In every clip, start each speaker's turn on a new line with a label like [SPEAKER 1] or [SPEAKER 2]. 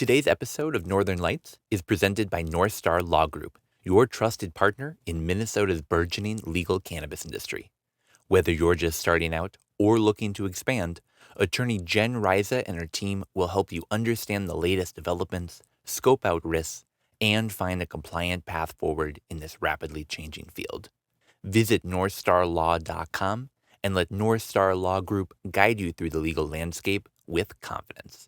[SPEAKER 1] Today's episode of Northern Lights is presented by North Star Law Group, your trusted partner in Minnesota's burgeoning legal cannabis industry. Whether you're just starting out or looking to expand, attorney Jen Riza and her team will help you understand the latest developments, scope out risks, and find a compliant path forward in this rapidly changing field. Visit northstarlaw.com and let North Star Law Group guide you through the legal landscape with confidence.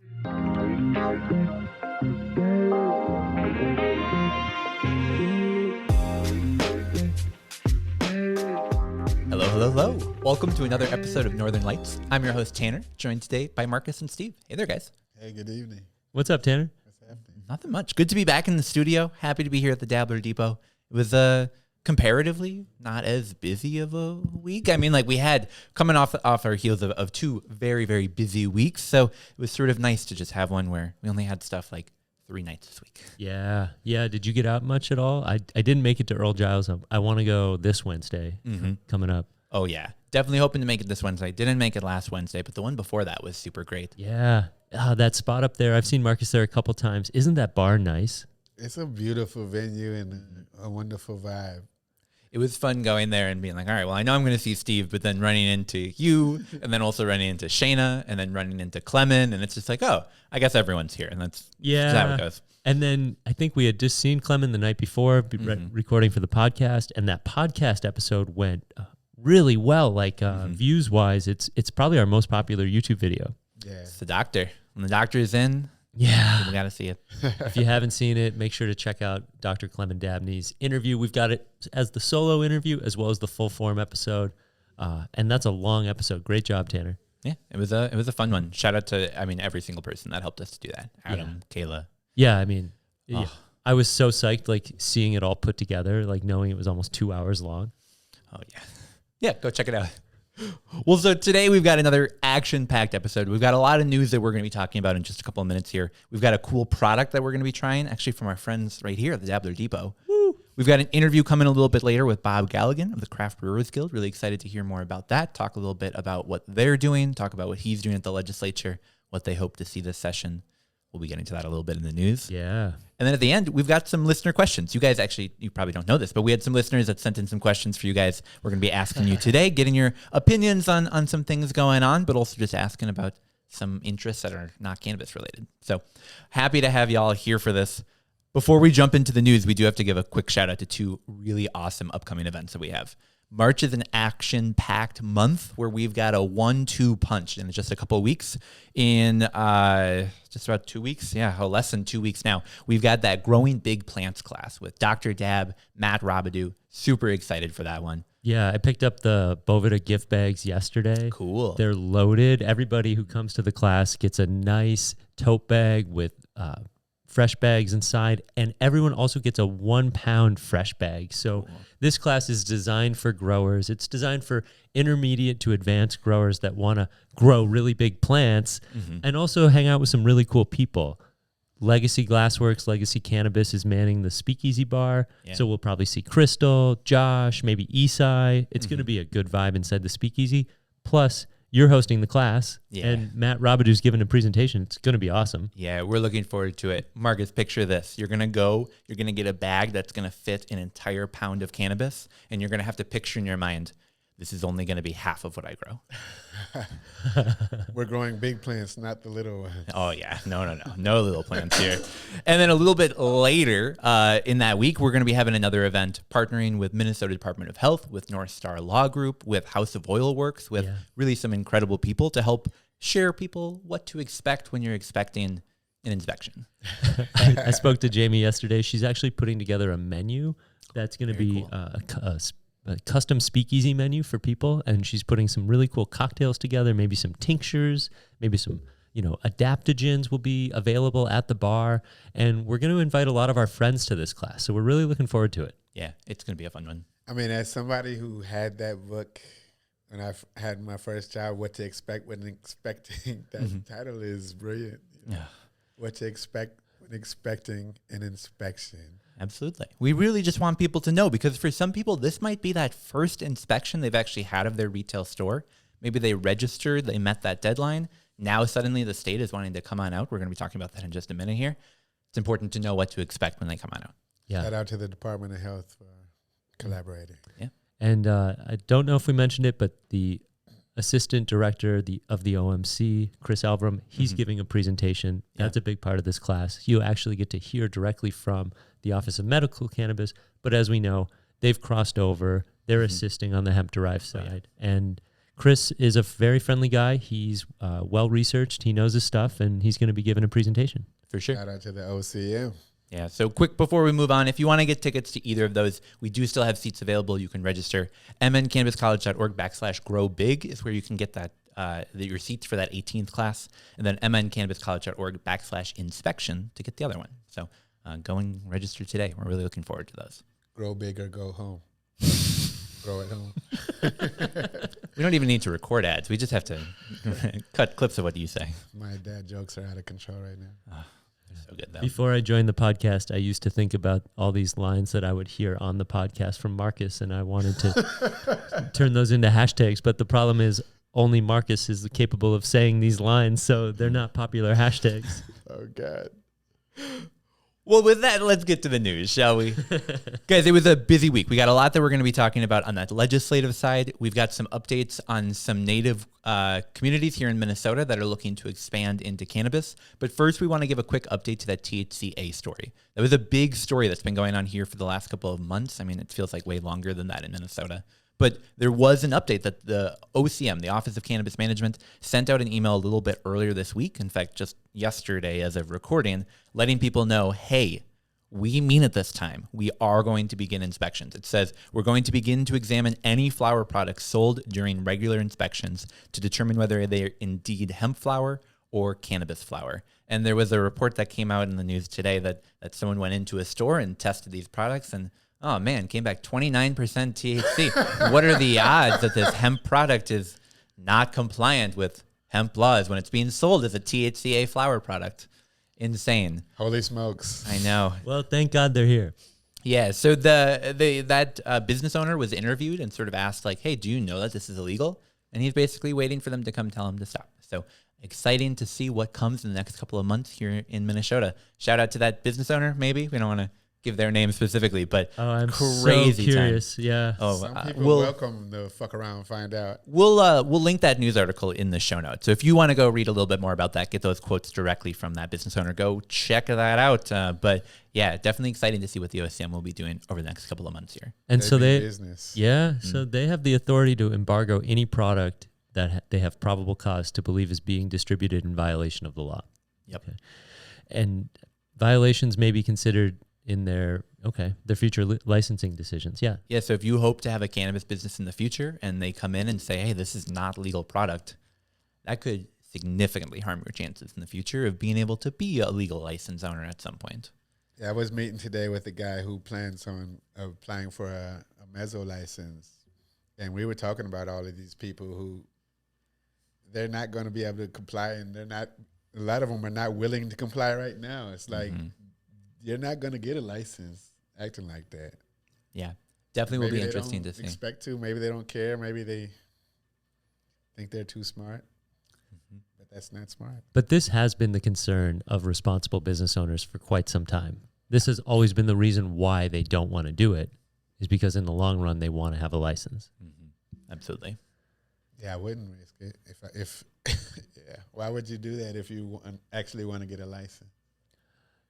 [SPEAKER 2] Hello, hello, hello. Welcome to another episode of Northern Lights. I'm your host, Tanner, joined today by Marcus and Steve. Hey there, guys.
[SPEAKER 3] Hey, good evening.
[SPEAKER 4] What's up, Tanner?
[SPEAKER 3] What's happening?
[SPEAKER 2] Nothing much. Good to be back in the studio. Happy to be here at the Dabbler Depot. It was comparatively not as busy of a week. I mean, like we had coming off our heels of two very, very busy weeks. So it was sort of nice to just have one where we only had stuff like 3 nights this week.
[SPEAKER 4] Yeah. Did you get out much at all? I didn't make it to Earl Giles. I want to go this Wednesday coming up.
[SPEAKER 2] Oh, yeah. Definitely hoping to make it this Wednesday. Didn't make it last Wednesday, but the one before that was super great.
[SPEAKER 4] Yeah. That spot up there, I've seen Marcus there a couple times. Isn't that bar nice?
[SPEAKER 3] It's a beautiful venue and a wonderful vibe.
[SPEAKER 2] It was fun going there and being like, all right, well, I know I'm going to see Steve, but then running into you and then also running into Shayna and then running into Clement. And it's just like, oh, I guess everyone's here. And that's how it goes.
[SPEAKER 4] And then I think we had just seen Clement the night before recording for the podcast. And that podcast episode went really well. Like views wise, it's probably our most popular YouTube video.
[SPEAKER 3] Yeah.
[SPEAKER 2] It's the doctor. When the doctor is in,
[SPEAKER 4] yeah,
[SPEAKER 2] we got to see it.
[SPEAKER 4] If you haven't seen it, make sure to check out Dr. Clement Dabney's interview. We've got it as the solo interview as well as the full form episode. And that's a long episode. Great job, Tanner.
[SPEAKER 2] Yeah, it was a fun one. Shout out to, every single person that helped us to do that. Adam, Kayla.
[SPEAKER 4] Yeah, I was so psyched, like seeing it all put together, like knowing it was almost 2 hours long.
[SPEAKER 2] Oh, yeah. Yeah, go check it out. Well, so today we've got another action-packed episode. We've got a lot of news that we're going to be talking about in just a couple of minutes here. We've got a cool product that we're going to be trying, actually from our friends right here at the Dabbler Depot. Woo. We've got an interview coming a little bit later with Bob Galligan of the Craft Brewers Guild. Really excited to hear more about that, talk a little bit about what they're doing, talk about what he's doing at the legislature, what they hope to see this session. We'll be getting to that a little bit in the news.
[SPEAKER 4] Yeah.
[SPEAKER 2] And then at the end, we've got some listener questions. You guys you probably don't know this, but we had some listeners that sent in some questions for you guys. We're going to be asking you today, getting your opinions on some things going on, but also just asking about some interests that are not cannabis related. So happy to have y'all here for this. Before we jump into the news, we do have to give a quick shout out to 2 really awesome upcoming events that we have. March is an action-packed month where we've got a 1-2 punch in just a couple of weeks. In just about 2 weeks, less than 2 weeks now, we've got that Growing Big Plants class with Dr. Dab, Matt Robidoux. Super excited for that one.
[SPEAKER 4] Yeah, I picked up the Bovida gift bags yesterday.
[SPEAKER 2] Cool.
[SPEAKER 4] They're loaded. Everybody who comes to the class gets a nice tote bag with fresh bags inside, and everyone also gets a 1-pound fresh bag. So This class is designed for growers. It's designed for intermediate to advanced growers that want to grow really big plants and also hang out with some really cool people. Legacy Glassworks, Legacy Cannabis is manning the Speakeasy Bar. Yeah. So we'll probably see Crystal, Josh, maybe Esai. It's going to be a good vibe inside the Speakeasy. Plus, you're hosting the class, and Matt Robidoux's giving a presentation. It's going to be awesome.
[SPEAKER 2] Yeah, we're looking forward to it. Marcus, picture this. You're going to get a bag that's going to fit an entire pound of cannabis, and you're going to have to picture in your mind, this is only going to be half of what I grow.
[SPEAKER 3] We're growing big plants, not the little ones.
[SPEAKER 2] Oh, yeah. No little plants here. And then a little bit later in that week, we're going to be having another event partnering with Minnesota Department of Health, with North Star Law Group, with House of Oil Works, with really some incredible people to help share people what to expect when you're expecting an inspection.
[SPEAKER 4] I spoke to Jamie yesterday. She's actually putting together a menu that's going to be cool. A custom speakeasy menu for people, and she's putting some really cool cocktails together, maybe some tinctures, maybe some, adaptogens will be available at the bar, and we're going to invite a lot of our friends to this class, so we're really looking forward to it.
[SPEAKER 2] Yeah, it's going to be a fun one.
[SPEAKER 3] I mean, as somebody who had that book when I had my first job, What to Expect When Expecting, that title is brilliant.
[SPEAKER 2] Yeah.
[SPEAKER 3] What to Expect When Expecting an Inspection.
[SPEAKER 2] Absolutely. We really just want people to know, because for some people, this might be that first inspection they've actually had of their retail store. Maybe they registered, they met that deadline. Now suddenly the state is wanting to come on out. We're going to be talking about that in just a minute here. It's important to know what to expect when they come on out.
[SPEAKER 4] Yeah.
[SPEAKER 3] Shout out to the Department of Health for collaborating.
[SPEAKER 2] Yeah.
[SPEAKER 4] And I don't know if we mentioned it, but the assistant director of the OMC, Chris Alvrum, he's giving a presentation. That's a big part of this class. You actually get to hear directly from the Office of Medical Cannabis. But as we know, they've crossed over. They're assisting on the hemp-derived side. And Chris is a very friendly guy. He's well-researched. He knows his stuff, and he's going to be giving a presentation.
[SPEAKER 2] For sure.
[SPEAKER 3] Shout out to the OCM.
[SPEAKER 2] Yeah, so quick before we move on, if you want to get tickets to either of those, we do still have seats available. You can register. mncannabiscollege.org/grow big is where you can get that your seats for that 18th class, and then mncannabiscollege.org/inspection to get the other one. So go and register today. We're really looking forward to those.
[SPEAKER 3] Grow big or go home. Grow at home.
[SPEAKER 2] We don't even need to record ads. We just have to cut clips of what you say.
[SPEAKER 3] My dad jokes are out of control right now.
[SPEAKER 2] So good, though.
[SPEAKER 4] Before I joined the podcast, I used to think about all these lines that I would hear on the podcast from Marcus, and I wanted to turn those into hashtags. But the problem is only Marcus is capable of saying these lines, so they're not popular hashtags.
[SPEAKER 3] Oh, God.
[SPEAKER 2] Well, with that, let's get to the news, shall we? Guys, it was a busy week. We got a lot that we're going to be talking about on that legislative side. We've got some updates on some native communities here in Minnesota that are looking to expand into cannabis. But first, we want to give a quick update to that THC-A story. That was a big story that's been going on here for the last couple of months. I mean, it feels like way longer than that in Minnesota. But there was an update that the OCM, the Office of Cannabis Management, sent out an email a little bit earlier this week. In fact, just yesterday as of recording, letting people know, hey, we mean it this time. We are going to begin inspections. It says we're going to begin to examine any flower products sold during regular inspections to determine whether they are indeed hemp flower or cannabis flower. And there was a report that came out in the news today that someone went into a store and tested these products and oh man, came back 29% THC. What are the odds that this hemp product is not compliant with hemp laws when it's being sold as a THC-A flower product? Insane.
[SPEAKER 3] Holy smokes.
[SPEAKER 2] I know.
[SPEAKER 4] Well, thank God they're here.
[SPEAKER 2] Yeah, so that business owner was interviewed and sort of asked like, hey, do you know that this is illegal? And he's basically waiting for them to come tell him to stop. So exciting to see what comes in the next couple of months here in Minnesota. Shout out to that business owner, maybe. We don't want to give their name specifically, but
[SPEAKER 4] I'm
[SPEAKER 2] crazy
[SPEAKER 4] so curious.
[SPEAKER 2] time.
[SPEAKER 4] Yeah.
[SPEAKER 2] Oh,
[SPEAKER 3] Some people welcome to fuck around and find out.
[SPEAKER 2] We'll link that news article in the show notes. So if you want to go read a little bit more about that, get those quotes directly from that business owner, go check that out. But yeah, definitely exciting to see what the OCM will be doing over the next couple of months here.
[SPEAKER 4] And so they,
[SPEAKER 3] business.
[SPEAKER 4] yeah, so they have the authority to embargo any product that they have probable cause to believe is being distributed in violation of the law.
[SPEAKER 2] Yep.
[SPEAKER 4] Okay. And violations may be considered in their future licensing decisions. Yeah.
[SPEAKER 2] Yeah, so if you hope to have a cannabis business in the future and they come in and say, hey, this is not a legal product, that could significantly harm your chances in the future of being able to be a legal license owner at some point.
[SPEAKER 3] Yeah, I was meeting today with a guy who plans on applying for a mezzo license. And we were talking about all of these people who they're not going to be able to comply, and a lot of them are not willing to comply right now. It's like, you're not going to get a license acting like that.
[SPEAKER 2] Yeah, definitely will be interesting to see.
[SPEAKER 3] Expect to. Maybe they don't care. Maybe they think they're too smart. But that's not smart.
[SPEAKER 4] But this has been the concern of responsible business owners for quite some time. This has always been the reason why they don't want to do it, is because in the long run, they want to have a license.
[SPEAKER 2] Absolutely.
[SPEAKER 3] Yeah, I wouldn't risk it. If yeah. Why would you do that if you actually want to get a license?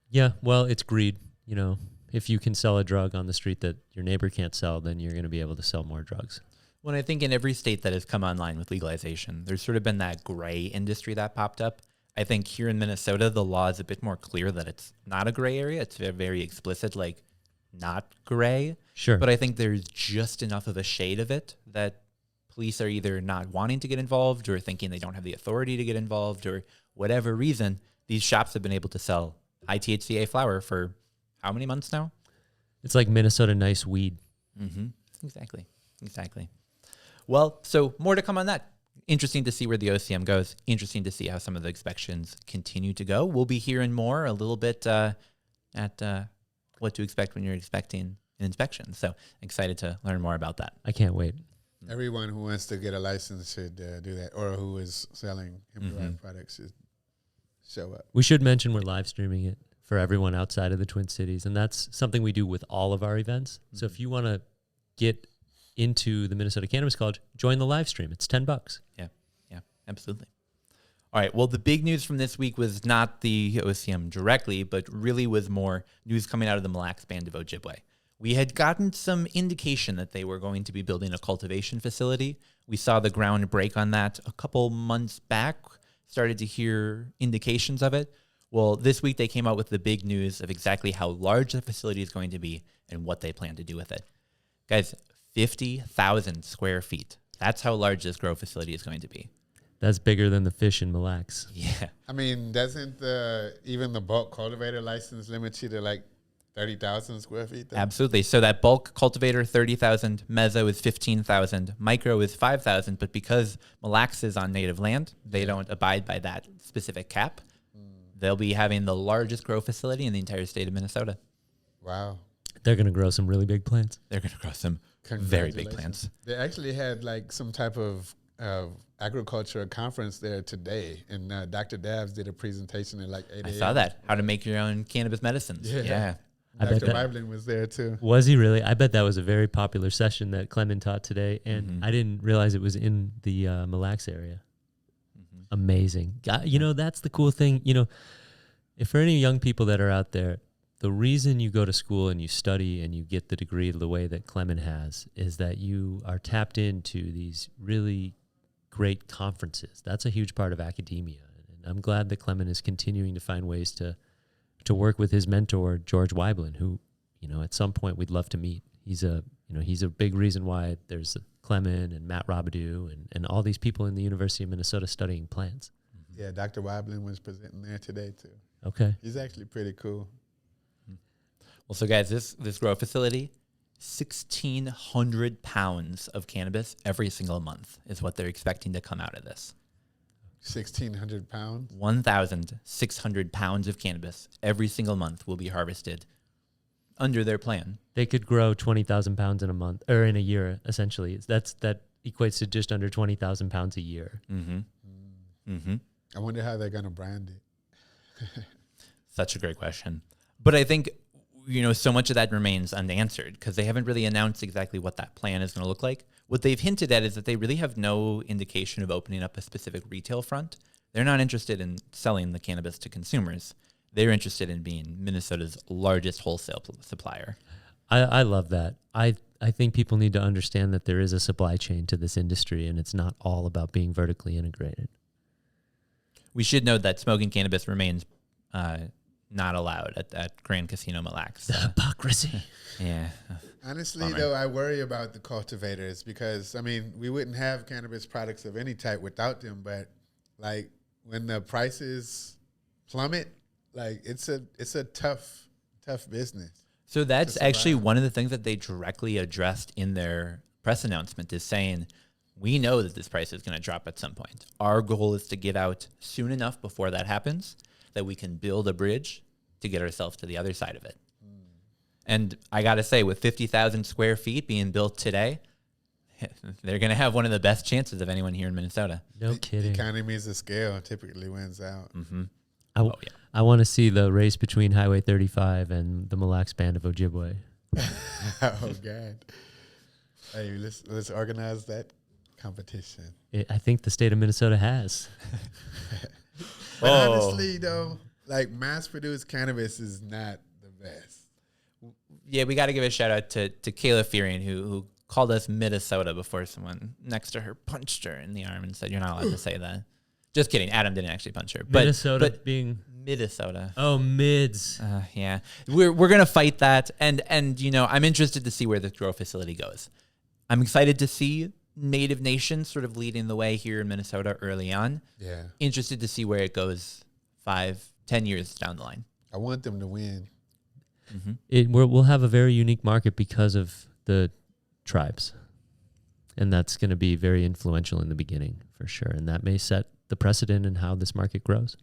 [SPEAKER 4] Yeah, well, it's greed. You know, if you can sell a drug on the street that your neighbor can't sell, then you're going to be able to sell more drugs.
[SPEAKER 2] Well, I think in every state that has come online with legalization, there's sort of been that gray industry that popped up. I think here in Minnesota, the law is a bit more clear that it's not a gray area. It's very explicit, like not gray.
[SPEAKER 4] Sure.
[SPEAKER 2] But I think there's just enough of a shade of it that police are either not wanting to get involved or thinking they don't have the authority to get involved or whatever reason. These shops have been able to sell high THC-A flower for how many months now?
[SPEAKER 4] It's like Minnesota nice weed.
[SPEAKER 2] Exactly. Well, so more to come on that. Interesting to see where the OCM goes. Interesting to see how some of the inspections continue to go. We'll be hearing more a little bit at what to expect when you're expecting an inspection. So excited to learn more about that.
[SPEAKER 4] I can't wait.
[SPEAKER 3] Everyone who wants to get a license should do that, or who is selling hemp-derived products should show up.
[SPEAKER 4] We should mention we're live streaming it for everyone outside of the Twin Cities, and that's something we do with all of our events. So if you want to get into the Minnesota Cannabis College, join the live stream. It's $10.
[SPEAKER 2] Yeah, absolutely. All right, well, the big news from this week was not the OCM directly, but really was more news coming out of the Mille Lacs Band of Ojibwe. We had gotten some indication that they were going to be building a cultivation facility. We saw the ground break on that a couple months back, started to hear indications of it. Well, this week they came out with the big news of exactly how large the facility is going to be and what they plan to do with it. Guys, 50,000 square feet. That's how large this grow facility is going to be.
[SPEAKER 4] That's bigger than the fish in Mille Lacs.
[SPEAKER 2] Yeah.
[SPEAKER 3] I mean, doesn't even the bulk cultivator license limit you to like 30,000 square feet? Though?
[SPEAKER 2] Absolutely. So that bulk cultivator, 30,000, meso is 15,000, micro is 5,000, but because Mille Lacs is on native land, they don't abide by that specific cap. They'll be having the largest grow facility in the entire state of Minnesota.
[SPEAKER 3] Wow.
[SPEAKER 4] They're going to grow some really big plants.
[SPEAKER 2] They're going to grow some very big plants.
[SPEAKER 3] They actually had like some type of agriculture conference there today, and Dr. Dabbs did a presentation at like 8 a.m.
[SPEAKER 2] I saw that. How to make your own cannabis medicines. Yeah.
[SPEAKER 3] Dr. Biblin was there too.
[SPEAKER 4] Was he really? I bet that was a very popular session that Clement taught today, and I didn't realize it was in the Mille Lacs area. Amazing. You know, that's the cool thing. You know, if for any young people that are out there, the reason you go to school and you study and you get the degree the way that Clement has is that you are tapped into these really great conferences. That's a huge part of academia. And I'm glad that Clement is continuing to find ways to work with his mentor, George Weiblin, who, you know, at some point we'd love to meet. He's a big reason why there's Clement and Matt Robidoux and all these people in the University of Minnesota studying plants.
[SPEAKER 3] Yeah, Dr. Weiblin was presenting there today too.
[SPEAKER 4] Okay.
[SPEAKER 3] He's actually pretty cool.
[SPEAKER 2] Well, so guys, this grow facility, 1,600 pounds of cannabis every single month is what they're expecting to come out of this.
[SPEAKER 3] 1,600 pounds?
[SPEAKER 2] 1,600 pounds of cannabis every single month will be harvested under their plan.
[SPEAKER 4] They could grow 20,000 pounds in a month or in a year, essentially. That equates to just under 20,000 pounds a year.
[SPEAKER 3] I wonder how they're going to brand it.
[SPEAKER 2] Such a great question. But I think, you know, so much of that remains unanswered because they haven't really announced exactly what that plan is going to look like. What they've hinted at is that they really have no indication of opening up a specific retail front. They're not interested in selling the cannabis to consumers. They're interested in being Minnesota's largest wholesale supplier.
[SPEAKER 4] I love that. I think people need to understand that there is a supply chain to this industry and it's not all about being vertically integrated.
[SPEAKER 2] We should note that smoking cannabis remains not allowed at Grand Casino Mille Lacs.
[SPEAKER 4] The hypocrisy.
[SPEAKER 2] Yeah.
[SPEAKER 3] Honestly, though, I worry about the cultivators because, I mean, we wouldn't have cannabis products of any type without them. But, like, when the prices plummet, like, it's a tough business.
[SPEAKER 2] So that's actually one of the things that they directly addressed in their press announcement is saying, we know that this price is going to drop at some point. Our goal is to get out soon enough before that happens that we can build a bridge to get ourselves to the other side of it. And I got to say, with 50,000 square feet being built today, they're going to have one of the best chances of anyone here in Minnesota.
[SPEAKER 4] No kidding.
[SPEAKER 3] Economies of scale typically wins out.
[SPEAKER 4] I want to see the race between Highway 35 and the Mille Lacs Band of Ojibwe.
[SPEAKER 3] Oh, God. Hey, let's organize that competition.
[SPEAKER 4] I think the state of Minnesota has.
[SPEAKER 3] But honestly, though, like mass-produced cannabis is not the best.
[SPEAKER 2] Yeah, we got to give a shout out to Kayla Furian, who called us Minnesota before someone next to her punched her in the arm and said, "You're not allowed to say that." Just kidding. Adam didn't actually punch her.
[SPEAKER 4] Minnesota
[SPEAKER 2] but
[SPEAKER 4] being
[SPEAKER 2] Minnesota.
[SPEAKER 4] Oh, mids.
[SPEAKER 2] Yeah, we're gonna fight that, and you know, I'm interested to see where this grow facility goes. I'm excited to see Native nations sort of leading the way here in Minnesota early on.
[SPEAKER 3] Yeah.
[SPEAKER 2] Interested to see where it goes 5-10 years down the line.
[SPEAKER 3] I want them to win.
[SPEAKER 4] We'll have a very unique market because of the tribes. And that's going to be very influential in the beginning, for sure. And that may set the precedent in how this market grows.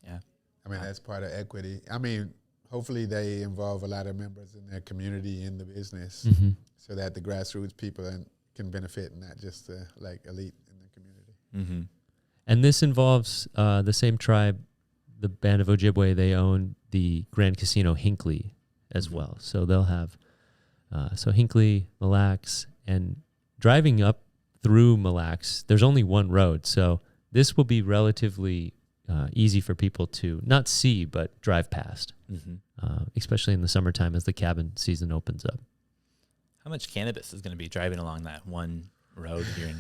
[SPEAKER 2] Yeah.
[SPEAKER 3] I mean, that's part of equity. I mean, hopefully they involve a lot of members in their community in the business so that the grassroots people can benefit, not just the like elite in the community.
[SPEAKER 2] Mm-hmm.
[SPEAKER 4] And this involves the same tribe, the Band of Ojibwe. They own the Grand Casino Hinckley as well. So they'll have Hinckley, Mille Lacs, and driving up through Mille Lacs, there's only one road. So this will be relatively easy for people to not see, but drive past, especially in the summertime as the cabin season opens up.
[SPEAKER 2] How much cannabis is going to be driving along that one road here?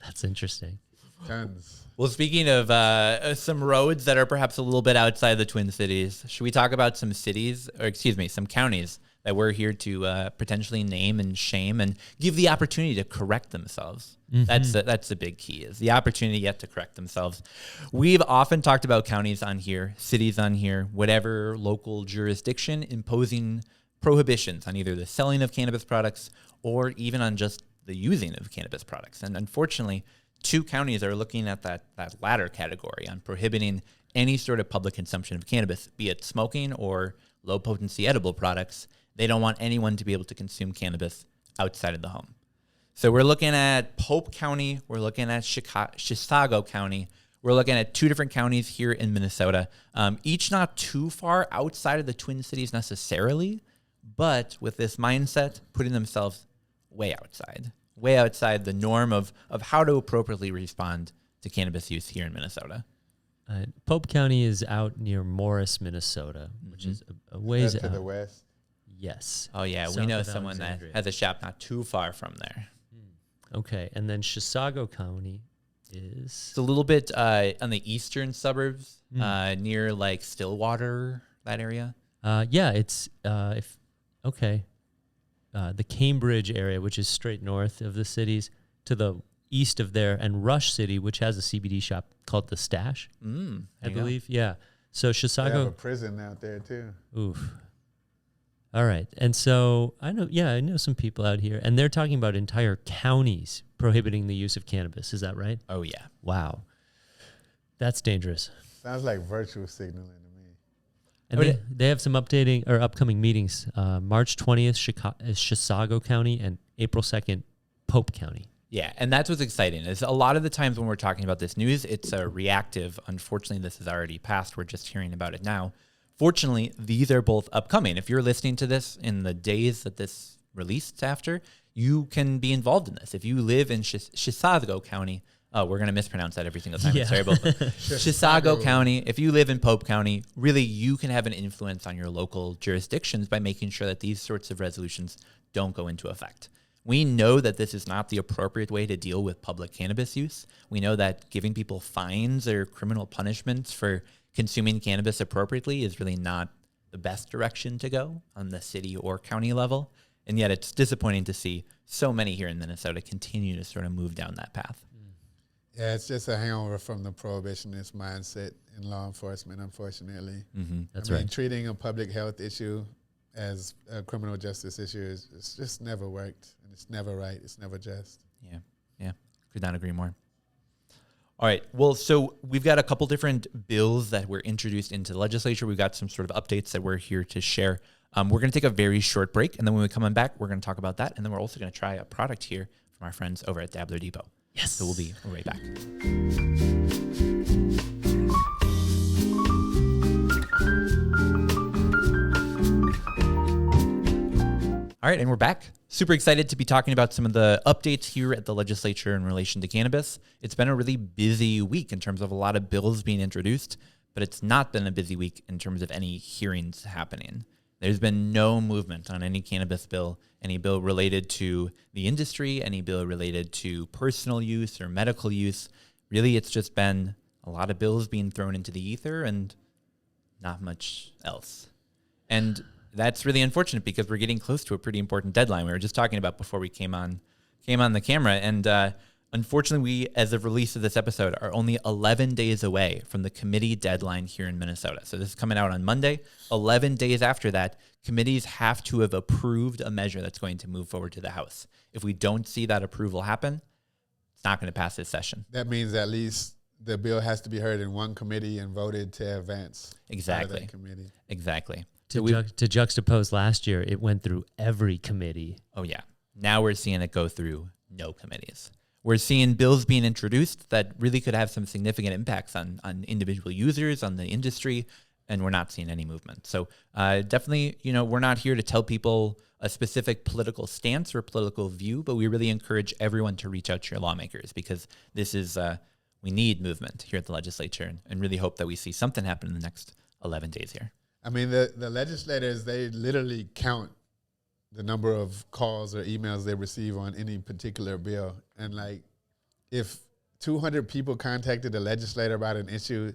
[SPEAKER 4] That's interesting.
[SPEAKER 3] Tons.
[SPEAKER 2] Well, speaking of some roads that are perhaps a little bit outside the Twin Cities, should we talk about some some counties that we're here to potentially name and shame and give the opportunity to correct themselves? That's the big key, is the opportunity yet to correct themselves. We've often talked about counties on here, cities on here, whatever local jurisdiction imposing prohibitions on either the selling of cannabis products or even on just the using of cannabis products. And unfortunately, 2 counties are looking at that latter category on prohibiting any sort of public consumption of cannabis, be it smoking or low-potency edible products. They don't want anyone to be able to consume cannabis outside of the home. So we're looking at Pope County. We're looking at Chisago County. We're looking at 2 different counties here in Minnesota, each not too far outside of the Twin Cities necessarily, but with this mindset, putting themselves way outside the norm of how to appropriately respond to cannabis use here in Minnesota.
[SPEAKER 4] Pope County is out near Morris, Minnesota, which is a ways
[SPEAKER 3] That's
[SPEAKER 4] out.
[SPEAKER 3] to the west.
[SPEAKER 4] Yes.
[SPEAKER 2] Oh, yeah.
[SPEAKER 4] South
[SPEAKER 2] We know
[SPEAKER 4] of
[SPEAKER 2] someone that
[SPEAKER 4] Alexandria.
[SPEAKER 2] has a shop not too far from there.
[SPEAKER 4] Okay. And then Chisago County is...
[SPEAKER 2] It's a little bit on the eastern suburbs, near like Stillwater, that area.
[SPEAKER 4] It's... the Cambridge area, which is straight north of the cities, to the east of there, and Rush City, which has a CBD shop called The Stash, I believe. Yeah. So
[SPEAKER 3] They have a
[SPEAKER 4] Chisago...
[SPEAKER 3] prison out there too.
[SPEAKER 4] Oof. All right. And so I know some people out here, and they're talking about entire counties prohibiting the use of cannabis. Is that right?
[SPEAKER 2] Oh, yeah.
[SPEAKER 4] Wow. That's dangerous.
[SPEAKER 3] Sounds like virtual signaling to me.
[SPEAKER 4] And they have some upcoming meetings. March 20th, Chisago County, and April 2nd, Pope County.
[SPEAKER 2] Yeah, and that's what's exciting. Is a lot of the times when we're talking about this news, it's reactive. Unfortunately, this is already passed. We're just hearing about it now. Fortunately, these are both upcoming. If you're listening to this in the days that this released after, you can be involved in this. If you live in Chisago County, we're going to mispronounce that every single time.
[SPEAKER 4] Yeah.
[SPEAKER 2] It's terrible. Chisago County, if you live in Pope County, really you can have an influence on your local jurisdictions by making sure that these sorts of resolutions don't go into effect. We know that this is not the appropriate way to deal with public cannabis use. We know that giving people fines or criminal punishments for consuming cannabis appropriately is really not the best direction to go on the city or county level. And yet it's disappointing to see so many here in Minnesota continue to sort of move down that path.
[SPEAKER 3] Yeah, it's just a hangover from the prohibitionist mindset in law enforcement, unfortunately.
[SPEAKER 4] That's
[SPEAKER 3] I mean,
[SPEAKER 4] right.
[SPEAKER 3] treating a public health issue as a criminal justice issue it's just never worked, and it's never right. It's never just.
[SPEAKER 2] Yeah. Could not agree more. All right. Well, so we've got a couple different bills that were introduced into the legislature. We've got some sort of updates that we're here to share. We're going to take a very short break, and then when we come on back, we're going to talk about that, and then we're also going to try a product here from our friends over at Dabbler Depot.
[SPEAKER 4] Yes.
[SPEAKER 2] So we'll be right back. All right, and we're back. Super excited to be talking about some of the updates here at the legislature in relation to cannabis. It's been a really busy week in terms of a lot of bills being introduced, but it's not been a busy week in terms of any hearings happening. There's been no movement on any cannabis bill, any bill related to the industry, any bill related to personal use or medical use. Really, it's just been a lot of bills being thrown into the ether and not much else. And that's really unfortunate because we're getting close to a pretty important deadline. We were just talking about before we came on the camera. And unfortunately, we, as of release of this episode, are only 11 days away from the committee deadline here in Minnesota. So this is coming out on Monday. 11 days after that, committees have to have approved a measure that's going to move forward to the House. If we don't see that approval happen, it's not going to pass this session.
[SPEAKER 3] That means at least the bill has to be heard in one committee and voted to advance.
[SPEAKER 2] Exactly.
[SPEAKER 3] Out of that committee.
[SPEAKER 2] Exactly.
[SPEAKER 4] To juxtapose last year, it went through every committee.
[SPEAKER 2] Oh, yeah. Now we're seeing it go through no committees. We're seeing bills being introduced that really could have some significant impacts on individual users, on the industry, and we're not seeing any movement. So definitely, we're not here to tell people a specific political stance or political view, but we really encourage everyone to reach out to your lawmakers, because this is, we need movement here at the legislature, and really hope that we see something happen in the next 11 days here.
[SPEAKER 3] I mean, the legislators, they literally count the number of calls or emails they receive on any particular bill. And like, if 200 people contacted the legislator about an issue,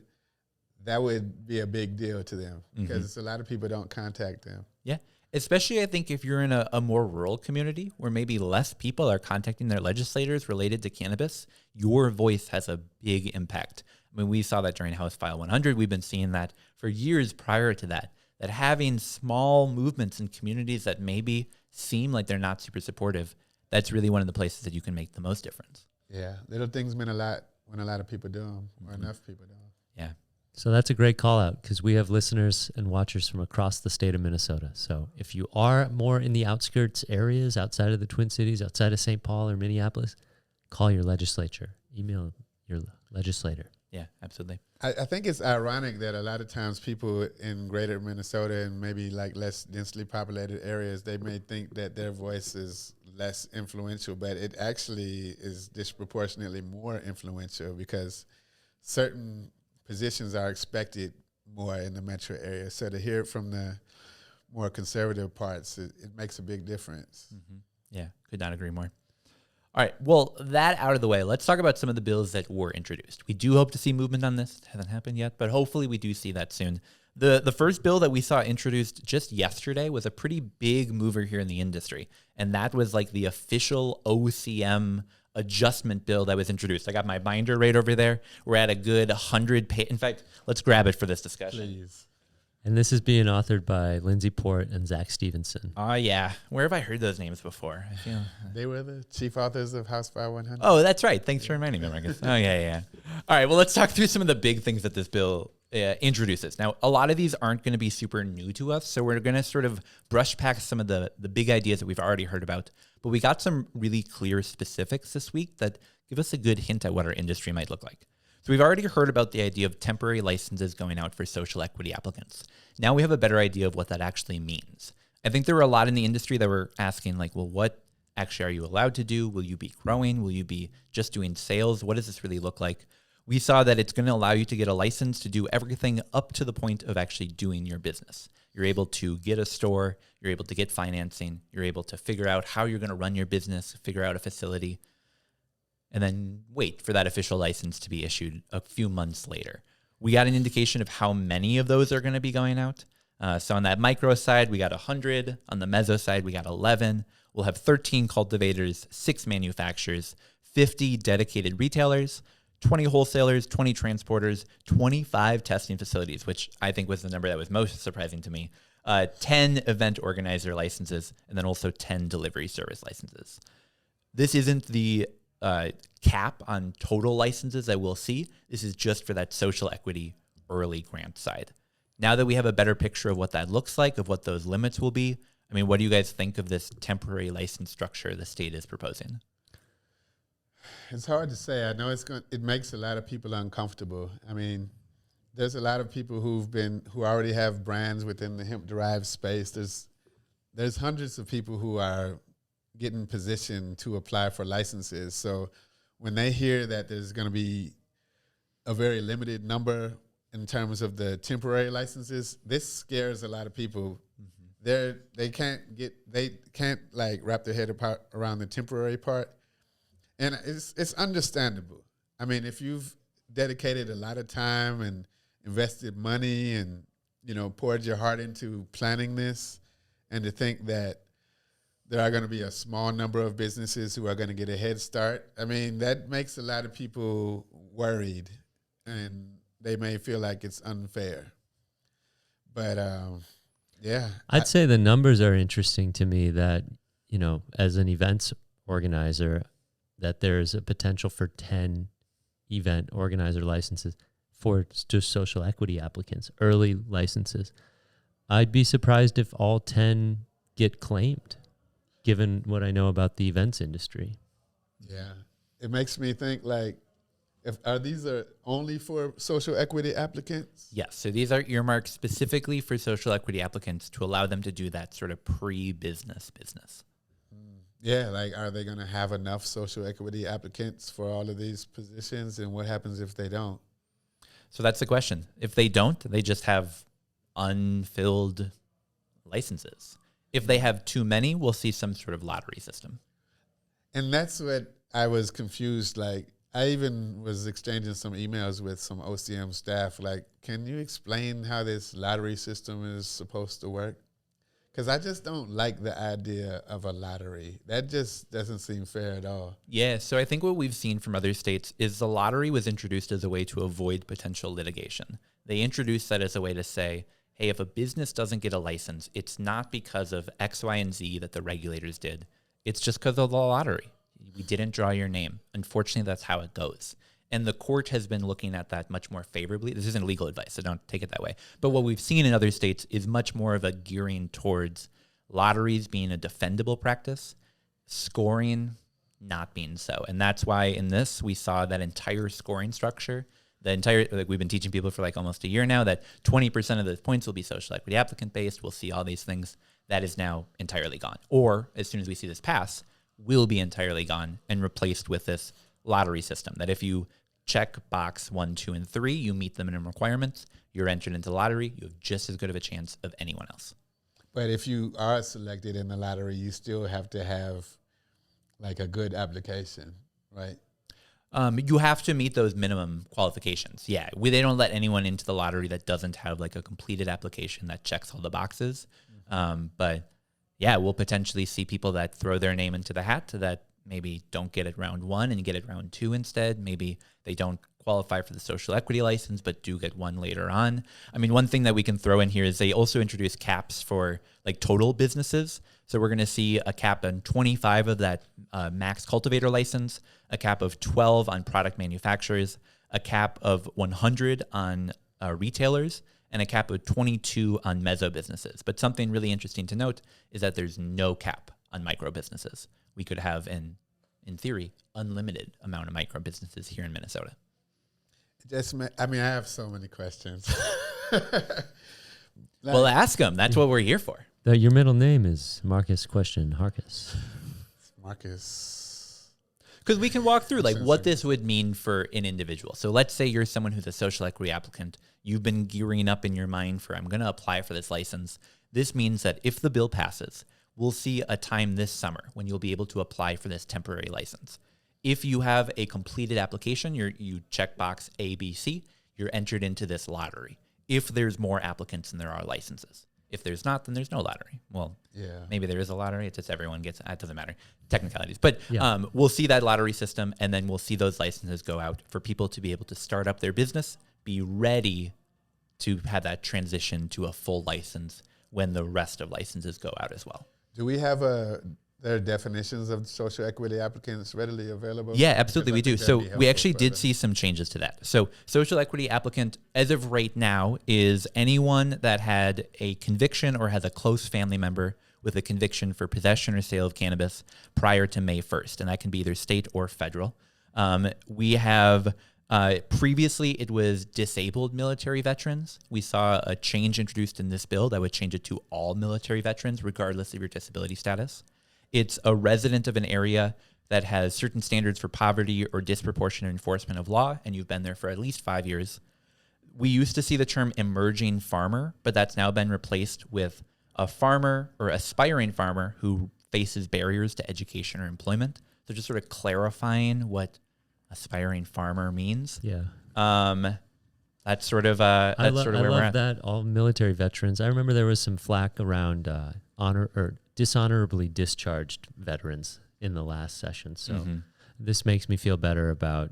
[SPEAKER 3] that would be a big deal to them, because a lot of people don't contact them.
[SPEAKER 2] Yeah. Especially, I think, if you're in a more rural community where maybe less people are contacting their legislators related to cannabis, your voice has a big impact. I mean, we saw that during House File 100. We've been seeing that for years prior to that having small movements in communities that maybe seem like they're not super supportive, that's really one of the places that you can make the most difference.
[SPEAKER 3] Yeah, little things mean a lot when a lot of people do them, or enough people do them.
[SPEAKER 2] Yeah.
[SPEAKER 4] So that's a great call out, because we have listeners and watchers from across the state of Minnesota. So if you are more in the outskirts areas, outside of the Twin Cities, outside of St. Paul or Minneapolis, call your legislature, email your legislator.
[SPEAKER 2] Yeah, absolutely.
[SPEAKER 3] I think it's ironic that a lot of times people in greater Minnesota and maybe like less densely populated areas, they may think that their voice is less influential, but it actually is disproportionately more influential, because certain positions are expected more in the metro area. So to hear it from the more conservative parts, it makes a big difference.
[SPEAKER 2] Yeah, could not agree more. All right, well, that out of the way, let's talk about some of the bills that were introduced. We do hope to see movement on this. It hasn't happened yet, but hopefully we do see that soon. The first bill that we saw introduced just yesterday was a pretty big mover here in the industry, and that was like the official OCM adjustment bill that was introduced. I got my binder right over there. We're at a good 100 page. In fact, let's grab it for this discussion.
[SPEAKER 3] Please.
[SPEAKER 4] And this is being authored by Lindsay Port and Zach Stevenson.
[SPEAKER 2] Oh, yeah. Where have I heard those names before? I feel...
[SPEAKER 3] They were the chief authors of House File 100.
[SPEAKER 2] Oh, that's right. Thanks for reminding me, Marcus. Oh, yeah. All right, well, let's talk through some of the big things that this bill introduces. Now, a lot of these aren't going to be super new to us, so we're going to sort of brush past some of the big ideas that we've already heard about. But we got some really clear specifics this week that give us a good hint at what our industry might look like. So we've already heard about the idea of temporary licenses going out for social equity applicants. Now we have a better idea of what that actually means. I think there were a lot in the industry that were asking, like, well, what actually are you allowed to do? Will you be growing? Will you be just doing sales? What does this really look like? We saw that it's going to allow you to get a license to do everything up to the point of actually doing your business. You're able to get a store, you're able to get financing, you're able to figure out how you're going to run your business, figure out a facility, and then wait for that official license to be issued a few months later. We got an indication of how many of those are going to be going out. So on that micro side, we got 100. On the meso side, we got 11. We'll have 13 cultivators, 6 manufacturers, 50 dedicated retailers, 20 wholesalers, 20 transporters, 25 testing facilities, which I think was the number that was most surprising to me, 10 event organizer licenses, and then also 10 delivery service licenses. This isn't the cap on total licenses that we'll see. This is just for that social equity early grant side. Now that we have a better picture of what that looks like, of what those limits will be, I mean, what do you guys think of this temporary license structure the state is proposing?
[SPEAKER 3] It's hard to say. I know it makes a lot of people uncomfortable. I mean, there's a lot of people who already have brands within the hemp-derived space. There's hundreds of people who are getting positioned to apply for licenses. So when they hear that there's going to be a very limited number in terms of the temporary licenses, this scares a lot of people. They can't like wrap their head around the temporary part, and it's understandable. I mean, if you've dedicated a lot of time and invested money and poured your heart into planning this, and to think that there are going to be a small number of businesses who are going to get a head start, I mean, that makes a lot of people worried, and they may feel like it's unfair. But yeah,
[SPEAKER 4] I'd say the numbers are interesting to me, that, as an events organizer, that there's a potential for 10 event organizer licenses for just social equity applicants, early licenses. I'd be surprised if all 10 get claimed. given what I know about the events industry.
[SPEAKER 3] Yeah. It makes me think, like, these are only for social equity applicants?
[SPEAKER 2] Yes. So these are earmarked specifically for social equity applicants to allow them to do that sort of pre-business business.
[SPEAKER 3] Yeah, like, are they going to have enough social equity applicants for all of these positions? And what happens if they don't?
[SPEAKER 2] So that's the question. If they don't, they just have unfilled licenses. If they have too many, we'll see some sort of lottery system.
[SPEAKER 3] And that's what I was confused. Like, I even was exchanging some emails with some OCM staff. Like, can you explain how this lottery system is supposed to work? Because I just don't like the idea of a lottery. That just doesn't seem fair at all.
[SPEAKER 2] Yeah, so I think what we've seen from other states is the lottery was introduced as a way to avoid potential litigation. They introduced that as a way to say, hey, if a business doesn't get a license, it's not because of X, Y, and Z that the regulators did. It's just because of the lottery. We didn't draw your name. Unfortunately, that's how it goes. And the court has been looking at that much more favorably. This isn't legal advice, so don't take it that way. But what we've seen in other states is much more of a gearing towards lotteries being a defendable practice, scoring not being so. And that's why in this, we saw that entire scoring structure, like we've been teaching people for like almost a year now, that 20% of the points will be social equity applicant based. We'll see all these things. That is now entirely gone. Or as soon as we see this pass, will be entirely gone and replaced with this lottery system that if you check box 1, 2, and 3, you meet the minimum requirements, you're entered into the lottery, you have just as good of a chance of anyone else.
[SPEAKER 3] But if you are selected in the lottery, you still have to have like a good application, right?
[SPEAKER 2] You have to meet those minimum qualifications. Yeah, they don't let anyone into the lottery that doesn't have like a completed application that checks all the boxes. But yeah, we'll potentially see people that throw their name into the hat that maybe don't get it round 1 and get it round 2 instead. Maybe they don't qualify for the social equity license, but do get one later on. I mean, one thing that we can throw in here is they also introduce caps for like total businesses. So we're going to see a cap on 25 of that max cultivator license, a cap of 12 on product manufacturers, a cap of 100 on retailers, and a cap of 22 on mezzo businesses. But something really interesting to note is that there's no cap on micro businesses. We could have, in theory, unlimited amount of micro businesses here in Minnesota.
[SPEAKER 3] I have so many questions.
[SPEAKER 2] Well, ask them. That's what we're here for.
[SPEAKER 4] Your middle name is Marcus Question Harcus.
[SPEAKER 3] Marcus.
[SPEAKER 2] Because we can walk through like what this would mean for an individual. So let's say you're someone who's a social equity applicant. You've been gearing up in your mind for, I'm going to apply for this license. This means that if the bill passes, we'll see a time this summer when you'll be able to apply for this temporary license. If you have a completed application, you check box A, B, C, you're entered into this lottery. If there's more applicants than there are licenses. If there's not, then there's no lottery. Well, yeah, maybe there is a lottery. It's just everyone gets it. Doesn't matter. Technicalities. But we'll see that lottery system, and then we'll see those licenses go out for people to be able to start up their business, be ready to have that transition to a full license when the rest of licenses go out as well.
[SPEAKER 3] Do we have there are definitions of social equity applicants readily available?
[SPEAKER 2] Yeah, absolutely, we do. So we actually did see some changes to that. So social equity applicant, as of right now, is anyone that had a conviction or has a close family member with a conviction for possession or sale of cannabis prior to May 1st, and that can be either state or federal. We have previously it was disabled military veterans. We saw a change introduced in this bill that would change it to all military veterans, regardless of your disability status. It's a resident of an area that has certain standards for poverty or disproportionate enforcement of law, and you've been there for at least 5 years. We used to see the term emerging farmer, but that's now been replaced with a farmer or aspiring farmer who faces barriers to education or employment. So just sort of clarifying what aspiring farmer means.
[SPEAKER 4] Yeah.
[SPEAKER 2] That's sort of where we're at.
[SPEAKER 4] I love that all military veterans. I remember there was some flack around honor or dishonorably discharged veterans in the last session. So this makes me feel better about,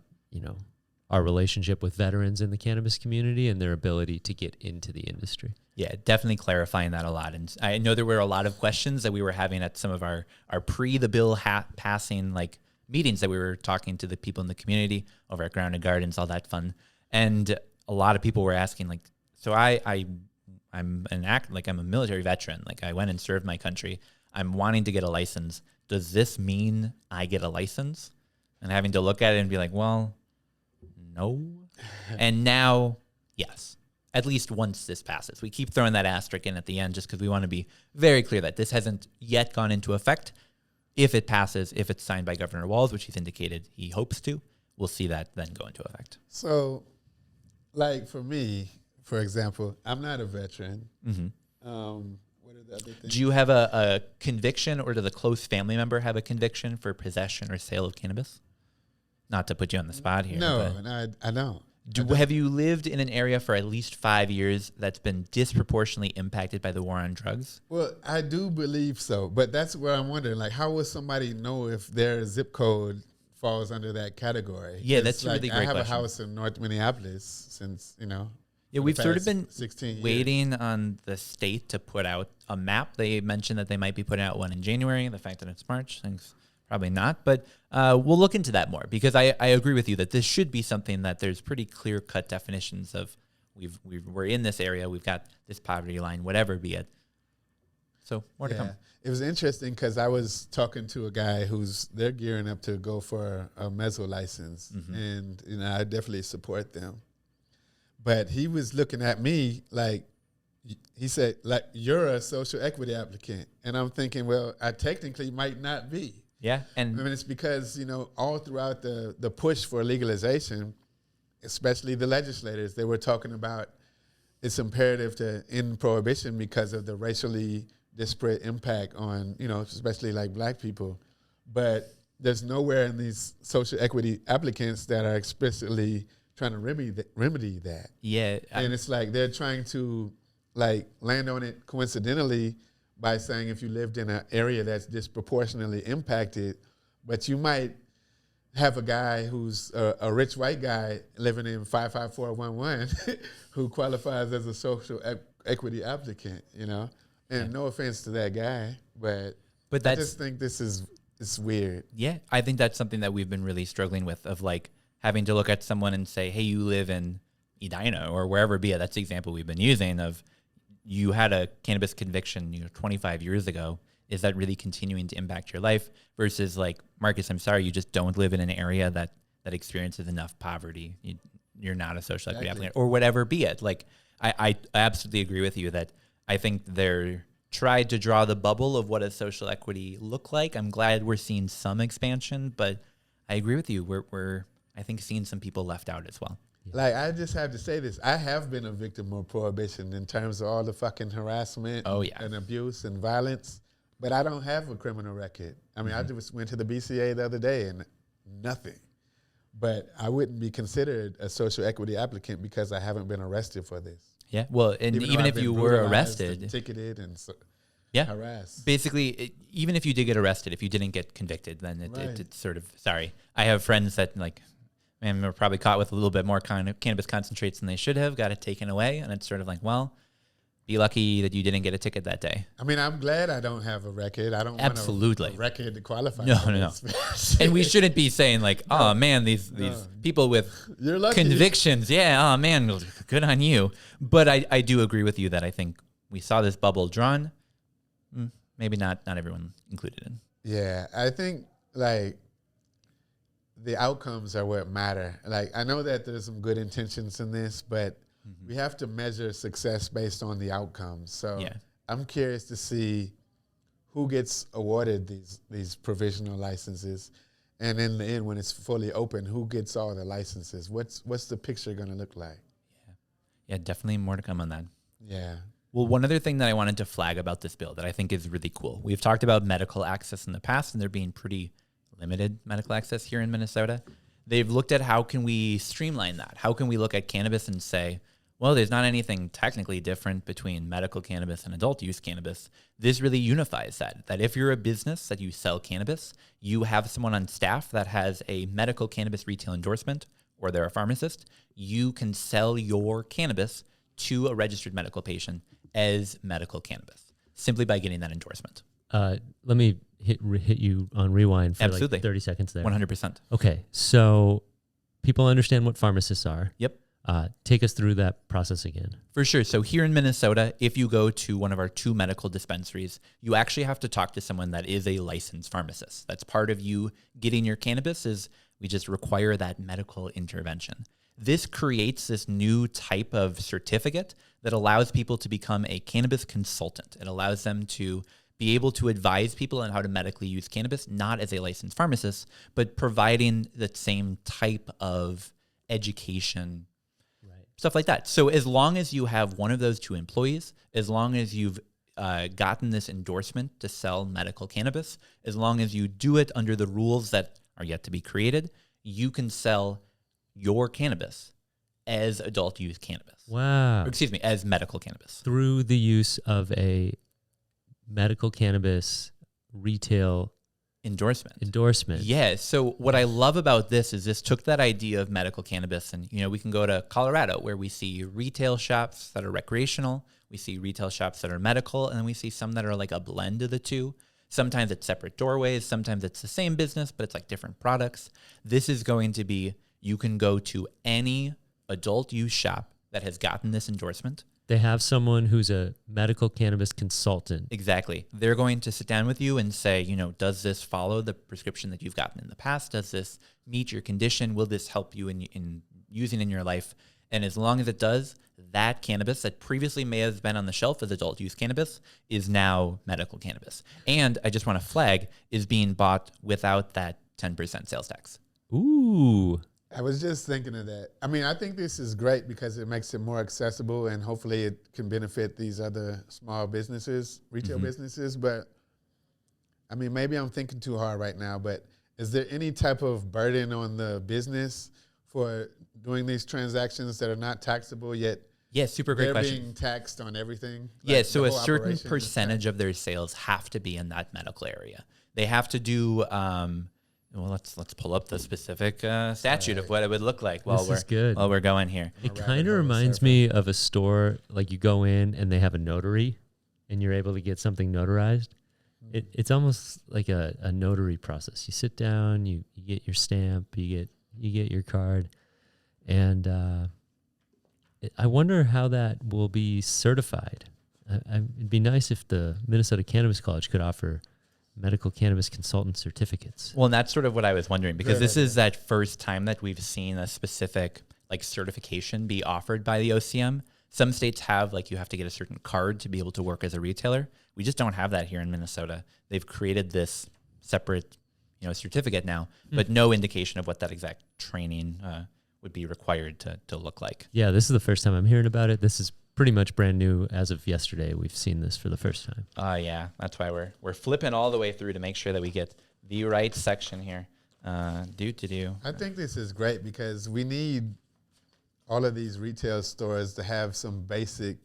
[SPEAKER 4] our relationship with veterans in the cannabis community and their ability to get into the industry.
[SPEAKER 2] Yeah, definitely clarifying that a lot. And I know there were a lot of questions that we were having at some of our the bill passing meetings that we were talking to the people in the community over at Grounded Gardens, all that fun. And a lot of people were asking so I'm a military veteran. I went and served my country. I'm wanting to get a license. Does this mean I get a license? And having to look at it and be like, well, no. And now, yes, at least once this passes. We keep throwing that asterisk in at the end just because we want to be very clear that this hasn't yet gone into effect. If it passes, if it's signed by Governor Walz, which he's indicated he hopes to, we'll see that then go into effect.
[SPEAKER 3] So, like for me, for example, I'm not a veteran. What are the other things?
[SPEAKER 2] Do you have a conviction, or does a close family member have a conviction for possession or sale of cannabis? Not to put you on the spot here.
[SPEAKER 3] No,
[SPEAKER 2] but
[SPEAKER 3] I don't.
[SPEAKER 2] Have you lived in an area for at least 5 years that's been disproportionately impacted by the war on drugs?
[SPEAKER 3] Well, I do believe so, but that's where I'm wondering, like, how would somebody know if their zip code falls under that category?
[SPEAKER 2] Yeah,
[SPEAKER 3] 'Cause,
[SPEAKER 2] that's a
[SPEAKER 3] like,
[SPEAKER 2] really great
[SPEAKER 3] I have
[SPEAKER 2] question.
[SPEAKER 3] a house in North Minneapolis since,
[SPEAKER 2] Yeah,
[SPEAKER 3] for
[SPEAKER 2] we've
[SPEAKER 3] the
[SPEAKER 2] sort of
[SPEAKER 3] past
[SPEAKER 2] been
[SPEAKER 3] 16 years.
[SPEAKER 2] waiting on the state to put out a map. They mentioned that they might be putting out one in January. The fact that it's March, things probably not. But we'll look into that more, because I agree with you that this should be something that there's pretty clear-cut definitions of. We're in this area. We've got this poverty line, whatever be it. So more to come.
[SPEAKER 3] It was interesting because I was talking to a guy they're gearing up to go for a mezzo license, and I definitely support them. But he was looking at me like, he said, like, you're a social equity applicant, and I'm thinking, well, I technically might not be.
[SPEAKER 2] Yeah, and
[SPEAKER 3] I mean, it's because all throughout the push for legalization, especially the legislators, they were talking about it's imperative to end prohibition because of the racially disparate impact on, especially like black people. But there's nowhere in these social equity applicants that are explicitly trying to remedy that.
[SPEAKER 2] yeah,
[SPEAKER 3] And it's like they're trying to like land on it coincidentally by saying if you lived in an area that's disproportionately impacted, but you might have a guy who's a rich white guy living in 55411 who qualifies as a social equity applicant, And no offense to that guy, but I just think it's weird.
[SPEAKER 2] Yeah, I think that's something that we've been really struggling with, of like having to look at someone and say, hey, you live in Edina or wherever it be. That's the example we've been using of you had a cannabis conviction 25 years ago. Is that really continuing to impact your life? Versus like, Marcus, I'm sorry, you just don't live in an area that experiences enough poverty. You're not a social equity applicant or whatever be it. Like, I absolutely agree with you that I think they're tried to draw the bubble of what a social equity look like. I'm glad we're seeing some expansion, but I agree with you. We're I think seeing some people left out as well.
[SPEAKER 3] Like, I just have to say this. I have been a victim of prohibition in terms of all the fucking harassment and abuse and violence, but I don't have a criminal record. I mean, I just went to the BCA the other day and nothing. But I wouldn't be considered a social equity applicant because I haven't been arrested for this.
[SPEAKER 2] Yeah, well, and even if you were arrested,
[SPEAKER 3] and ticketed and harassed.
[SPEAKER 2] Basically, even if you did get arrested, if you didn't get convicted, then it's sort of, sorry. I have friends that like, man, were probably caught with a little bit more kind of cannabis concentrates than they should have, got it taken away, and it's sort of like, well, be lucky that you didn't get a ticket that day.
[SPEAKER 3] I mean, I'm glad I don't have a record. I don't
[SPEAKER 2] Absolutely
[SPEAKER 3] want a record to qualify.
[SPEAKER 2] No. And we shouldn't be saying like, oh man, these people with convictions, oh man, good on you. But I do agree with you that I think we saw this bubble drawn. Maybe not everyone included in.
[SPEAKER 3] Yeah, I think like the outcomes are what matter. Like, I know that there's some good intentions in this, but we have to measure success based on the outcomes. So I'm curious to see who gets awarded these provisional licenses, and in the end, when it's fully open, who gets all the licenses? What's the picture going to look like?
[SPEAKER 2] Yeah, definitely more to come on that.
[SPEAKER 3] Yeah.
[SPEAKER 2] Well, one other thing that I wanted to flag about this bill that I think is really cool. We've talked about medical access in the past, and there being pretty limited medical access here in Minnesota. They've looked at how can we streamline that? How can we look at cannabis and say, well, there's not anything technically different between medical cannabis and adult use cannabis. This really unifies that if you're a business that you sell cannabis, you have someone on staff that has a medical cannabis retail endorsement, or they're a pharmacist, you can sell your cannabis to a registered medical patient as medical cannabis simply by getting that endorsement.
[SPEAKER 4] Let me hit you on rewind for
[SPEAKER 2] Absolutely.
[SPEAKER 4] like 30 seconds there.
[SPEAKER 2] 100%.
[SPEAKER 4] Okay, so people understand what pharmacists are.
[SPEAKER 2] Yep.
[SPEAKER 4] Take us through that process again.
[SPEAKER 2] For sure. So here in Minnesota, if you go to one of our 2 medical dispensaries, you actually have to talk to someone that is a licensed pharmacist. That's part of you getting your cannabis is we just require that medical intervention. This creates this new type of certificate that allows people to become a cannabis consultant. It allows them to be able to advise people on how to medically use cannabis, not as a licensed pharmacist, but providing the same type of education, stuff like that. So as long as you have one of those 2 employees, as long as you've gotten this endorsement to sell medical cannabis, as long as you do it under the rules that are yet to be created, you can sell your cannabis as adult use cannabis.
[SPEAKER 4] Wow.
[SPEAKER 2] Or, excuse me, as medical cannabis.
[SPEAKER 4] Through the use of a medical cannabis retail endorsement.
[SPEAKER 2] Yeah. So what I love about this is this took that idea of medical cannabis, and we can go to Colorado where we see retail shops that are recreational, we see retail shops that are medical, and then we see some that are like a blend of the 2. Sometimes it's separate doorways, sometimes it's the same business, but it's like different products. This is going to be, you can go to any adult use shop that has gotten this endorsement.
[SPEAKER 4] They have someone who's a medical cannabis consultant.
[SPEAKER 2] Exactly. They're going to sit down with you and say, does this follow the prescription that you've gotten in the past? Does this meet your condition? Will this help you in using in your life? And as long as it does, that cannabis that previously may have been on the shelf as adult use cannabis is now medical cannabis. And I just want to flag, is being bought without that 10% sales tax.
[SPEAKER 4] Ooh.
[SPEAKER 3] I was just thinking of that. I mean, I think this is great because it makes it more accessible, and hopefully it can benefit these other small businesses, retail businesses. But I mean, maybe I'm thinking too hard right now, but is there any type of burden on the business for doing these transactions that are not taxable yet?
[SPEAKER 2] Yeah, super great question.
[SPEAKER 3] They're being taxed on everything?
[SPEAKER 2] Yeah, so a certain percentage of their sales have to be in that medical area. They have to do... well, let's pull up the specific statute of what it would look like while we're going here.
[SPEAKER 4] It kind of reminds me of a store, like you go in and they have a notary and you're able to get something notarized. It's almost like a notary process. You sit down, you get your stamp, you get your card, and I wonder how that will be certified. It'd be nice if the Minnesota Cannabis College could offer medical cannabis consultant certificates.
[SPEAKER 2] Well, and that's sort of what I was wondering, because this is that first time that we've seen a specific certification be offered by the OCM. Some states have, you have to get a certain card to be able to work as a retailer. We just don't have that here in Minnesota. They've created this separate, certificate now, but no indication of what that exact training would be required to look like.
[SPEAKER 4] Yeah, this is the first time I'm hearing about it. This is pretty much brand new as of yesterday. We've seen this for the first time.
[SPEAKER 2] Yeah, that's why we're flipping all the way through to make sure that we get the right section here.
[SPEAKER 3] I think this is great because we need all of these retail stores to have some basic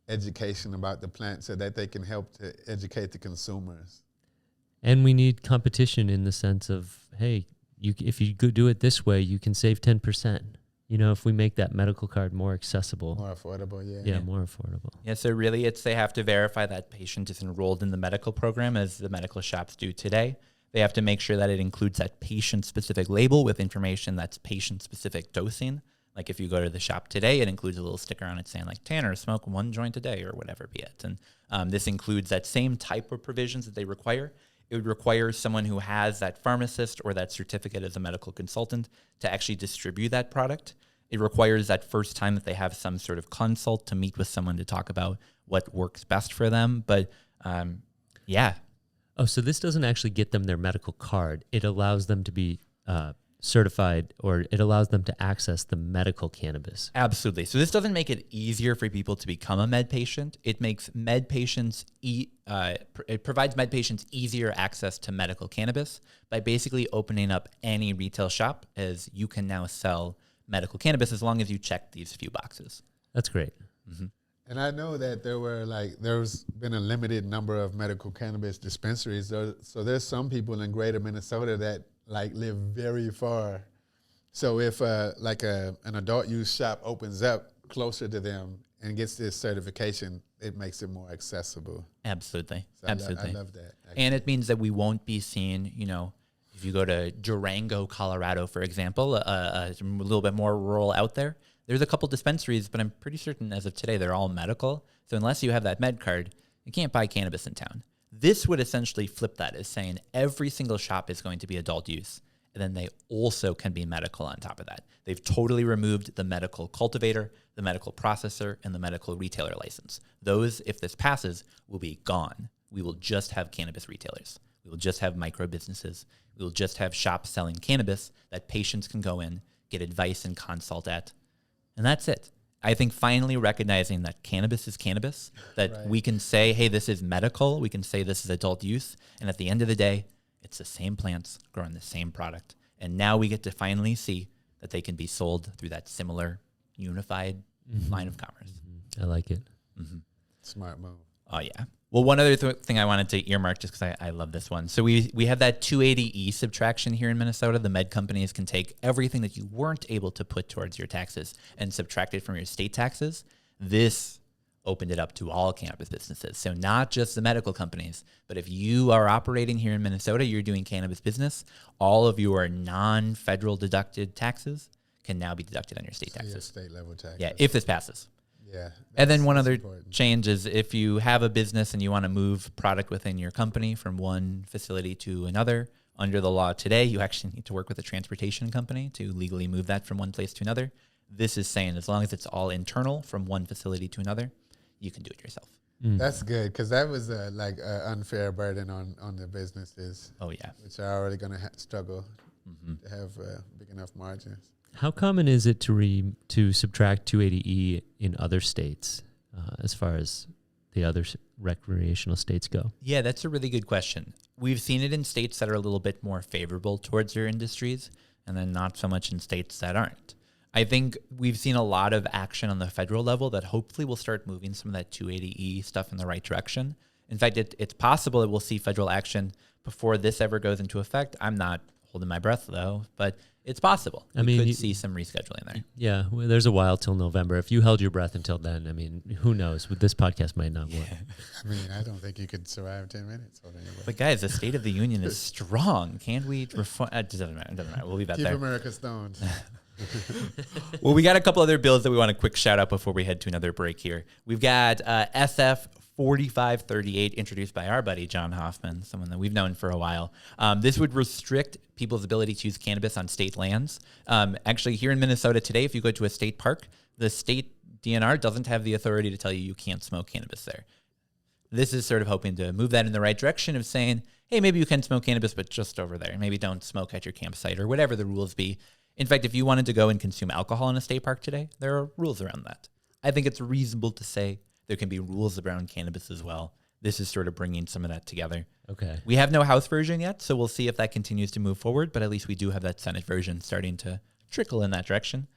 [SPEAKER 3] education about the plant so that they can help to educate the consumers.
[SPEAKER 4] And we need competition in the sense of, hey, if you do it this way, you can save 10%. If we make that medical card more accessible.
[SPEAKER 3] More affordable,
[SPEAKER 4] Yeah, more affordable.
[SPEAKER 2] Yeah, so really they have to verify that patient is enrolled in the medical program as the medical shops do today. They have to make sure that it includes that patient-specific label with information that's patient-specific dosing. Like if you go to the shop today, it includes a little sticker on it saying Tanner, smoke 1 joint a day or whatever be it. And this includes that same type of provisions that they require. It would require someone who has that pharmacist or that certificate as a medical consultant to actually distribute that product. It requires that first time that they have some sort of consult to meet with someone to talk about what works best for them. But yeah.
[SPEAKER 4] Oh, so this doesn't actually get them their medical card. It allows them to be certified, or it allows them to access the medical cannabis.
[SPEAKER 2] Absolutely. So this doesn't make it easier for people to become a med patient. It makes med patients, it provides med patients easier access to medical cannabis by basically opening up any retail shop, as you can now sell medical cannabis as long as you check these few boxes.
[SPEAKER 4] That's great.
[SPEAKER 2] Mm-hmm.
[SPEAKER 3] And I know that there's been a limited number of medical cannabis dispensaries. So there's some people in greater Minnesota that live very far. So if an adult use shop opens up closer to them and gets this certification, it makes it more accessible.
[SPEAKER 2] Absolutely.
[SPEAKER 3] So
[SPEAKER 2] Absolutely.
[SPEAKER 3] I love that. Actually.
[SPEAKER 2] And it means that we won't be seeing, if you go to Durango, Colorado, for example, a little bit more rural out there, There's a couple dispensaries, but I'm pretty certain as of today, they're all medical. So unless you have that med card, you can't buy cannabis in town. This would essentially flip that as saying every single shop is going to be adult use. And then they also can be medical on top of that. They've totally removed the medical cultivator, the medical processor, and the medical retailer license. Those, if this passes, will be gone. We will just have cannabis retailers. We will just have micro businesses. We will just have shops selling cannabis that patients can go in, get advice and consult at. And that's it. I think finally recognizing that cannabis is cannabis, that we can say, hey, this is medical. We can say this is adult use. And at the end of the day, it's the same plants growing the same product. And now we get to finally see that they can be sold through that similar unified line of commerce.
[SPEAKER 4] I like it.
[SPEAKER 3] Smart move.
[SPEAKER 2] Oh, yeah. Well, one other thing I wanted to earmark just because I love this one. So we have that 280E subtraction here in Minnesota. The med companies can take everything that you weren't able to put towards your taxes and subtract it from your state taxes. This opened it up to all cannabis businesses. So not just the medical companies, but if you are operating here in Minnesota, you're doing cannabis business, all of your non-federal deducted taxes can now be deducted on your state taxes.
[SPEAKER 3] State level taxes.
[SPEAKER 2] Yeah, if this passes.
[SPEAKER 3] Yeah.
[SPEAKER 2] And then one other
[SPEAKER 3] important.
[SPEAKER 2] change is if you have a business and you want to move product within your company from one facility to another, under the law today, you actually need to work with a transportation company to legally move that from one place to another. This is saying as long as it's all internal from one facility to another, you can do it yourself.
[SPEAKER 3] That's good because that was like an unfair burden on the businesses.
[SPEAKER 2] Oh, yeah.
[SPEAKER 3] Which are already going to struggle to have big enough margins.
[SPEAKER 4] How common is it to subtract 280E in other states as far as the other recreational states go?
[SPEAKER 2] Yeah, that's a really good question. We've seen it in states that are a little bit more favorable towards their industries and then not so much in states that aren't. I think we've seen a lot of action on the federal level that hopefully will start moving some of that 280E stuff in the right direction. In fact, it's possible that we'll see federal action before this ever goes into effect. I'm not holding my breath, though, but it's possible. We could see some rescheduling there.
[SPEAKER 4] Yeah, well, there's a while till November. If you held your breath until then, I mean, who knows? This podcast might not work.
[SPEAKER 3] I mean, I don't think you could survive 10 minutes.
[SPEAKER 2] But guys, the State of the Union is strong. Can't we reform? It doesn't matter. We'll leave that
[SPEAKER 3] Keep
[SPEAKER 2] there.
[SPEAKER 3] America stoned.
[SPEAKER 2] Well, we got a couple other bills that we want a quick shout out before we head to another break here. We've got SF 4538 introduced by our buddy John Hoffman, someone that we've known for a while. This would restrict people's ability to use cannabis on state lands. Actually, here in Minnesota today, if you go to a state park, the state DNR doesn't have the authority to tell you can't smoke cannabis there. This is sort of hoping to move that in the right direction of saying, hey, maybe you can smoke cannabis, but just over there. Maybe don't smoke at your campsite or whatever the rules be. In fact, if you wanted to go and consume alcohol in a state park today, there are rules around that. I think it's reasonable to say there can be rules around cannabis as well. This is sort of bringing some of that together.
[SPEAKER 4] Okay.
[SPEAKER 2] We have no House version yet, so we'll see if that continues to move forward, but at least we do have that Senate version starting to trickle in that direction.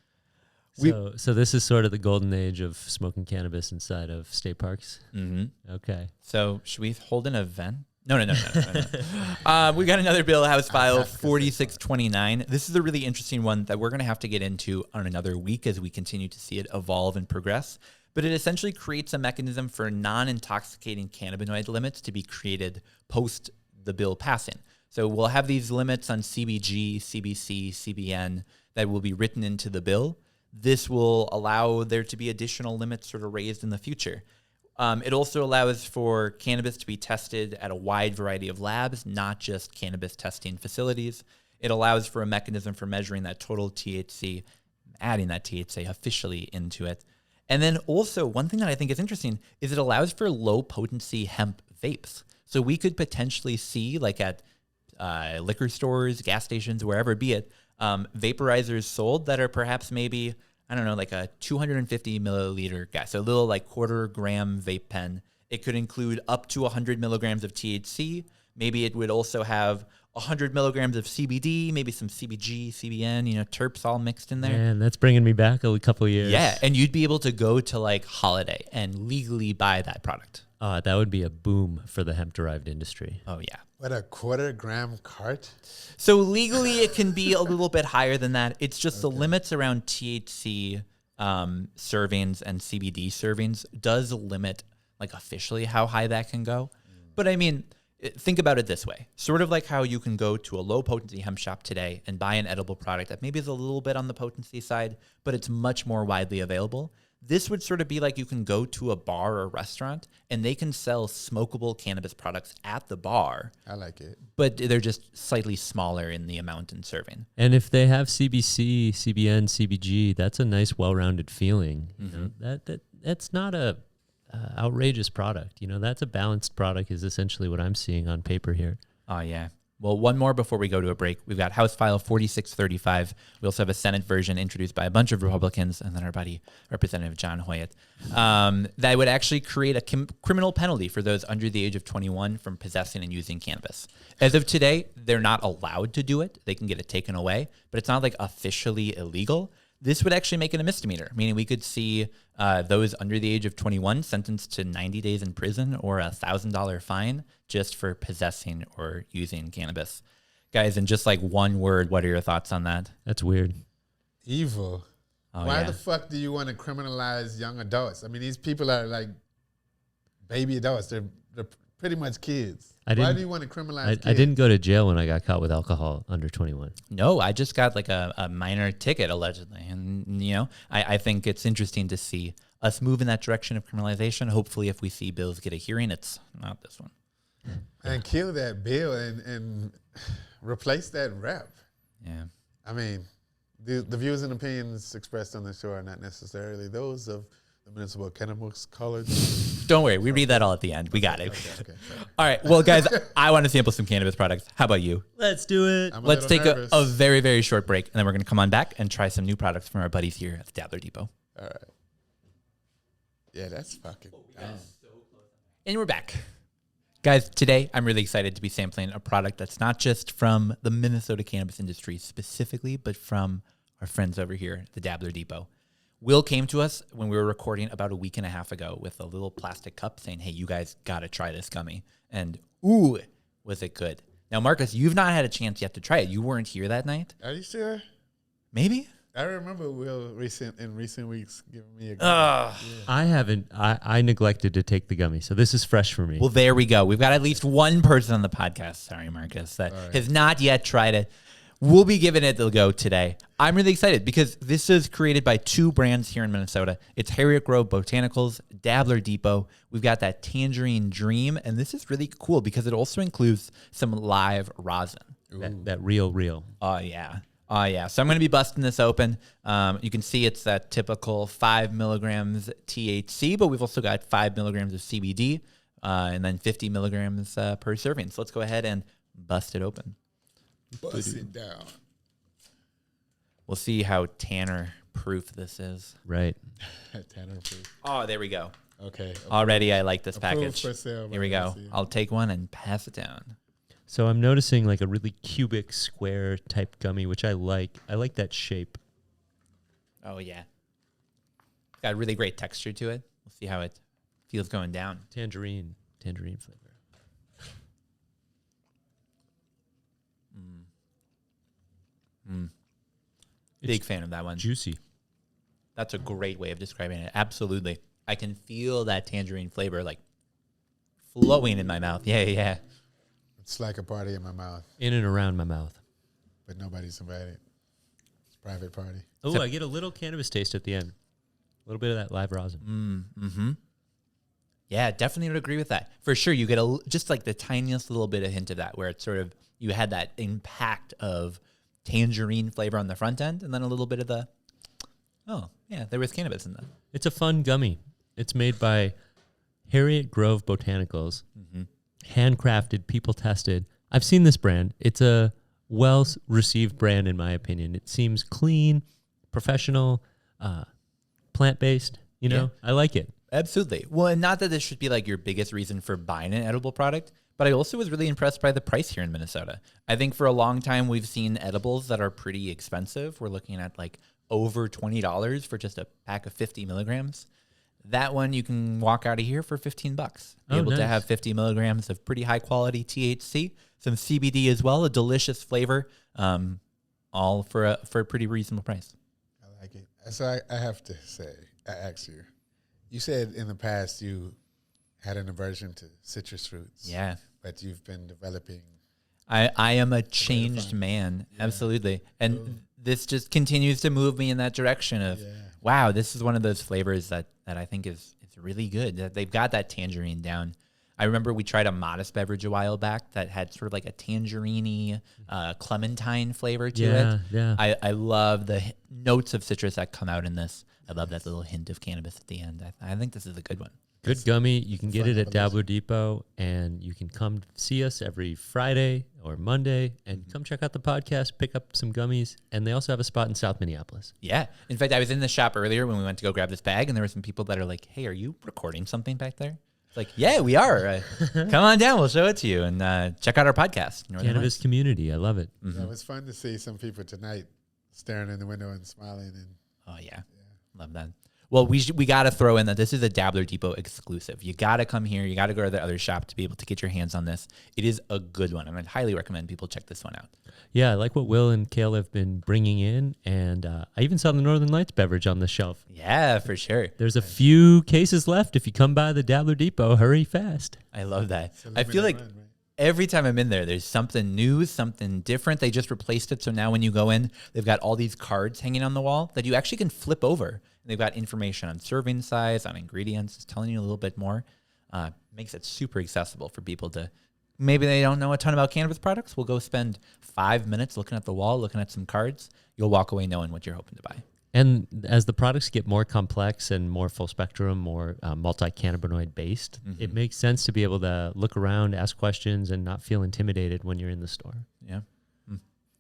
[SPEAKER 4] So this is sort of the golden age of smoking cannabis inside of state parks?
[SPEAKER 2] Mm-hmm.
[SPEAKER 4] Okay.
[SPEAKER 2] So should we hold an event? No. We got another bill, House File 4629. This is a really interesting one that we're going to have to get into on another week as we continue to see it evolve and progress. But it essentially creates a mechanism for non-intoxicating cannabinoid limits to be created post the bill passing. So we'll have these limits on CBG, CBC, CBN that will be written into the bill. This will allow there to be additional limits sort of raised in the future. It also allows for cannabis to be tested at a wide variety of labs, not just cannabis testing facilities. It allows for a mechanism for measuring that total THC, adding that THC officially into it. And then also, one thing that I think is interesting is it allows for low-potency hemp vapes. So we could potentially see, like at liquor stores, gas stations, wherever be it, vaporizers sold that are perhaps maybe, I don't know, like a 250 milliliter gas, so a little like quarter-gram vape pen. It could include up to 100 milligrams of THC. Maybe it would also have 100 milligrams of CBD, maybe some CBG, CBN, terps all mixed in there.
[SPEAKER 4] Man, that's bringing me back a couple of years.
[SPEAKER 2] Yeah, and you'd be able to go to like Holiday and legally buy that product.
[SPEAKER 4] That would be a boom for the hemp-derived industry.
[SPEAKER 2] Oh, yeah.
[SPEAKER 3] What, a quarter-gram cart?
[SPEAKER 2] So legally, it can be a little bit higher than that. It's just the limits around THC servings and CBD servings does limit, like, officially how high that can go. But, I mean, Think about it this way. Sort of like how you can go to a low-potency hemp shop today and buy an edible product that maybe is a little bit on the potency side, but it's much more widely available. This would sort of be like you can go to a bar or restaurant and they can sell smokable cannabis products at the bar.
[SPEAKER 3] I like it.
[SPEAKER 2] But they're just slightly smaller in the amount and serving.
[SPEAKER 4] And if they have CBC, CBN, CBG, that's a nice, well-rounded feeling. You know, that's not a outrageous product. You know, that's a balanced product is essentially what I'm seeing on paper here.
[SPEAKER 2] Oh, yeah. Well, one more before we go to a break. We've got House File 4635. We also have a Senate version introduced by a bunch of Republicans and then our buddy, Representative John Hoyt, that would actually create a criminal penalty for those under the age of 21 from possessing and using cannabis. As of today, they're not allowed to do it. They can get it taken away, but it's not like officially illegal. This would actually make it a misdemeanor, meaning we could see those under the age of 21 sentenced to 90 days in prison or a $1,000 fine just for possessing or using cannabis. Guys, in just like one word, what are your thoughts on that?
[SPEAKER 4] That's weird.
[SPEAKER 3] Evil.
[SPEAKER 2] Oh,
[SPEAKER 3] Why
[SPEAKER 2] yeah.
[SPEAKER 3] the fuck do you want to criminalize young adults? I mean, these people are like baby adults. They're pretty much kids. Why do you want to criminalize kids?
[SPEAKER 4] I didn't go to jail when I got caught with alcohol under 21.
[SPEAKER 2] No, I just got like a minor ticket allegedly. And, you know, I think it's interesting to see us move in that direction of criminalization. Hopefully, if we see bills get a hearing, it's not this one.
[SPEAKER 3] And kill that bill and replace that rep.
[SPEAKER 2] Yeah.
[SPEAKER 3] I mean, the views and opinions expressed on the show are not necessarily those of the Municipal Cannabis College.
[SPEAKER 2] Don't worry. We read that all at the end. We got it.
[SPEAKER 3] Okay, sorry.
[SPEAKER 2] All right. Well, guys, I want to sample some cannabis products. How about you?
[SPEAKER 4] Let's do it.
[SPEAKER 3] I'm
[SPEAKER 2] Let's take
[SPEAKER 3] nervous.
[SPEAKER 2] a very, very short break, and then we're going to come on back and try some new products from our buddies here at the Dabbler Depot.
[SPEAKER 3] All right. Yeah, that's fucking dumb.
[SPEAKER 2] And we're back. Guys, today I'm really excited to be sampling a product that's not just from the Minnesota cannabis industry specifically, but from our friends over here at the Dabbler Depot. Will came to us when we were recording about a week and a half ago with a little plastic cup saying, hey, you guys got to try this gummy. And ooh, was it good. Now, Marcus, you've not had a chance yet to try it. You weren't here that night.
[SPEAKER 3] Are you sure?
[SPEAKER 2] Maybe?
[SPEAKER 3] I remember Will in recent weeks giving me a
[SPEAKER 4] I haven't. I neglected to take the gummy, so this is fresh for me.
[SPEAKER 2] Well, there we go. We've got at least one person on the podcast, sorry, Marcus, that has not yet tried it. We'll be giving it the go today. I'm really excited because this is created by two brands here in Minnesota. It's Harriet Grove Botanicals, Dabbler Depot. We've got that Tangerine Dream, and this is really cool because it also includes some live rosin.
[SPEAKER 4] that real.
[SPEAKER 2] Oh, yeah. Oh, yeah. So I'm going to be busting this open. You can see it's that typical 5 milligrams THC, but we've also got 5 milligrams of CBD and then 50 milligrams per serving. So let's go ahead and bust it open.
[SPEAKER 3] bust it down.
[SPEAKER 2] We'll see how Tanner proof this is.
[SPEAKER 4] Right.
[SPEAKER 3] Tanner proof.
[SPEAKER 2] Oh, there we go.
[SPEAKER 3] Okay.
[SPEAKER 2] Already I like this
[SPEAKER 3] Approved
[SPEAKER 2] package.
[SPEAKER 3] for sale by
[SPEAKER 2] Here we go.
[SPEAKER 3] OCM.
[SPEAKER 2] I'll take one and pass it down.
[SPEAKER 4] So I'm noticing like a really cubic square type gummy, which I like. I like that shape.
[SPEAKER 2] Oh, yeah. Got a really great texture to it. We'll see how it feels going down.
[SPEAKER 4] Tangerine flavor.
[SPEAKER 2] Big fan of that one.
[SPEAKER 4] Juicy.
[SPEAKER 2] That's a great way of describing it. Absolutely. I can feel that tangerine flavor like flowing in my mouth. Yeah.
[SPEAKER 3] It's like a party in my mouth,
[SPEAKER 4] In and around my mouth.
[SPEAKER 3] but nobody's invited. It's a private party.
[SPEAKER 4] Oh, I get a little cannabis taste at the end. A little bit of that live rosin.
[SPEAKER 2] Yeah, definitely would agree with that. For sure, you get just like the tiniest little bit of hint of that where it's sort of, you had that impact of tangerine flavor on the front end and then a little bit of the, oh, yeah, there was cannabis in that.
[SPEAKER 4] It's a fun gummy. It's made by Harriet Grove Botanicals. Handcrafted, people tested. I've seen this brand. It's a well-received brand, in my opinion. It seems clean, professional, plant-based. You know, I like it.
[SPEAKER 2] Absolutely. Well, and not that this should be like your biggest reason for buying an edible product, but I also was really impressed by the price here in Minnesota. I think for a long time we've seen edibles that are pretty expensive. We're looking at like over $20 for just a pack of 50 milligrams. That one you can walk out of here for $15. Be able to
[SPEAKER 4] nice.
[SPEAKER 2] have 50 milligrams of pretty high quality THC, some CBD as well, a delicious flavor, all for a pretty reasonable price.
[SPEAKER 3] I like it. So I have to say, I asked you. You said in the past you had an aversion to citrus fruits.
[SPEAKER 2] Yeah.
[SPEAKER 3] but you've been developing.
[SPEAKER 2] I am a changed man.
[SPEAKER 3] Yeah.
[SPEAKER 2] Absolutely. And this just continues to move me in that direction of, wow, this is one of those flavors that I think is really good. That they've got that tangerine down. I remember we tried a modest beverage a while back that had sort of like a tangerine-y, clementine flavor to it.
[SPEAKER 4] Yeah.
[SPEAKER 2] I love the notes of citrus that come out in this. I love that little hint of cannabis at the end. I think this is a good one.
[SPEAKER 4] Good gummy. You can get it at Dabbler Depot, and you can come see us every Friday or Monday and come check out the podcast, pick up some gummies, and they also have a spot in South Minneapolis.
[SPEAKER 2] Yeah. In fact, I was in the shop earlier when we went to go grab this bag, and there were some people that are like, hey, are you recording something back there? It's like, yeah, we are. Come on down. We'll show it to you, and check out our podcast.
[SPEAKER 4] Cannabis community. I love it.
[SPEAKER 3] Yeah, it was fun to see some people tonight staring in the window and smiling. And
[SPEAKER 2] oh, yeah. Love that. Well, we got to throw in that this is a Dabbler Depot exclusive. You got to come here. You got to go to the other shop to be able to get your hands on this. It is a good one. I would highly recommend people check this one out.
[SPEAKER 4] Yeah, I like what Will and Kale have been bringing in, and I even saw the Northern Lights beverage on the shelf.
[SPEAKER 2] Yeah, for sure.
[SPEAKER 4] There's a few cases left. If you come by the Dabbler Depot, hurry fast.
[SPEAKER 2] I love that. I feel like every time I'm in there's something new, something different. They just replaced it, so now when you go in, they've got all these cards hanging on the wall that you actually can flip over. They've got information on serving size, on ingredients, just telling you a little bit more. Makes it super accessible for people to, maybe they don't know a ton about cannabis products. We'll go spend 5 minutes looking at the wall, looking at some cards. You'll walk away knowing what you're hoping to buy.
[SPEAKER 4] And as the products get more complex and more full spectrum, more multi-cannabinoid based, it makes sense to be able to look around, ask questions, and not feel intimidated when you're in the store.
[SPEAKER 2] Yeah.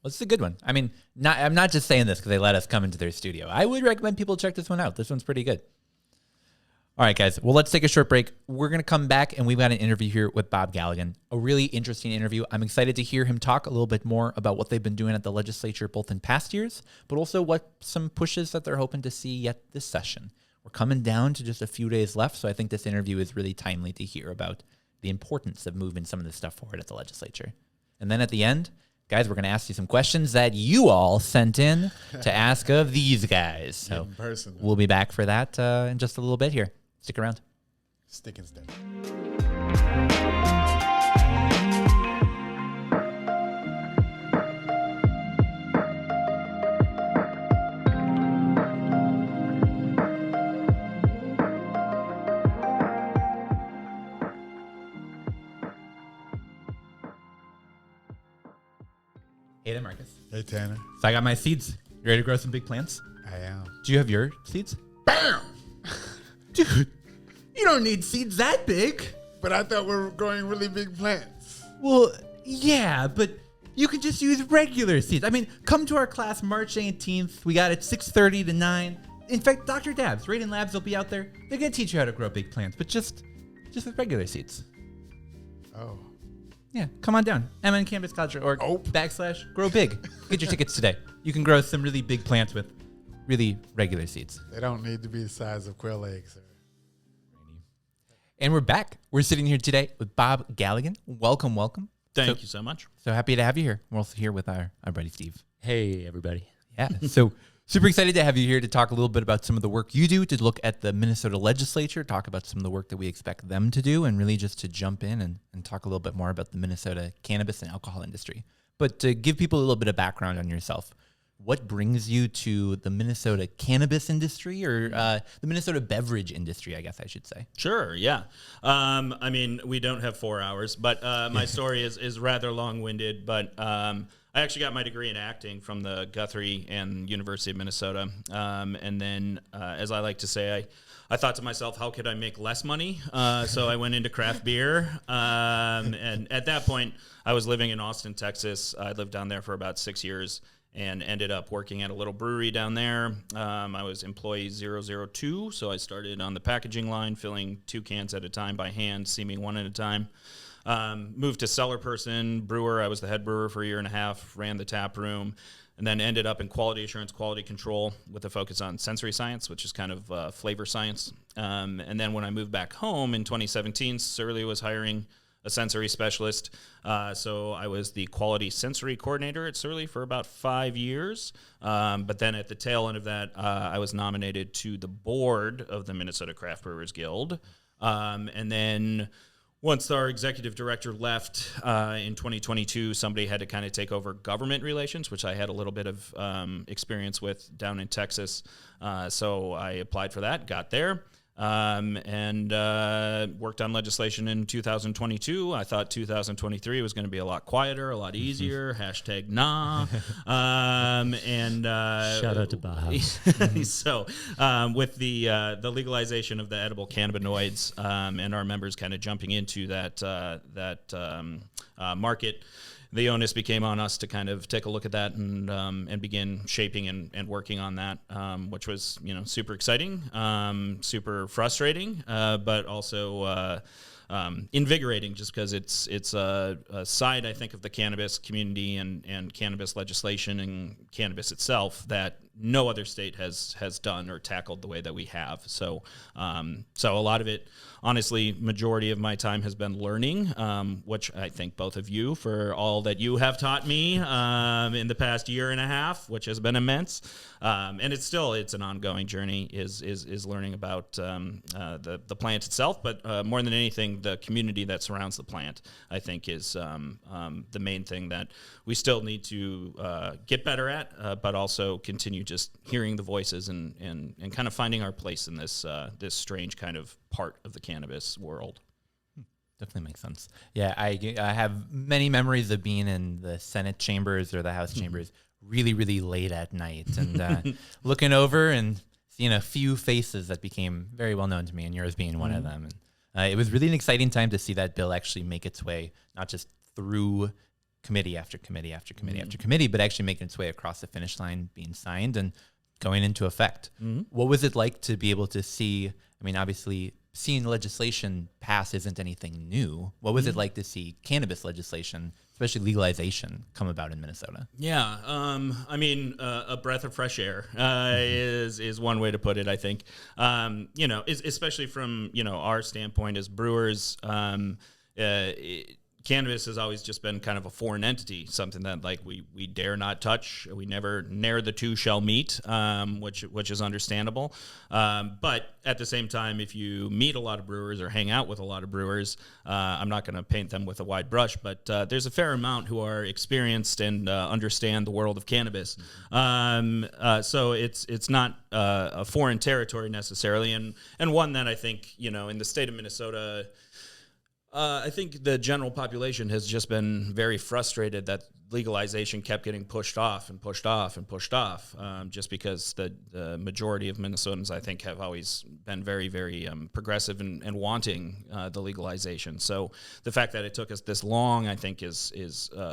[SPEAKER 2] Well, this is a good one. I mean, I'm not just saying this because they let us come into their studio. I would recommend people check this one out. This one's pretty good. All right, guys. Well, let's take a short break. We're going to come back, and we've got an interview here with Bob Galligan, a really interesting interview. I'm excited to hear him talk a little bit more about what they've been doing at the legislature, both in past years, but also what some pushes that they're hoping to see yet this session. We're coming down to just a few days left, so I think this interview is really timely to hear about the importance of moving some of this stuff forward at the legislature. And then at the end, guys, we're going to ask you some questions that you all sent in to ask of these guys. So we'll be back for that in just a little bit here. Stick around.
[SPEAKER 3] Stick and stay.
[SPEAKER 2] Hey there, Marcus.
[SPEAKER 3] Hey, Tanner.
[SPEAKER 2] So I got my seeds. You ready to grow some big plants?
[SPEAKER 3] I am.
[SPEAKER 2] Do you have your seeds? Bam! Dude, you don't need seeds that big.
[SPEAKER 3] But I thought we were growing really big plants.
[SPEAKER 2] Well, yeah, but you can just use regular seeds. I mean, come to our class March 18th. We got it 6:30 to 9. In fact, Dr. Dabbs, Raiden Labs will be out there. They're going to teach you how to grow big plants, but just with regular seeds.
[SPEAKER 3] Oh.
[SPEAKER 2] Yeah, come on down. MNCannabisCollege.org/grow big. Get your tickets today. You can grow some really big plants with really regular seeds.
[SPEAKER 3] They don't need to be the size of quail eggs.
[SPEAKER 2] And we're back. We're sitting here today with Bob Galligan. Welcome.
[SPEAKER 5] Thank you so much.
[SPEAKER 2] So happy to have you here. We're also here with our buddy Steve.
[SPEAKER 4] Hey, everybody.
[SPEAKER 2] Yeah. So super excited to have you here to talk a little bit about some of the work you do, to look at the Minnesota Legislature, talk about some of the work that we expect them to do, and really just to jump in and talk a little bit more about the Minnesota cannabis and alcohol industry. But to give people a little bit of background on yourself, what brings you to the Minnesota cannabis industry, or the Minnesota beverage industry, I guess I should say?
[SPEAKER 5] Sure, yeah. I mean, we don't have 4 hours, but my story is rather long-winded, but I actually got my degree in acting from the Guthrie and University of Minnesota. And then, as I like to say, I thought to myself, how could I make less money? So I went into craft beer. And at that point, I was living in Austin, Texas. I lived down there for about 6 years and ended up working at a little brewery down there. I was employee 002, so I started on the packaging line, filling 2 cans at a time by hand, seaming 1 at a time. Moved to cellar person, brewer. I was the head brewer for a year and a half, ran the tap room, and then ended up in quality assurance, quality control with a focus on sensory science, which is kind of flavor science. And then when I moved back home in 2017, Surly was hiring a sensory specialist. So I was the quality sensory coordinator at Surly for about 5 years. But then at the tail end of that, I was nominated to the board of the Minnesota Craft Brewers Guild. And then once our executive director left in 2022, somebody had to kind of take over government relations, which I had a little bit of experience with down in Texas. So I applied for that, got there, and worked on legislation in 2022. I thought 2023 was going to be a lot quieter, a lot easier. Hashtag nah.
[SPEAKER 4] Shout out to Bob.
[SPEAKER 5] So with the legalization of the edible cannabinoids and our members kind of jumping into that market, the onus became on us to kind of take a look at that and begin shaping and working on that, which was super exciting, super frustrating, but also invigorating, just because it's a side, I think, of the cannabis community and cannabis legislation and cannabis itself that no other state has done or tackled the way that we have. So so a lot of it, honestly, majority of my time has been learning, which I thank both of you for all that you have taught me in the past year and a half, which has been immense. And it's an ongoing journey, is learning about the plant itself, but more than anything, the community that surrounds the plant, I think, is the main thing that we still need to get better at, but also continue just hearing the voices and kind of finding our place in this strange kind of part of the cannabis world.
[SPEAKER 2] Definitely makes sense. Yeah, I have many memories of being in the Senate chambers or the House chambers really, really late at night and looking over and seeing a few faces that became very well known to me, and yours being one of them. And it was really an exciting time to see that bill actually make its way, not just through committee after committee after committee after committee, but actually making its way across the finish line, being signed and going into effect. What was it like to be able to see, I mean, obviously seeing legislation pass isn't anything new. What was it like to see cannabis legislation, especially legalization, come about in Minnesota?
[SPEAKER 5] Yeah, I mean, a breath of fresh air is one way to put it, I think. Especially from, our standpoint as brewers, cannabis has always just been kind of a foreign entity, something that we dare not touch. We ne'er the two shall meet, which is understandable. But at the same time, if you meet a lot of brewers or hang out with a lot of brewers, I'm not going to paint them with a wide brush, but there's a fair amount who are experienced and understand the world of cannabis. So it's not a foreign territory necessarily, and one that I think, in the state of Minnesota, I think the general population has just been very frustrated that legalization kept getting pushed off and pushed off and pushed off, just because the majority of Minnesotans, I think, have always been very, very progressive and wanting the legalization. So the fact that it took us this long, I think, is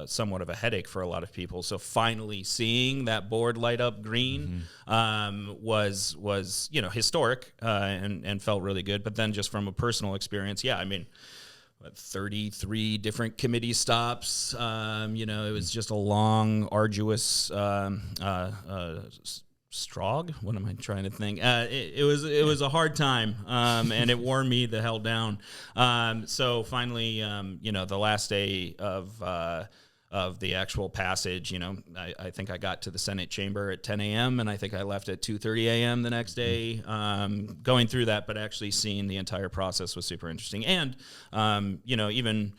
[SPEAKER 5] somewhat of a headache for a lot of people. So finally seeing that board light up green was historic and felt really good. But then just from a personal experience, yeah, I mean, 33 different committee stops. It was just a long, arduous strog. What am I trying to think? It was a hard time, and it wore me the hell down. So finally, the last day of the actual passage, I think I got to the Senate chamber at 10 a.m. and I think I left at 2:30 a.m. the next day. Going through that, but actually seeing the entire process was super interesting. And, even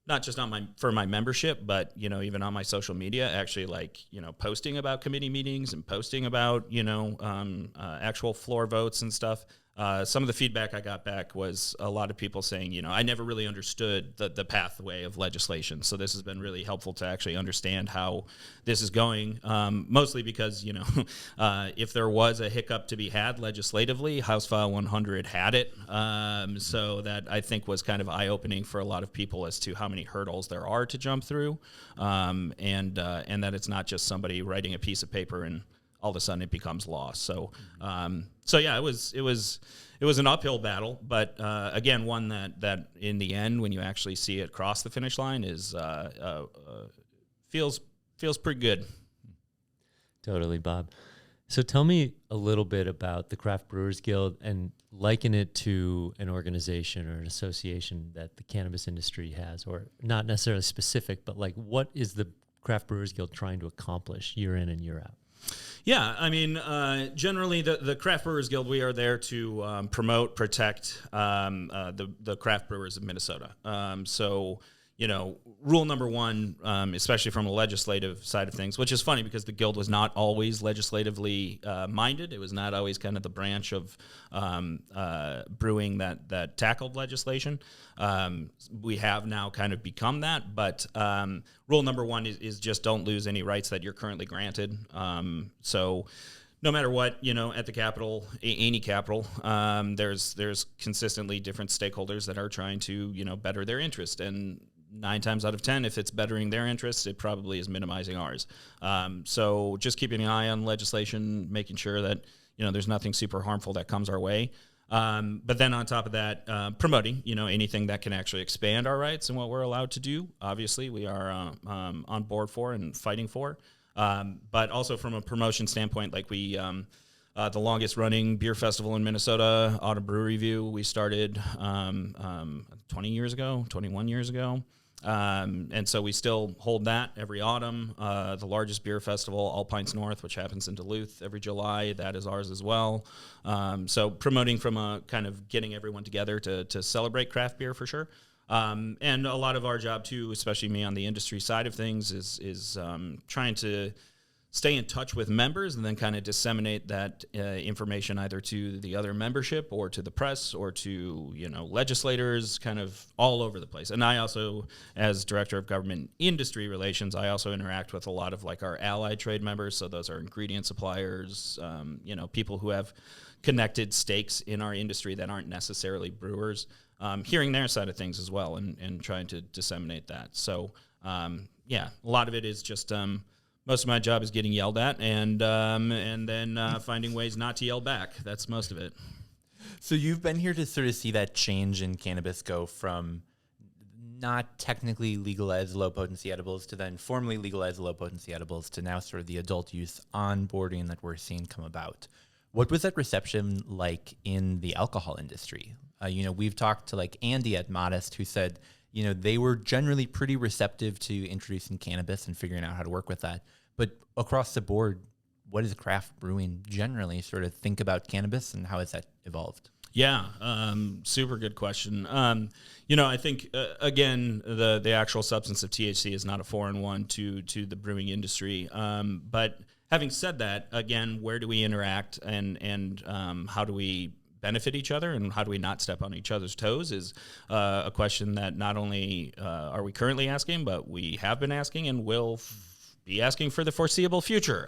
[SPEAKER 5] not just for my membership, but, even on my social media, actually posting about committee meetings and posting about, actual floor votes and stuff. Some of the feedback I got back was a lot of people saying, I never really understood the pathway of legislation. So this has been really helpful to actually understand how this is going, mostly because, if there was a hiccup to be had legislatively, House File 100 had it. So that I think was kind of eye-opening for a lot of people as to how many hurdles there are to jump through, and that it's not just somebody writing a piece of paper and all of a sudden it becomes law. So, yeah, it was an uphill battle, but again, one that in the end, when you actually see it cross the finish line, is feels pretty good.
[SPEAKER 4] Totally, Bob. So tell me a little bit about the Craft Brewers Guild and liken it to an organization or an association that the cannabis industry has, or not necessarily specific, but what is the Craft Brewers Guild trying to accomplish year in and year out?
[SPEAKER 5] Yeah, I mean, generally the Craft Brewers Guild, we are there to promote, protect the craft brewers of Minnesota. So, you know, rule number one, especially from a legislative side of things, which is funny because the Guild was not always legislatively minded. It was not always kind of the branch of brewing that tackled legislation. We have now kind of become that, but rule number one is just don't lose any rights that you're currently granted. So no matter what, you know, at the Capitol, any Capitol, there's consistently different stakeholders that are trying to, you know, better their interest. And 9 times out of 10, if it's bettering their interests, it probably is minimizing ours. So just keeping an eye on legislation, making sure that, you know, there's nothing super harmful that comes our way. But then on top of that, promoting, you know, anything that can actually expand our rights and what we're allowed to do. Obviously, we are on board for and fighting for. But also from a promotion standpoint, like we, the longest running beer festival in Minnesota, Autumn Brew Review, we started 21 years ago. And so we still hold that every autumn. The largest beer festival, All Pints North, which happens in Duluth every July, that is ours as well. So promoting from a kind of getting everyone together to celebrate craft beer for sure. And a lot of our job too, especially me on the industry side of things, is trying to stay in touch with members and then kind of disseminate that information either to the other membership or to the press or to, you know, legislators, kind of all over the place. And I also, as Director of Government Industry Relations, I also interact with a lot of like our allied trade members. So those are ingredient suppliers, you know, people who have connected stakes in our industry that aren't necessarily brewers, hearing their side of things as well and trying to disseminate that. So, yeah, a lot of it is just... most of my job is getting yelled at and then finding ways not to yell back. That's most of it.
[SPEAKER 2] So you've been here to sort of see that change in cannabis go from not technically legalized low-potency edibles to then formally legalized low-potency edibles to now sort of the adult use onboarding that we're seeing come about. What was that reception like in the alcohol industry? You know, we've talked to like Andy at Modest who said, you know, they were generally pretty receptive to introducing cannabis and figuring out how to work with that. But across the board, what does craft brewing generally sort of think about cannabis and how has that evolved?
[SPEAKER 5] Yeah, super good question. You know, I think, again, the actual substance of THC is not a foreign one to the brewing industry. But having said that, again, where do we interact and how do we benefit each other and how do we not step on each other's toes is a question that not only are we currently asking, but we have been asking and will be asking for the foreseeable future.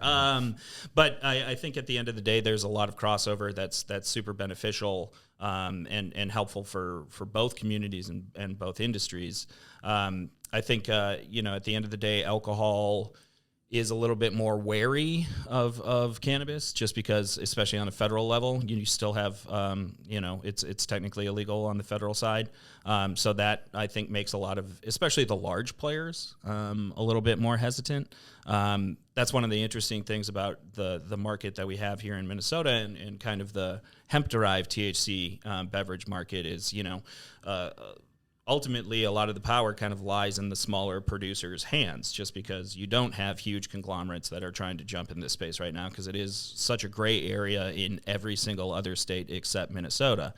[SPEAKER 5] But I think at the end of the day, there's a lot of crossover that's super beneficial and helpful for both communities and both industries. I think, you know, at the end of the day, alcohol is a little bit more wary of cannabis just because, especially on a federal level, you still have, you know, it's technically illegal on the federal side. So that, I think, makes a lot of, especially the large players, a little bit more hesitant. That's one of the interesting things about the market that we have here in Minnesota and kind of the hemp-derived THC beverage market is, you know, ultimately, a lot of the power kind of lies in the smaller producers' hands just because you don't have huge conglomerates that are trying to jump in this space right now because it is such a gray area in every single other state except Minnesota.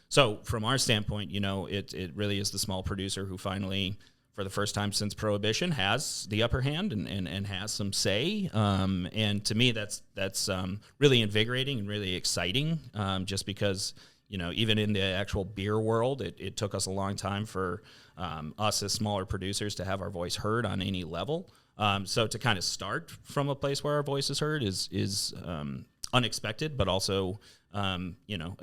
[SPEAKER 5] So from our standpoint, you know, it really is the small producer who finally, for the first time since Prohibition, has the upper hand and has some say. And to me, that's really invigorating and really exciting just because, you know, even in the actual beer world, it took us a long time for us as smaller producers to have our voice heard on any level. So to kind of start from a place where our voice is heard is unexpected, but also, you know,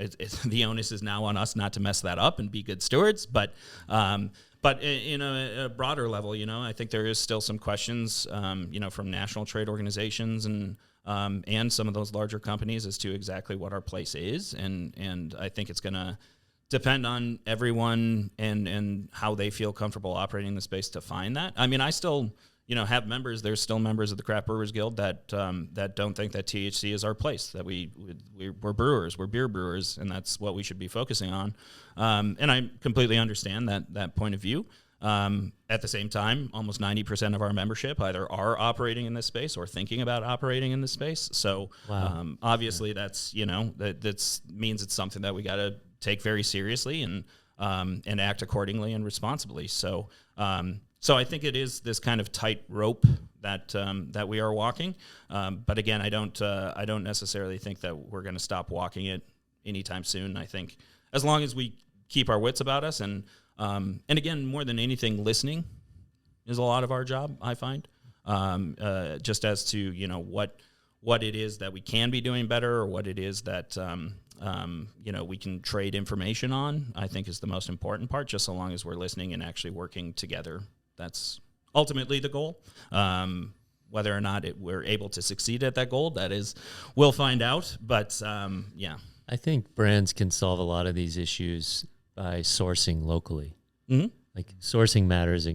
[SPEAKER 5] the onus is now on us not to mess that up and be good stewards. But in a broader level, you know, I think there is still some questions, you know, from national trade organizations and some of those larger companies as to exactly what our place is. And I think it's going to depend on everyone and how they feel comfortable operating in the space to find that. I mean, I still, you know, have members. There's still members of the Craft Brewers Guild that don't think that THC is our place, that we're brewers, we're beer brewers, and that's what we should be focusing on. And I completely understand that point of view. At the same time, almost 90% of our membership either are operating in this space or thinking about operating in this space. So obviously that's, that means it's something that we got to take very seriously and act accordingly and responsibly. So I think it is this kind of tight rope that we are walking. But again, I don't necessarily think that we're going to stop walking it anytime soon. I think as long as we keep our wits about us and again, more than anything, listening is a lot of our job, I find, just as to, what it is that we can be doing better or what it is that, we can trade information on, I think is the most important part, just so long as we're listening and actually working together. That's ultimately the goal. Whether or not we're able to succeed at that goal, that is, we'll find out. But, yeah.
[SPEAKER 4] I think brands can solve a lot of these issues by sourcing locally.
[SPEAKER 5] Mm-hmm.
[SPEAKER 4] Like sourcing matters,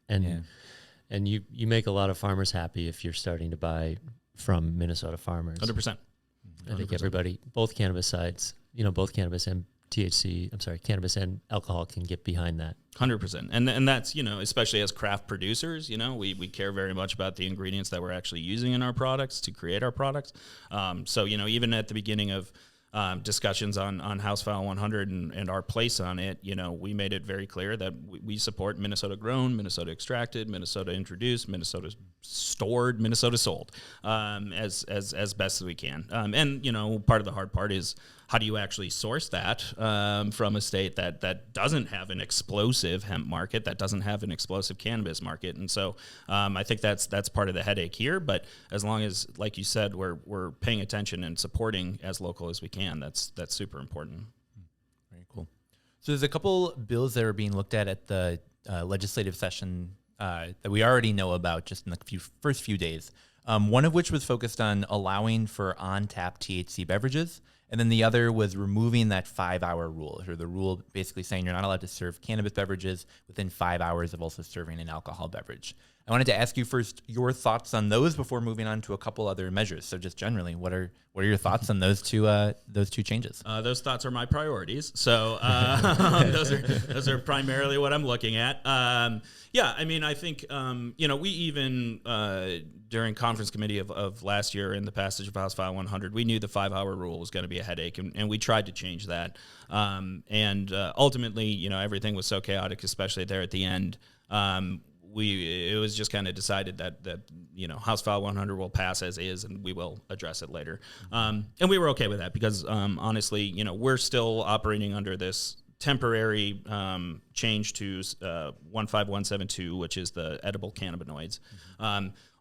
[SPEAKER 4] and you make a lot of farmers happy if you're starting to buy from Minnesota farmers.
[SPEAKER 5] 100%.
[SPEAKER 4] I think everybody, both cannabis sides, both cannabis and cannabis and alcohol can get behind that.
[SPEAKER 5] 100%. And that's, especially as craft producers, we care very much about the ingredients that we're actually using in our products to create our products. So, even at the beginning of discussions on House File 100 and our place on it, we made it very clear that we support Minnesota grown, Minnesota extracted, Minnesota introduced, Minnesota stored, Minnesota sold, as best as we can. And part of the hard part is how do you actually source that from a state that doesn't have an explosive hemp market, that doesn't have an explosive cannabis market. And so I think that's part of the headache here. But as long as, like you said, we're paying attention and supporting as local as we can, that's super important.
[SPEAKER 2] Very cool. So there's a couple bills that are being looked at the legislative session that we already know about just in the first few days. One of which was focused on allowing for on-tap THC beverages. And then the other was removing that 5-hour rule, or the rule basically saying you're not allowed to serve cannabis beverages within 5 hours of also serving an alcohol beverage. I wanted to ask you first your thoughts on those before moving on to a couple other measures. So just generally, what are your thoughts on those two changes?
[SPEAKER 5] Those thoughts are my priorities. So those are primarily what I'm looking at. I think we even during conference committee of last year in the passage of House File 100, we knew the 5-hour rule was going to be a headache, and we tried to change that. Ultimately, everything was so chaotic, especially there at the end. It was just kind of decided that House File 100 will pass as is, and we will address it later. And we were okay with that because honestly, we're still operating under this temporary change to 15172, which is the edible cannabinoids.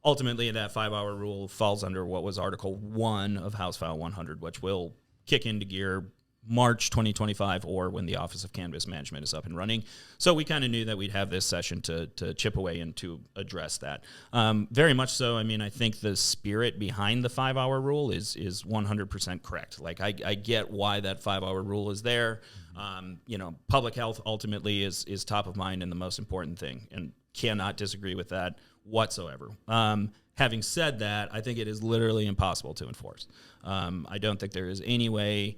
[SPEAKER 5] Ultimately, that 5-hour rule falls under what was Article 1 of House File 100, which will kick into gear March 2025, or when the Office of Cannabis Management is up and running. So we kind of knew that we'd have this session to chip away and to address that. Very much so. I think the spirit behind the 5-hour rule is 100% correct. Like I get why that 5-hour rule is there. Public health ultimately is top of mind and the most important thing, and cannot disagree with that whatsoever. Having said that, I think it is literally impossible to enforce. I don't think there is any way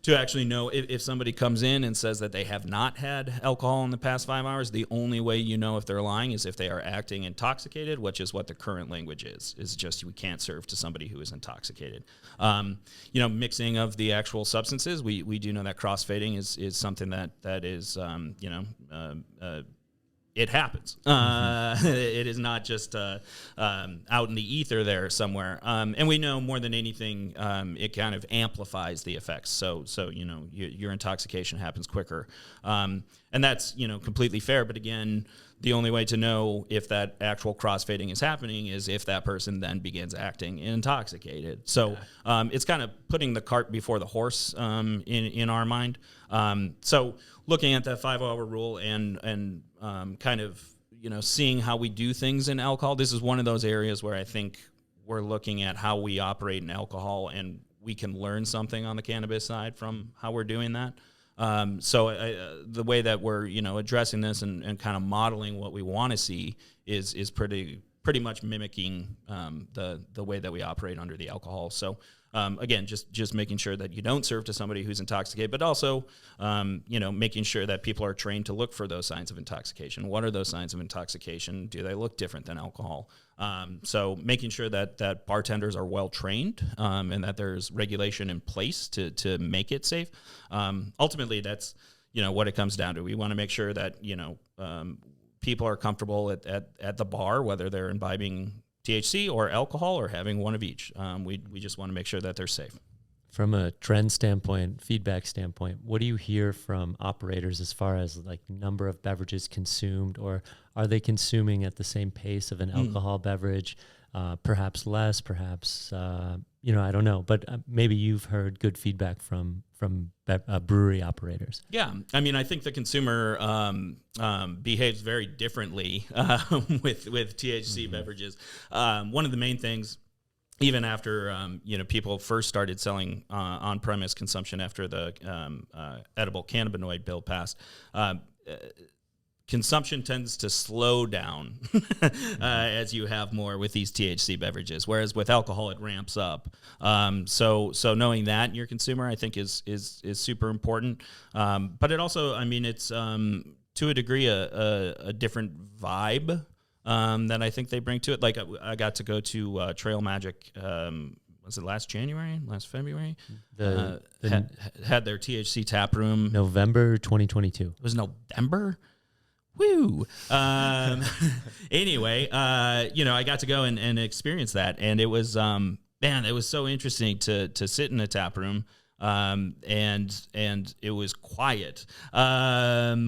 [SPEAKER 5] to actually know if somebody comes in and says that they have not had alcohol in the past 5 hours. The only way you know if they're lying is if they are acting intoxicated, which is what the current language is just we can't serve to somebody who is intoxicated. Mixing of the actual substances, we do know that crossfading is something that is, it happens. It is not just out in the ether there somewhere. And we know more than anything, it kind of amplifies the effects. So your intoxication happens quicker. And that's, completely fair. But again, the only way to know if that actual crossfading is happening is if that person then begins acting intoxicated. So it's kind of putting the cart before the horse in our mind. So looking at that 5-hour rule and kind of, seeing how we do things in alcohol, this is one of those areas where I think we're looking at how we operate in alcohol, and we can learn something on the cannabis side from how we're doing that. So the way that we're, addressing this and kind of modeling what we want to see is pretty much mimicking the way that we operate under the alcohol. So again, just making sure that you don't serve to somebody who's intoxicated, but also, making sure that people are trained to look for those signs of intoxication. What are those signs of intoxication? Do they look different than alcohol? So making sure that bartenders are well trained, and that there's regulation in place to make it safe. Ultimately, that's what it comes down to. We want to make sure that people are comfortable at the bar, whether they're imbibing THC or alcohol or having one of each. We just want to make sure that they're safe.
[SPEAKER 4] From a trend standpoint, feedback standpoint, what do you hear from operators as far as like number of beverages consumed, or are they consuming at the same pace of an alcohol beverage, perhaps less, perhaps, I don't know, but maybe you've heard good feedback from brewery operators.
[SPEAKER 5] Yeah. I mean, I think the consumer behaves very differently with THC beverages. One of the main things, even after people first started selling on-premise consumption after the edible cannabinoid bill passed, consumption tends to slow down as you have more with these THC beverages, whereas with alcohol it ramps up. So knowing that in your consumer, I think is super important. But it also, I mean, it's to a degree a different vibe that I think they bring to it. Like I got to go to Trail Magic. Was it last February? Had their THC tap room.
[SPEAKER 4] November 2022.
[SPEAKER 5] It was November? Woo! Anyway, I got to go and experience that. And it was, it was so interesting to sit in a tap room. And it was quiet,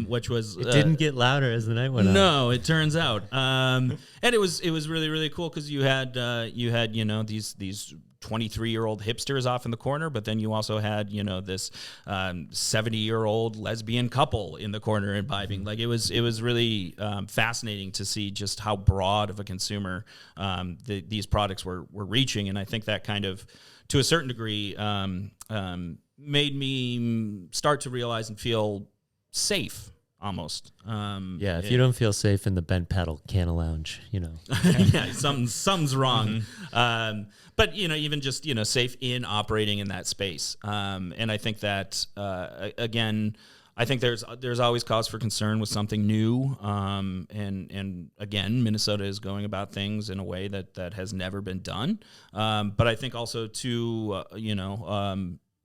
[SPEAKER 5] which was
[SPEAKER 4] it didn't get louder as the night went on.
[SPEAKER 5] No, it turns out, and it was really, really cool because you had these 23-year-old hipsters off in the corner, but then you also had this 70-year-old lesbian couple in the corner imbibing. Like it was really fascinating to see just how broad of a consumer these products were reaching, and I think that kind of, to a certain degree, made me start to realize and feel safe almost.
[SPEAKER 4] If you don't feel safe in the bent paddle canna lounge,
[SPEAKER 5] yeah, something's wrong. But even just safe in operating in that space. And I think that again, I think there's always cause for concern with something new. And again, Minnesota is going about things in a way that has never been done. But I think also to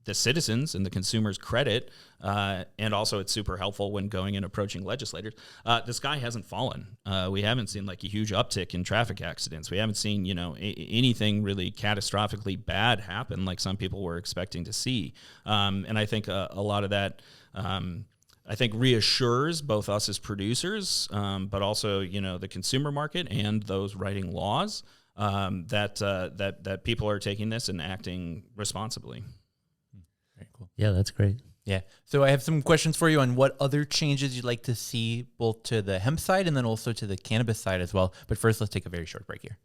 [SPEAKER 5] the citizens and the consumers' credit, and also it's super helpful when going and approaching legislators. The sky hasn't fallen. We haven't seen like a huge uptick in traffic accidents. We haven't seen anything really catastrophically bad happen like some people were expecting to see. And I think a lot of that, I think, reassures both us as producers, but also the consumer market and those writing laws, that people are taking this and acting responsibly.
[SPEAKER 2] Very cool.
[SPEAKER 4] Yeah, that's great.
[SPEAKER 2] Yeah. So I have some questions for you on what other changes you'd like to see both to the hemp side and then also to the cannabis side as well. But first, let's take a very short break here.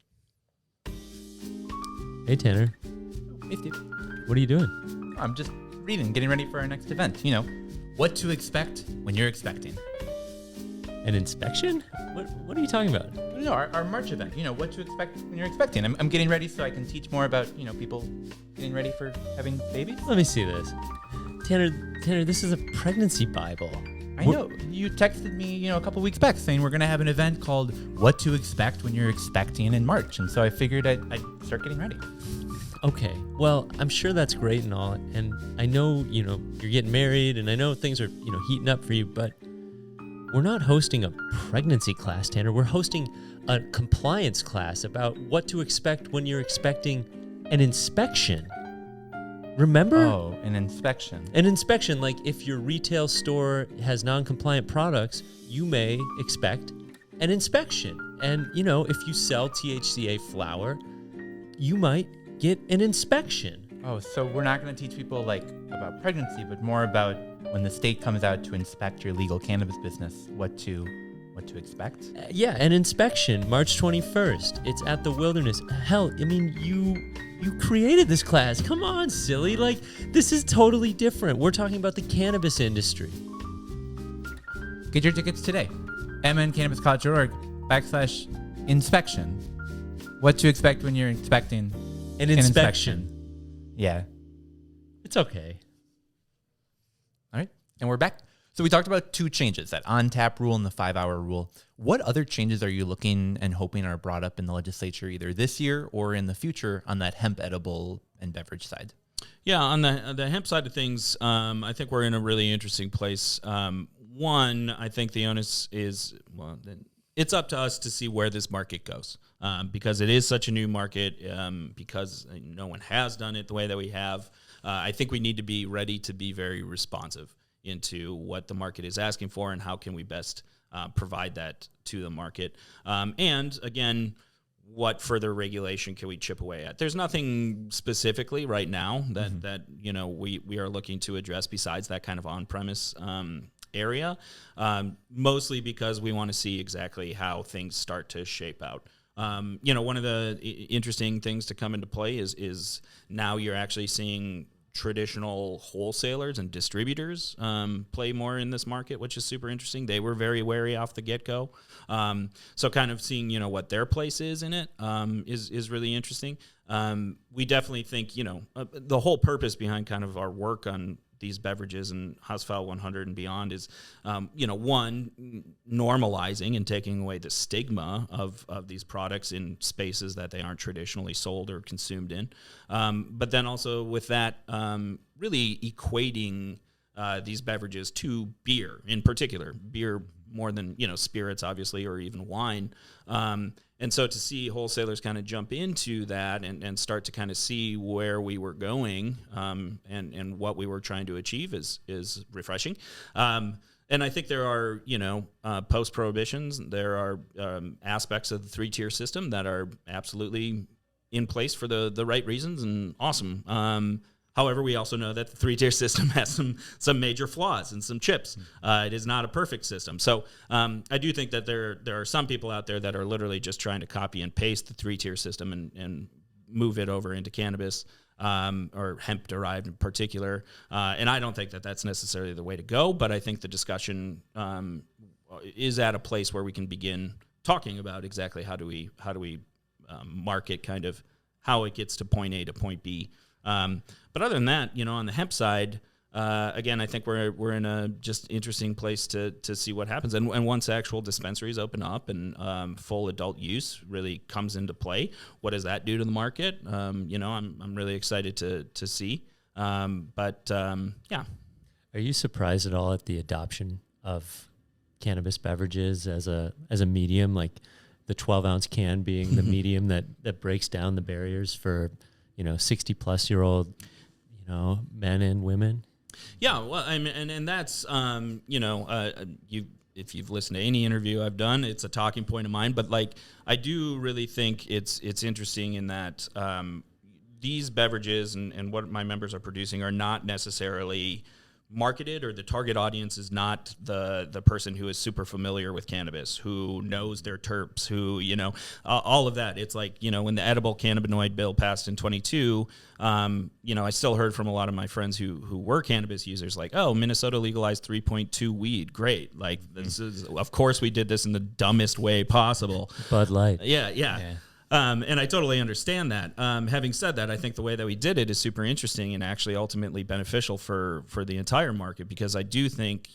[SPEAKER 4] Hey, Tanner.
[SPEAKER 2] Hey, Steve.
[SPEAKER 4] What are you doing?
[SPEAKER 2] I'm just reading, getting ready for our next event. What to expect when you're expecting.
[SPEAKER 4] An inspection? What are you talking about?
[SPEAKER 2] No, our March event. What to expect when you're expecting. I'm getting ready so I can teach more about, people getting ready for having babies.
[SPEAKER 4] Let me see this. Tanner, this is a pregnancy Bible.
[SPEAKER 2] I know. You texted me, a couple weeks back saying we're going to have an event called What to Expect When You're Expecting in March. And so I figured I'd start getting ready.
[SPEAKER 4] Okay. Well, I'm sure that's great and all. And I know, you're getting married and I know things are, heating up for you, but we're not hosting a pregnancy class, Tanner. We're hosting a compliance class about what to expect when you're expecting an inspection. Remember?
[SPEAKER 2] Oh, an inspection.
[SPEAKER 4] An inspection, like if your retail store has non-compliant products, you may expect an inspection. And, if you sell THC-A flower, you might get an inspection.
[SPEAKER 2] Oh, so we're not going to teach people about pregnancy, but more about when the state comes out to inspect your legal cannabis business, what to expect?
[SPEAKER 4] Yeah, an inspection, March 21st. It's at the Wilderness. Hell, I mean, you created this class. Come on, silly. This is totally different. We're talking about the cannabis industry.
[SPEAKER 2] Get your tickets today. mncannabiscollege.org/inspection. What to expect when you're expecting
[SPEAKER 4] An inspection.
[SPEAKER 2] Yeah.
[SPEAKER 4] It's okay.
[SPEAKER 2] All right. And we're back. So we talked about 2 changes, that on-tap rule and the 5-hour rule. What other changes are you looking and hoping are brought up in the legislature either this year or in the future on that hemp edible and beverage side?
[SPEAKER 5] Yeah, on the hemp side of things, I think we're in a really interesting place. One, I think the onus is, well, it's up to us to see where this market goes, because it is such a new market, because no one has done it the way that we have. I think we need to be ready to be very responsive into what the market is asking for and how can we best provide that to the market. And again, what further regulation can we chip away at? There's nothing specifically right now that we are looking to address besides that kind of on-premise area, mostly because we want to see exactly how things start to shape out. One of the interesting things to come into play is now you're actually seeing traditional wholesalers and distributors play more in this market, which is super interesting. They were very wary off the get-go. So kind of seeing, what their place is in it is really interesting. We definitely think, the whole purpose behind kind of our work on these beverages and House File 100 and beyond is, one, normalizing and taking away the stigma of these products in spaces that they aren't traditionally sold or consumed in. But then also with that, really equating these beverages to beer in particular, beer more than, spirits, obviously, or even wine. And so to see wholesalers kind of jump into that and start to kind of see where we were going and what we were trying to achieve is refreshing. And I think there are, post-prohibitions, there are aspects of the 3-tier system that are absolutely in place for the right reasons and awesome. However, we also know that the 3-tier system has some major flaws and some chips. It is not a perfect system. So I do think that there are some people out there that are literally just trying to copy and paste the 3-tier system and move it over into cannabis or hemp-derived in particular. And I don't think that that's necessarily the way to go, but I think the discussion is at a place where we can begin talking about exactly how do we market kind of how it gets to point A to point B. But other than that, on the hemp side, again, I think we're in a just interesting place to see what happens. And once actual dispensaries open up and full adult use really comes into play, what does that do to the market? I'm really excited to see. Yeah.
[SPEAKER 4] Are you surprised at all at the adoption of cannabis beverages as a medium, like the 12-ounce can being the medium that breaks down the barriers for 60-plus-year-old, men and women?
[SPEAKER 5] Yeah, well, I mean, and that's, if you've listened to any interview I've done, it's a talking point of mine. But I do really think it's interesting in that these beverages and what my members are producing are not necessarily marketed, or the target audience is not the person who is super familiar with cannabis, who knows their terps, who, all of that. It's like, when the edible cannabinoid bill passed in 22, I still heard from a lot of my friends who were cannabis users, like, oh, Minnesota legalized 3.2 weed. Great. Like, this is, of course we did this in the dumbest way possible.
[SPEAKER 4] Bud Light.
[SPEAKER 5] Yeah. And I totally understand that. Having said that, I think the way that we did it is super interesting and actually ultimately beneficial for the entire market, because I do think,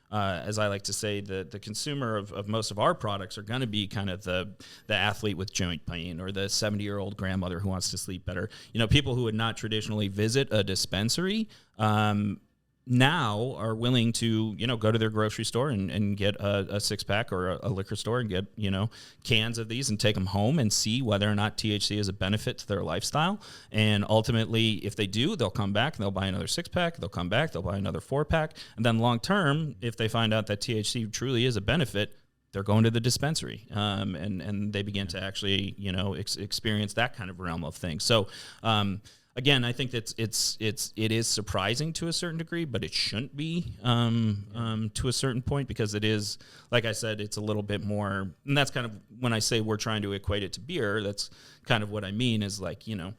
[SPEAKER 5] as I like to say, the consumer of most of our products are going to be kind of the athlete with joint pain, or the 70-year-old grandmother who wants to sleep better. People who would not traditionally visit a dispensary now are willing to, go to their grocery store and get a 6-pack, or a liquor store and get, cans of these and take them home and see whether or not THC is a benefit to their lifestyle. And ultimately, if they do, they'll come back and they'll buy another 6-pack. They'll come back, they'll buy another 4-pack. And then long term, if they find out that THC truly is a benefit, they're going to the dispensary, and they begin to actually, experience that kind of realm of things. So, again, I think that it is surprising to a certain degree, but it shouldn't be to a certain point, because it is, like I said, it's a little bit more. And that's kind of when I say we're trying to equate it to beer. That's kind of what I mean is, like, you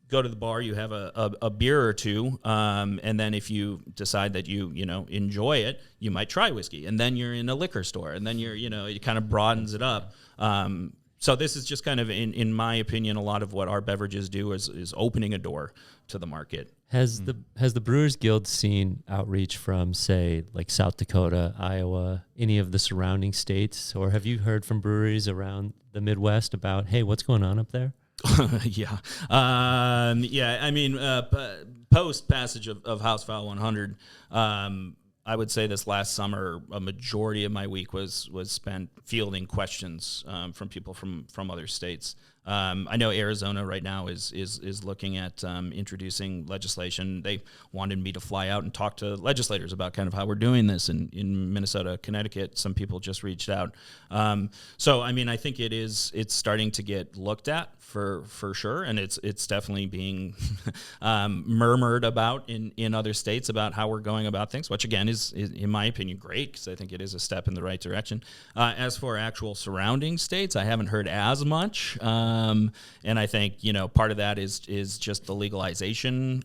[SPEAKER 5] go to the bar, you have a beer or two, and then if you decide that you enjoy it, you might try whiskey, and then you're in a liquor store, and then it kind of broadens it up. So this is just kind of, in my opinion, a lot of what our beverages do is opening a door to the market.
[SPEAKER 4] Has the Brewers Guild seen outreach from, say, like South Dakota, Iowa, any of the surrounding states, or have you heard from breweries around the Midwest about, hey, what's going on up there?
[SPEAKER 5] Yeah. I mean, post passage of House File 100, I would say this last summer, a majority of my week was spent fielding questions from people from other states. I know Arizona right now is looking at introducing legislation. They wanted me to fly out and talk to legislators about kind of how we're doing this in Minnesota, Connecticut. Some people just reached out. So I mean, I think it's starting to get looked at for sure, and it's definitely being murmured about in other states about how we're going about things, which again is in my opinion great, because I think it is a step in the right direction. As for actual surrounding states, I haven't heard as much. And I think, part of that is just the legalization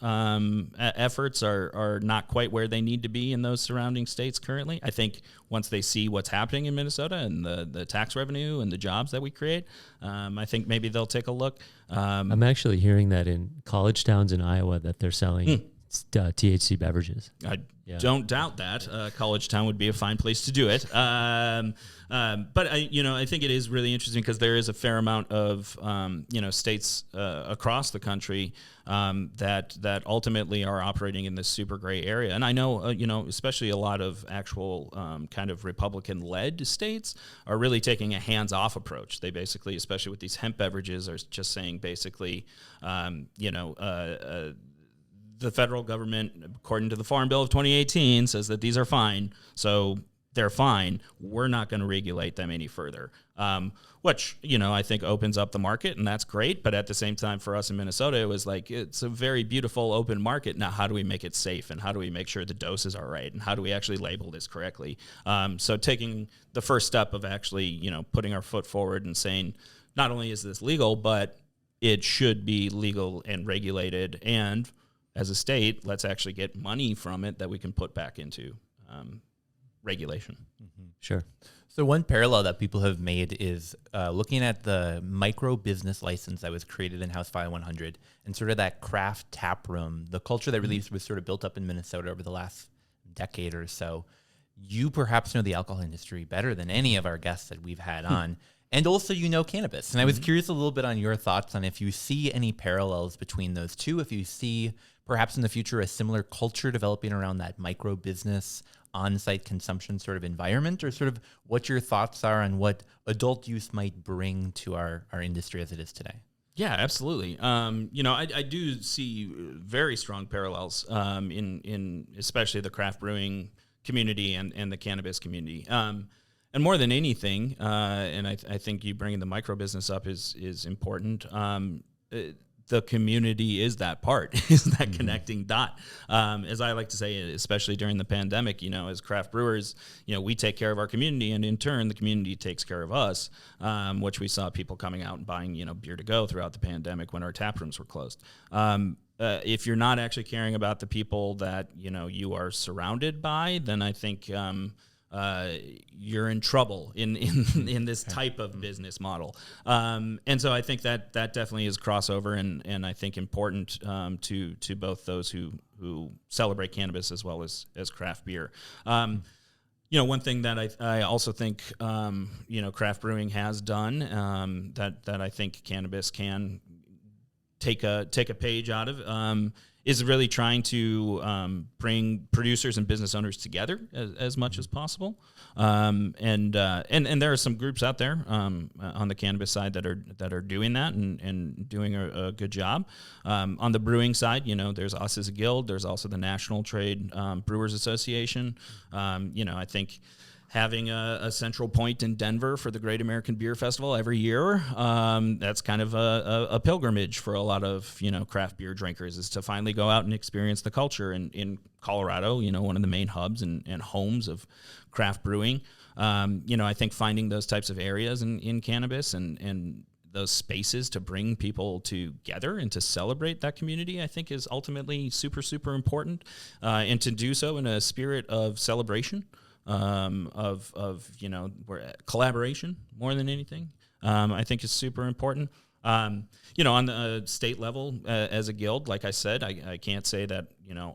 [SPEAKER 5] efforts are not quite where they need to be in those surrounding states currently. I think once they see what's happening in Minnesota and the tax revenue and the jobs that we create, I think maybe they'll take a look.
[SPEAKER 4] I'm actually hearing that in college towns in Iowa that they're selling THC beverages.
[SPEAKER 5] I don't doubt that. College Town would be a fine place to do it. But I think it is really interesting because there is a fair amount of states across the country that ultimately are operating in this super gray area. And I know especially a lot of actual kind of Republican-led states are really taking a hands-off approach. They basically, especially with these hemp beverages, are just saying basically, the federal government, according to the Farm Bill of 2018, says that these are fine, so they're fine. We're not going to regulate them any further, which, I think opens up the market, and that's great. But at the same time, for us in Minnesota, it was like, it's a very beautiful open market. Now, how do we make it safe, and how do we make sure the doses are right, and how do we actually label this correctly? So taking the first step of actually, putting our foot forward and saying, not only is this legal, but it should be legal and regulated, and as a state, let's actually get money from it that we can put back into regulation.
[SPEAKER 2] Mm-hmm.
[SPEAKER 4] Sure.
[SPEAKER 2] So one parallel that people have made is looking at the micro business license that was created in House File 100 and sort of that craft tap room, the culture that really was sort of built up in Minnesota over the last decade or so. You perhaps know the alcohol industry better than any of our guests that we've had on. And also, cannabis. And I was curious a little bit on your thoughts on if you see any parallels between those two, if you see perhaps in the future a similar culture developing around that micro business on-site consumption sort of environment, or sort of what your thoughts are on what adult use might bring to our industry as it is today.
[SPEAKER 5] Yeah, absolutely. I do see very strong parallels in especially the craft brewing community and the cannabis community. And more than anything, and I think you bringing the micro business up is important. The community is that part, is that connecting dot. As I like to say, especially during the pandemic, as craft brewers, we take care of our community, and in turn, the community takes care of us, which we saw people coming out and buying, beer to go throughout the pandemic when our tap rooms were closed. If you're not actually caring about the people that, you are surrounded by, then I think you're in trouble in this type of business model. And so I think that definitely is crossover and I think important to both those who celebrate cannabis as well as craft beer. One thing that I also think, craft brewing has done that I think cannabis can take a page out of is really trying to bring producers and business owners together as much as possible. And there are some groups out there on the cannabis side that are doing that and doing a good job. On the brewing side, there's us as a guild. There's also the National Trade Brewers Association. I think having a central point in Denver for the Great American Beer Festival every year, that's kind of a pilgrimage for a lot of, craft beer drinkers, is to finally go out and experience the culture in Colorado, one of the main hubs and homes of craft brewing. I think finding those types of areas in cannabis and those spaces to bring people together and to celebrate that community, I think is ultimately super, super important, and to do so in a spirit of celebration. of collaboration more than anything. I think is super important. On the state level, as a guild, like I said, I can't say that,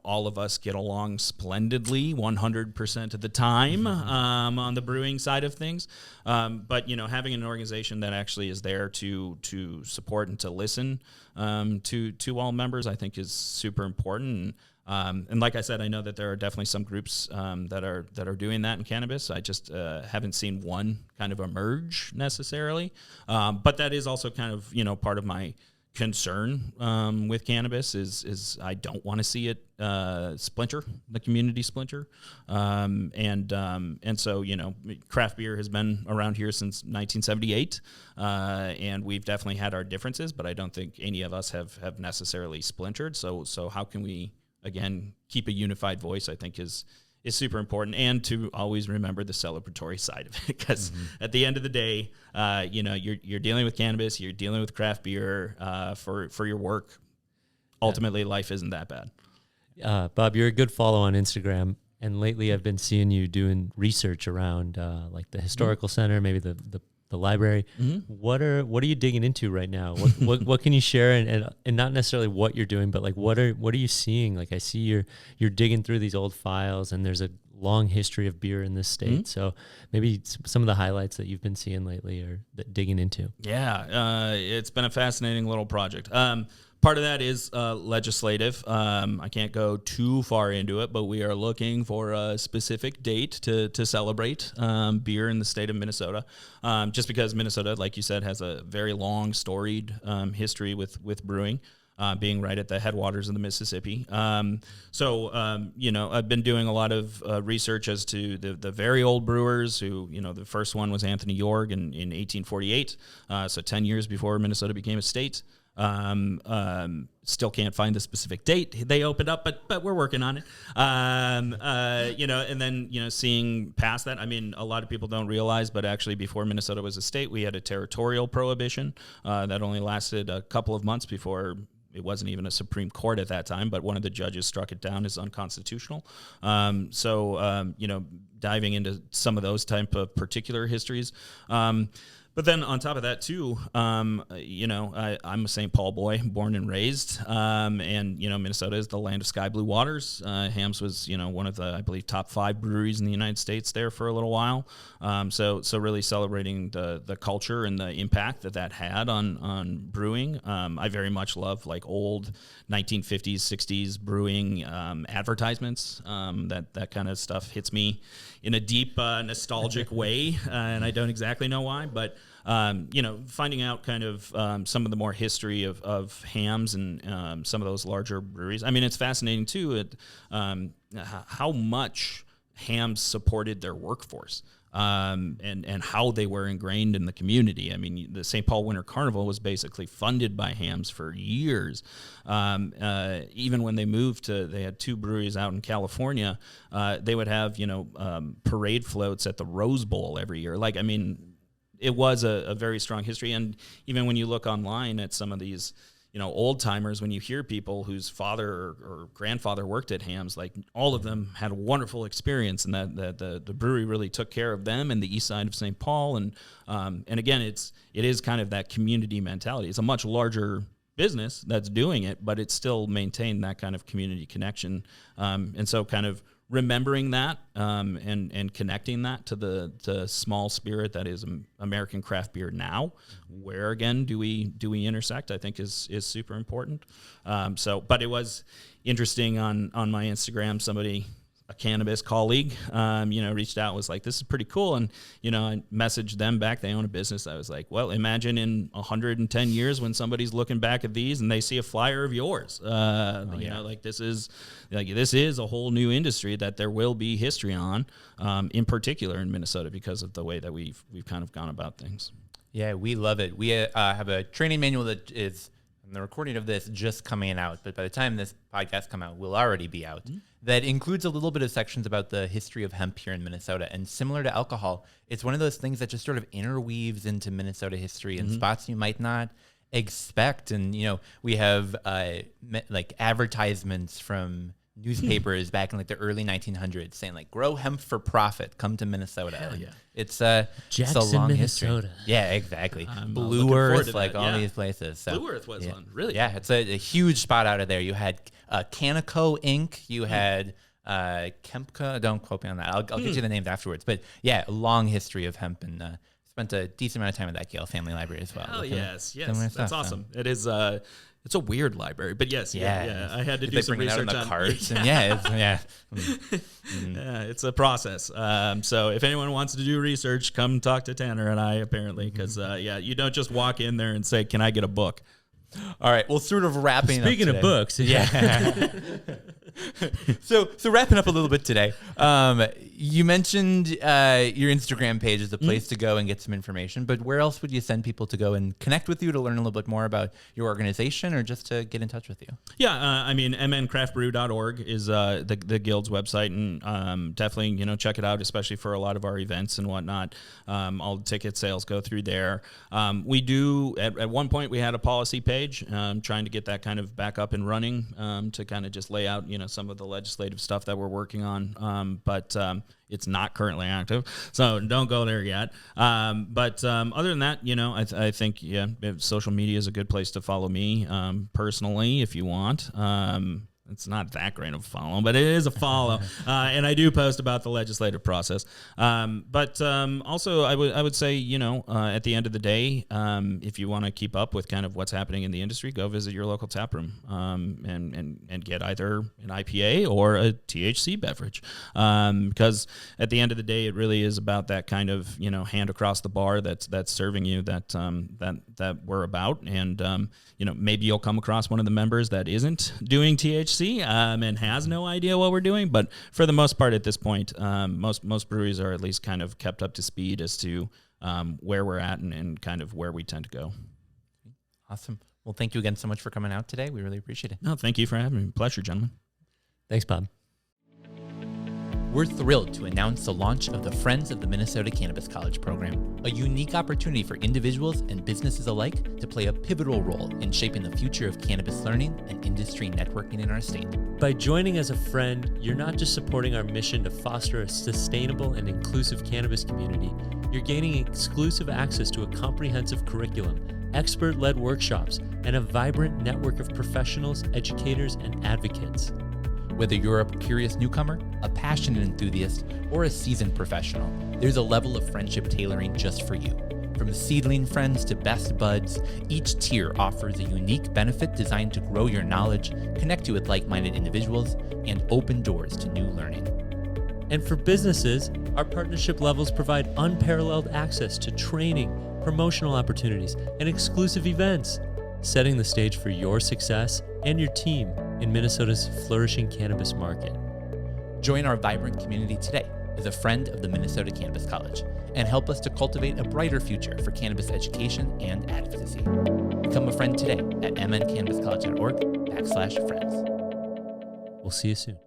[SPEAKER 5] all of us get along splendidly 100% of the time on the brewing side of things. But, having an organization that actually is there to support and to listen to all members, I think is super important. And like I said, I know that there are definitely some groups that are doing that in cannabis. I just haven't seen one kind of emerge necessarily. But that is also kind of, part of my concern with cannabis is I don't want to see it splinter, the community splinter. And so, craft beer has been around here since 1978. And we've definitely had our differences, but I don't think any of us have necessarily splintered. So how can we, again, keep a unified voice, I think is super important, and to always remember the celebratory side of it, because at the end of the day, you're dealing with cannabis, you're dealing with craft beer for your work. Ultimately, life isn't that bad.
[SPEAKER 4] Bob, you're a good follow on Instagram, and lately I've been seeing you doing research around like the historical center, maybe the library. What are you digging into right now? What can you share, and not necessarily what you're doing, but like what are you seeing? Like I see you're digging through these old files, and there's a long history of beer in this state. So maybe some of the highlights that you've been seeing lately or digging into.
[SPEAKER 5] Yeah, it's been a fascinating little project. Part of that is legislative. I can't go too far into it, but we are looking for a specific date to celebrate beer in the state of Minnesota. Just because Minnesota, like you said, has a very long, storied history with brewing, being right at the headwaters of the Mississippi. So I've been doing a lot of research as to the very old brewers who, the first one was Anthony Yorg in 1848, so 10 years before Minnesota became a state. Still can't find the specific date they opened up, but we're working on it. And then, seeing past that, I mean, a lot of people don't realize, but actually before Minnesota was a state, we had a territorial prohibition that only lasted a couple of months before it wasn't even a Supreme Court at that time, but one of the judges struck it down as unconstitutional. Diving into some of those type of particular histories. But then on top of that too, I'm a St. Paul boy, born and raised, and Minnesota is the land of sky blue waters. Hamm's was one of the, I believe, top 5 breweries in the United States there for a little while. So really celebrating the culture and the impact that had on brewing. I very much love like old 1950s, 60s brewing advertisements. That kind of stuff hits me in a deep nostalgic way, and I don't exactly know why, but finding out kind of some of the more history of Hamm's and some of those larger breweries. I mean, it's fascinating too how much Hamm's supported their workforce. And how they were ingrained in the community. I mean, the St. Paul Winter Carnival was basically funded by Hamm's for years. Even when they moved they had 2 breweries out in California, they would have, parade floats at the Rose Bowl every year. Like, I mean, it was a very strong history. And even when you look online at some of these, old timers, when you hear people whose father or grandfather worked at Hamm's, like all of them had a wonderful experience, and that the brewery really took care of them in the east side of St. Paul. And again, it is kind of that community mentality. It's a much larger business that's doing it, but it still maintained that kind of community connection. And so kind of remembering that and connecting that to the small spirit that is American craft beer now, where again do we intersect, I think is super important. But it was interesting on my Instagram, somebody, a cannabis colleague, reached out, was like, this is pretty cool. And, I messaged them back. They own a business. I was like, well, imagine in 110 years when somebody's looking back at these and they see a flyer of yours, this is a whole new industry that there will be history on, in particular in Minnesota, because of the way that we've kind of gone about things.
[SPEAKER 2] Yeah, we love it. We have a training manual that is, and the recording of this just coming out, but by the time this podcast come out, will already be out. That includes a little bit of sections about the history of hemp here in Minnesota. And similar to alcohol, it's one of those things that just sort of interweaves into Minnesota history in spots you might not expect. And, we have like advertisements from newspapers back in like the early 1900s saying like grow hemp for profit, come to Minnesota.
[SPEAKER 5] Hell yeah.
[SPEAKER 2] It's a
[SPEAKER 4] Jackson,
[SPEAKER 2] long
[SPEAKER 4] Minnesota.
[SPEAKER 2] history. Yeah, exactly. Blue
[SPEAKER 5] looking forward
[SPEAKER 2] Earth,
[SPEAKER 5] to
[SPEAKER 2] like
[SPEAKER 5] that,
[SPEAKER 2] all
[SPEAKER 5] yeah.
[SPEAKER 2] these places. So,
[SPEAKER 5] Blue Earth was one, really.
[SPEAKER 2] Yeah, it's a huge spot out of there. You had Canico Inc. You had Kempka. Don't quote me on that. I'll get you the names afterwards. But yeah, a long history of hemp, and spent a decent amount of time at that Gale Family Library as well.
[SPEAKER 5] Oh yes,
[SPEAKER 2] similar
[SPEAKER 5] that's
[SPEAKER 2] stuff, so.
[SPEAKER 5] awesome. It is. It's a weird library, but yes, yeah. I had to do
[SPEAKER 2] They
[SPEAKER 5] some
[SPEAKER 2] bring it out in
[SPEAKER 5] research
[SPEAKER 2] the
[SPEAKER 5] on.
[SPEAKER 2] carts, and yeah.
[SPEAKER 5] Yeah, it's a process. So if anyone wants to do research, come talk to Tanner and I, apparently, because you don't just walk in there and say, "Can I get a book?"
[SPEAKER 2] All right, well, sort of wrapping up
[SPEAKER 4] Speaking of
[SPEAKER 2] today.
[SPEAKER 4] books,
[SPEAKER 2] Yeah. So wrapping up a little bit today, you mentioned your Instagram page is a place to go and get some information, but where else would you send people to go and connect with you to learn a little bit more about your organization or just to get in touch with you?
[SPEAKER 5] Yeah, I mean, mncraftbrew.org is the guild's website, and definitely, check it out, especially for a lot of our events and whatnot. All the ticket sales go through there. We do, at one point, we had a policy page, trying to get that kind of back up and running, to kind of just lay out, some of the legislative stuff that we're working on. But it's not currently active, so don't go there yet. But other than that, I think, social media is a good place to follow me personally if you want. It's not that great of a follow, but it is a follow. And I do post about the legislative process. But also, I would say, at the end of the day, if you want to keep up with kind of what's happening in the industry, go visit your local tap room and get either an IPA or a THC beverage. Because at the end of the day, it really is about that kind of, hand across the bar that's serving you that we're about. And, maybe you'll come across one of the members that isn't doing THC and has no idea what we're doing. But for the most part at this point, most breweries are at least kind of kept up to speed as to where we're at and kind of where we tend to go.
[SPEAKER 2] Awesome. Well, thank you again so much for coming out today. We really appreciate it.
[SPEAKER 5] No, thank you for having me. Pleasure, gentlemen.
[SPEAKER 4] Thanks, Bob.
[SPEAKER 2] We're thrilled to announce the launch of the Friends of the Minnesota Cannabis College program, a unique opportunity for individuals and businesses alike to play a pivotal role in shaping the future of cannabis learning and industry networking in our state.
[SPEAKER 4] By joining as a friend, you're not just supporting our mission to foster a sustainable and inclusive cannabis community, you're gaining exclusive access to a comprehensive curriculum, expert-led workshops, and a vibrant network of professionals, educators, and advocates.
[SPEAKER 2] Whether you're a curious newcomer, a passionate enthusiast, or a seasoned professional, there's a level of friendship tailoring just for you. From seedling friends to best buds, each tier offers a unique benefit designed to grow your knowledge, connect you with like-minded individuals, and open doors to new learning.
[SPEAKER 4] And for businesses, our partnership levels provide unparalleled access to training, promotional opportunities, and exclusive events, setting the stage for your success and your team in Minnesota's flourishing cannabis market.
[SPEAKER 2] Join our vibrant community today as a friend of the Minnesota Cannabis College and help us to cultivate a brighter future for cannabis education and advocacy. Become a friend today at mncannabiscollege.org/friends.
[SPEAKER 4] We'll see you soon.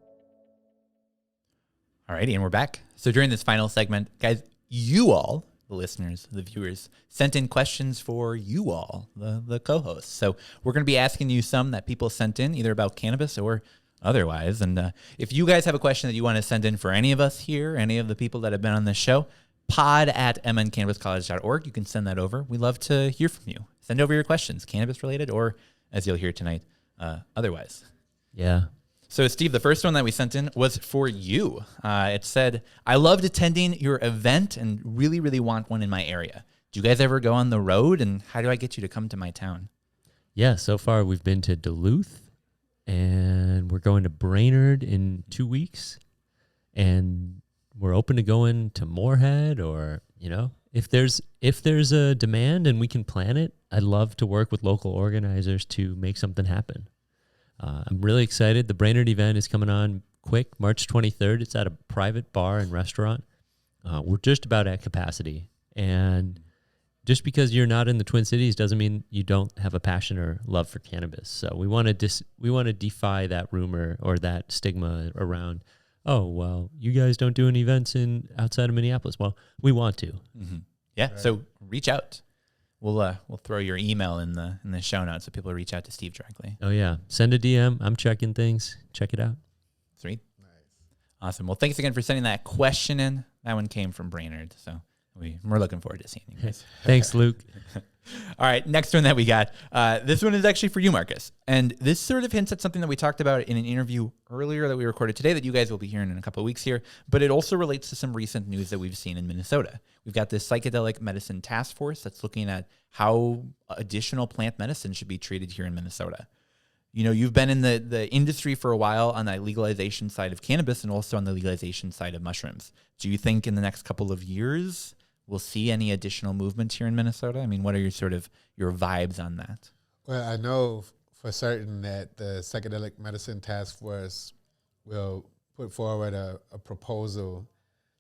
[SPEAKER 2] Alrighty, and we're back. So during this final segment, guys, you all, the listeners, the viewers, sent in questions for you all, the co-hosts. So we're going to be asking you some that people sent in, either about cannabis or otherwise. And if you guys have a question that you want to send in for any of us here, any of the people that have been on this show, pod@mncannabiscollege.org. You can send that over. We love to hear from you. Send over your questions, cannabis related, or as you'll hear tonight, otherwise.
[SPEAKER 4] Yeah.
[SPEAKER 2] So, Steve, the first one that we sent in was for you. It said, I loved attending your event and really, really want one in my area. Do you guys ever go on the road, and how do I get you to come to my town?
[SPEAKER 4] Yeah, so far we've been to Duluth, and we're going to Brainerd in 2 weeks, and we're open to going to Moorhead, or, if there's a demand and we can plan it, I'd love to work with local organizers to make something happen. I'm really excited. The Brainerd event is coming on quick, March 23rd. It's at a private bar and restaurant. We're just about at capacity. And just because you're not in the Twin Cities doesn't mean you don't have a passion or love for cannabis. So we want to defy that rumor or that stigma around, oh, well, you guys don't do any events outside of Minneapolis. Well, we want to.
[SPEAKER 2] Mm-hmm. Yeah, right. So reach out. We'll throw your email in the show notes so people reach out to Steve directly.
[SPEAKER 4] Oh, yeah. Send a DM. I'm checking things. Check it out.
[SPEAKER 2] Sweet.
[SPEAKER 3] Nice.
[SPEAKER 2] Awesome. Well, thanks again for sending that question in. That one came from Brainerd, so we're looking forward to seeing you guys.
[SPEAKER 4] Thanks, Luke.
[SPEAKER 2] All right, next one that we got. This one is actually for you, Marcus. And this sort of hints at something that we talked about in an interview earlier that we recorded today that you guys will be hearing in a couple of weeks here. But it also relates to some recent news that we've seen in Minnesota. We've got this psychedelic medicine task force that's looking at how additional plant medicine should be treated here in Minnesota. You know, you've been in the industry for a while on the legalization side of cannabis and also on the legalization side of mushrooms. Do you think in the next couple of years we'll see any additional movements here in Minnesota? I mean, what are your vibes on that?
[SPEAKER 3] Well, I know for certain that the Psychedelic Medicine Task Force will put forward a proposal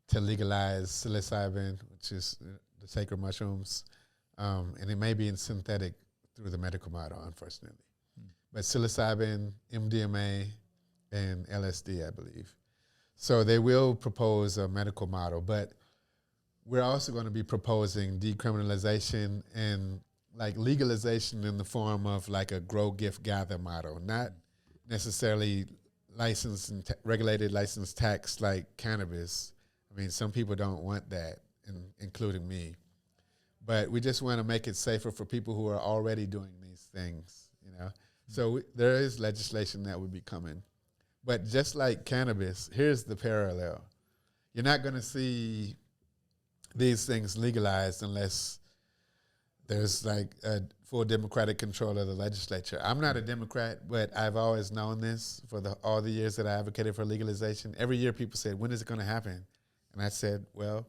[SPEAKER 3] to legalize psilocybin, which is the sacred mushrooms, and it may be in synthetic through the medical model, unfortunately. But psilocybin, MDMA, and LSD, I believe. So they will propose a medical model, but we're also going to be proposing decriminalization and like legalization in the form of like a grow, gift, gather model, not necessarily licensed and regulated license tax like cannabis. I mean, some people don't want that, including me. But we just want to make it safer for people who are already doing these things, you know. So there is legislation that would be coming. But just like cannabis, here's the parallel. You're not going to see these things legalized unless there's like a full Democratic control of the legislature. I'm not a Democrat, but I've always known this for all the years that I advocated for legalization. Every year people said, when is it going to happen? And I said, well,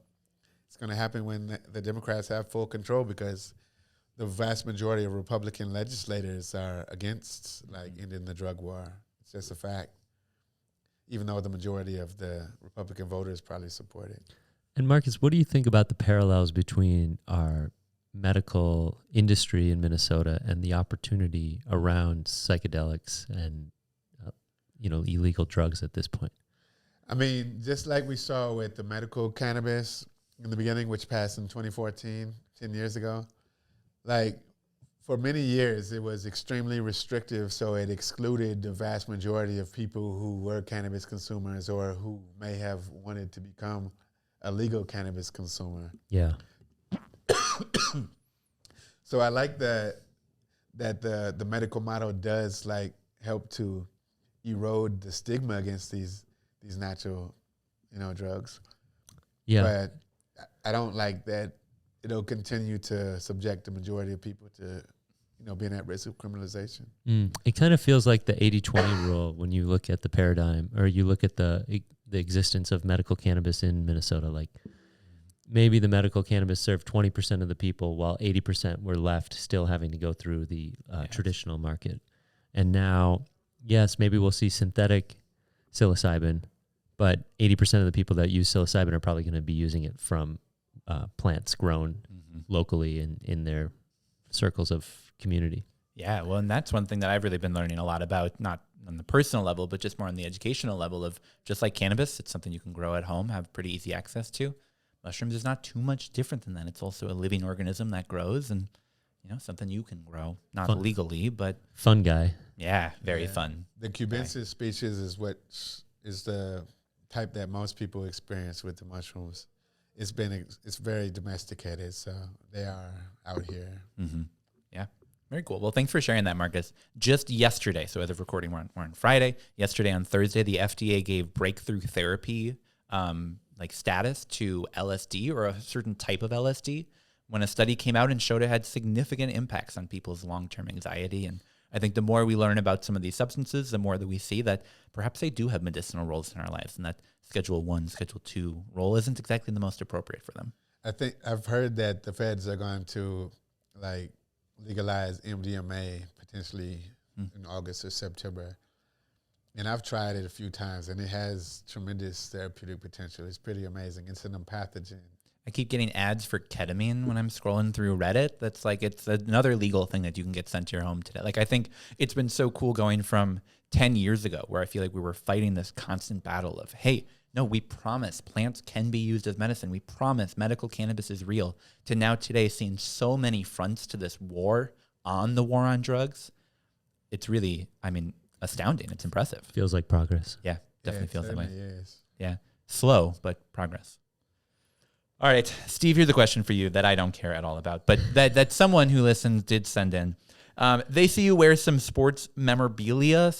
[SPEAKER 3] it's going to happen when the Democrats have full control, because the vast majority of Republican legislators are against like ending the drug war. It's just a fact, even though the majority of the Republican voters probably support it.
[SPEAKER 4] And Marcus, what do you think about the parallels between our medical industry in Minnesota and the opportunity around psychedelics and illegal drugs at this point?
[SPEAKER 3] I mean, just like we saw with the medical cannabis in the beginning, which passed in 2014, 10 years ago, like for many years it was extremely restrictive, so it excluded the vast majority of people who were cannabis consumers or who may have wanted to become a legal cannabis consumer.
[SPEAKER 4] Yeah.
[SPEAKER 3] So I like that the medical model does like help to erode the stigma against these natural, drugs.
[SPEAKER 4] Yeah.
[SPEAKER 3] But I don't like that it'll continue to subject the majority of people to, being at risk of criminalization.
[SPEAKER 4] It kind of feels like the 80-20 rule when you look at the paradigm, or you look at the existence of medical cannabis in Minnesota. Like maybe the medical cannabis served 20% of the people, while 80% were left still having to go through the traditional market. And now, yes, maybe we'll see synthetic psilocybin, but 80% of the people that use psilocybin are probably going to be using it from plants grown locally in their circles of community.
[SPEAKER 2] Yeah, well, and that's one thing that I've really been learning a lot about, not on the personal level, but just more on the educational level of just like cannabis, it's something you can grow at home, have pretty easy access to. Mushrooms is not too much different than that. It's also a living organism that grows and, something you can grow, not
[SPEAKER 4] Fun.
[SPEAKER 2] Legally, but...
[SPEAKER 4] Fun guy.
[SPEAKER 2] Yeah, very fun.
[SPEAKER 3] The cubensis species is what is the type that most people experience with the mushrooms. It's very domesticated, so they are out here.
[SPEAKER 2] Mm-hmm. Yeah, very cool. Well, thanks for sharing that, Marcus. Just yesterday, so as of recording, we're on Friday. Yesterday on Thursday, the FDA gave breakthrough therapy status to LSD, or a certain type of LSD, when a study came out and showed it had significant impacts on people's long-term anxiety. And I think the more we learn about some of these substances, the more that we see that perhaps they do have medicinal roles in our lives, and that Schedule 1, Schedule 2 role isn't exactly the most appropriate for them.
[SPEAKER 3] I think I've heard that the feds are going to legalize MDMA potentially in August or September. And I've tried it a few times, and it has tremendous therapeutic potential. It's pretty amazing. It's an empathogen.
[SPEAKER 2] I keep getting ads for ketamine when I'm scrolling through Reddit. That's it's another legal thing that you can get sent to your home today. I think it's been so cool going from 10 years ago, where I feel like we were fighting this constant battle of, hey, no, we promise plants can be used as medicine. We promise medical cannabis is real, to now today seeing so many fronts to this war on the war on drugs. It's really, astounding. It's impressive.
[SPEAKER 4] Feels like progress.
[SPEAKER 2] Yeah, Definitely feels that way.
[SPEAKER 3] Yes.
[SPEAKER 2] Yeah. Slow, but progress. All right, Steve, here's a question for you that I don't care at all about, but that someone who listens did send in. They see you wear some sports memorabilia.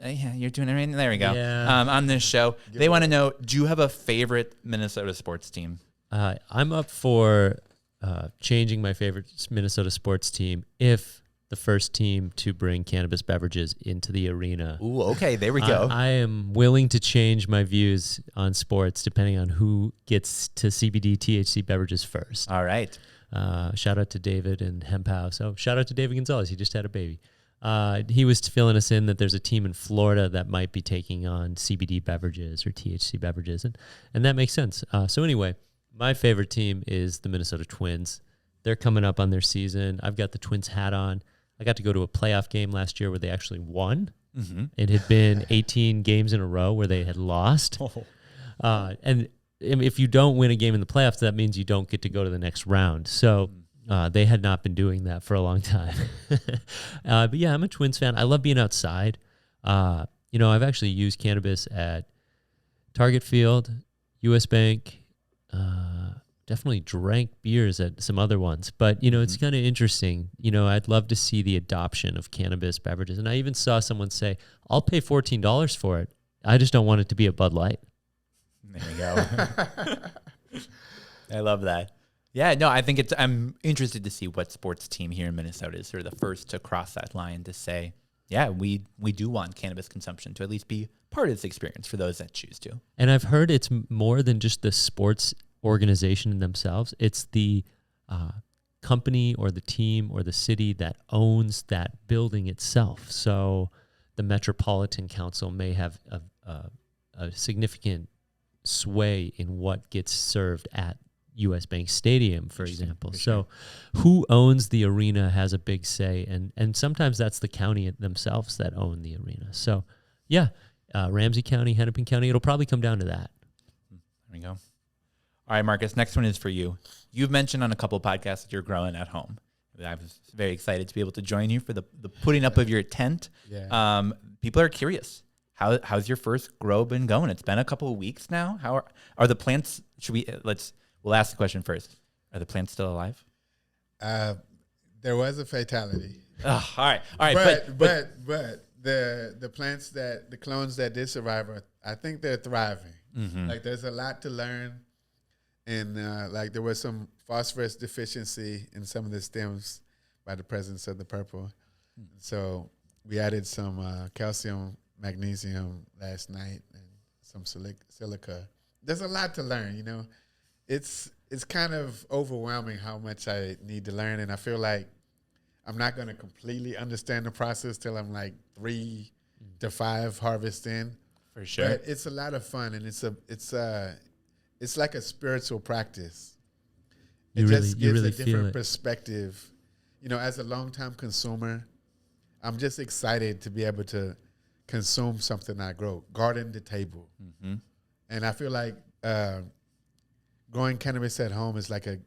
[SPEAKER 2] Yeah, you're doing it right. There we go.
[SPEAKER 4] Yeah.
[SPEAKER 2] On this show, they want to know: do you have a favorite Minnesota sports team?
[SPEAKER 4] I'm up for changing my favorite Minnesota sports team if the first team to bring cannabis beverages into the arena.
[SPEAKER 2] Ooh, okay, there we go.
[SPEAKER 4] I am willing to change my views on sports depending on who gets to CBD THC beverages first.
[SPEAKER 2] All right.
[SPEAKER 4] Shout out to David and Hemp House. Oh, shout out to David Gonzalez. He just had a baby. He was filling us in that there's a team in Florida that might be taking on CBD beverages or THC beverages, and that makes sense. So anyway, my favorite team is the Minnesota Twins. They're coming up on their season. I've got the Twins hat on. I got to go to a playoff game last year where they actually won. Mm-hmm. It had been 18 games in a row where they had lost. And if you don't win a game in the playoffs, that means you don't get to go to the next round. So they had not been doing that for a long time. But yeah, I'm a Twins fan. I love being outside. I've actually used cannabis at Target Field, US Bank, definitely drank beers at some other ones, but it's kind of interesting. I'd love to see the adoption of cannabis beverages. And I even saw someone say, I'll pay $14 for it. I just don't want it to be a Bud Light.
[SPEAKER 2] There you go. I love that. Yeah, no, I think I'm interested to see what sports team here in Minnesota is sort of the first to cross that line to say, yeah, we do want cannabis consumption to at least be part of this experience for those that choose to.
[SPEAKER 4] And I've heard it's more than just the sports organization themselves. It's the company or the team or the city that owns that building itself. So the Metropolitan Council may have a significant sway in what gets served at US Bank Stadium, for example. So who owns the arena has a big say, and sometimes that's the county themselves that own the arena. So yeah, Ramsey County, Hennepin County, it'll probably come down to that.
[SPEAKER 2] There we go. All right, Marcus, next one is for you. You've mentioned on a couple of podcasts that you're growing at home. I was very excited to be able to join you for the putting up of your tent.
[SPEAKER 3] Yeah.
[SPEAKER 2] People are curious. How's your first grow been going? It's been a couple of weeks now. How are the plants? We'll ask the question first. Are the plants still alive?
[SPEAKER 3] There was a fatality.
[SPEAKER 2] Oh, all right.
[SPEAKER 3] But the plants the clones that did survive, I think they're thriving. Mm-hmm. Like there's a lot to learn. And there was some phosphorus deficiency in some of the stems by the presence of the purple. So we added some calcium, magnesium last night, and some silica. There's a lot to learn, It's kind of overwhelming how much I need to learn, and I feel like I'm not going to completely understand the process till I'm like 3 to 5 harvests in.
[SPEAKER 2] For sure.
[SPEAKER 3] But it's a lot of fun, and it's like a spiritual practice. It just gives a different perspective. As a longtime consumer, I'm just excited to be able to consume something I grow, garden to table. Mm-hmm. And I feel like growing cannabis at home is like a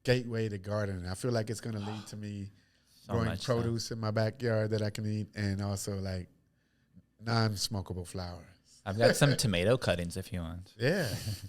[SPEAKER 3] gateway to gardening. I feel like it's going to lead to me growing produce in my backyard that I can eat, and also like non-smokable flowers.
[SPEAKER 2] I've got some tomato cuttings if you want.
[SPEAKER 3] Yeah,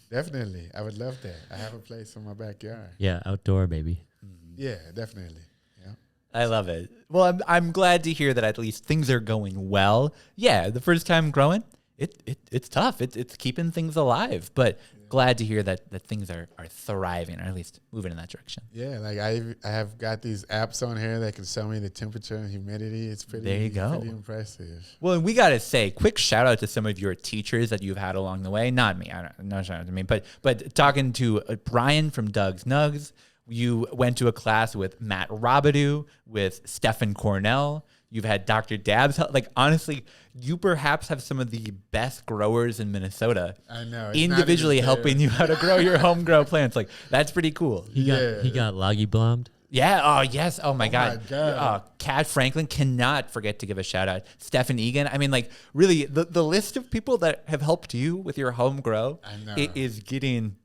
[SPEAKER 3] definitely. I would love that. I have a place in my backyard.
[SPEAKER 4] Yeah, outdoor, baby.
[SPEAKER 3] Mm-hmm. Yeah, definitely. Yeah,
[SPEAKER 2] I love it. Well, I'm glad to hear that at least things are going well. Yeah, the first time growing, it's tough. It's keeping things alive, but glad to hear that things are thriving, or at least moving in that direction.
[SPEAKER 3] Yeah, like I have got these apps on here that can show me the temperature and humidity. It's pretty.
[SPEAKER 2] There you go.
[SPEAKER 3] Pretty impressive.
[SPEAKER 2] Well, and we got to say, quick shout out to some of your teachers that you've had along the way. Not me, no shout out to me, but talking to Brian from Doug's Nugs. You went to a class with Matt Robidoux, with Stephen Cornell. You've had Dr. Dabbs. Like, honestly, you perhaps have some of the best growers in Minnesota.
[SPEAKER 3] I know.
[SPEAKER 2] Individually helping you how to grow your home grow plants. Like, that's pretty cool.
[SPEAKER 4] He got Loggy Blommed.
[SPEAKER 2] Yeah. Oh, yes. Oh, my God.
[SPEAKER 3] My God.
[SPEAKER 2] Kat Franklin, cannot forget to give a shout out. Stephen Egan. I mean, like, really, the list of people that have helped you with your home grow is getting